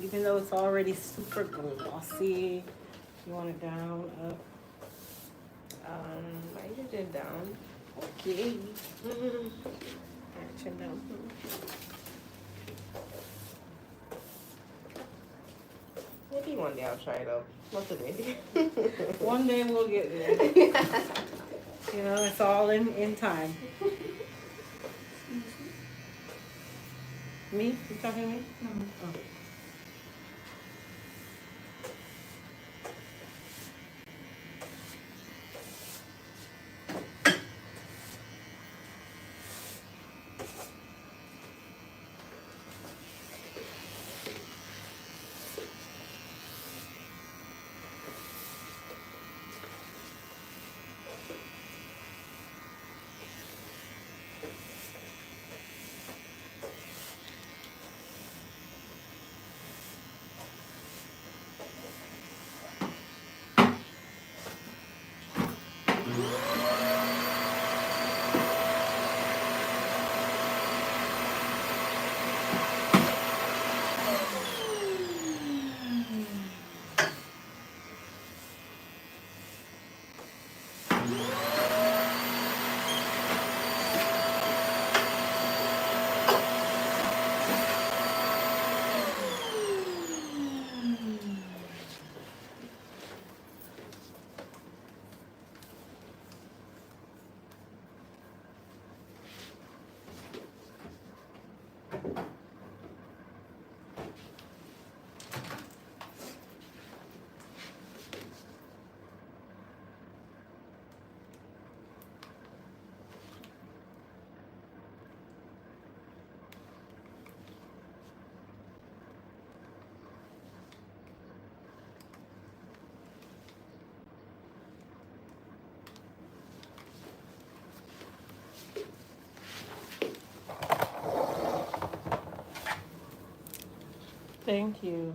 Even though it's already super glossy. You want it down, up. I did it down. Okay. Chin down. Maybe one day I'll try it out. Not today. One day we'll get there. You know, it's all in time. Me? You talking to me? Oh. Thank you.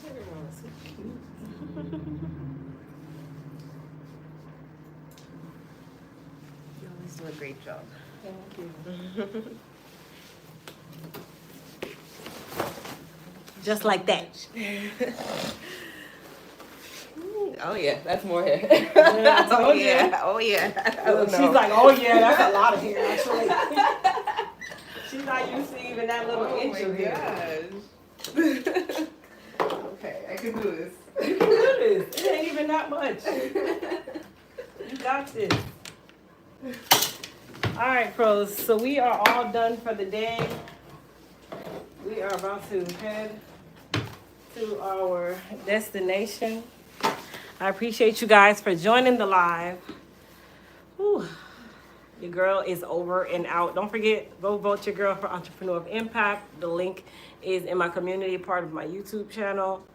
Everyone's so cute. You always do a great job. Thank you. Just like that. Oh yeah, that's more hair. Yeah, I told you. Oh yeah. Look, she's like, oh yeah, that's a lot of hair actually. She's not used to even that little inch of hair. Okay, I can do this. You can do this. It ain't even that much. You got this. All right, pros. So we are all done for the day. We are about to head to our destination. I appreciate you guys for joining the live. Whew. Your girl is over and out. Don't forget, go vote your girl for Entrepreneur of Impact. The link is in my community, part of my YouTube channel.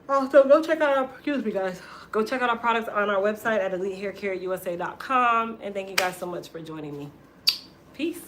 Also, go check out our, excuse me guys, go check out our products on our website at elitehaircareusa.com. And thank you guys so much for joining me. Peace.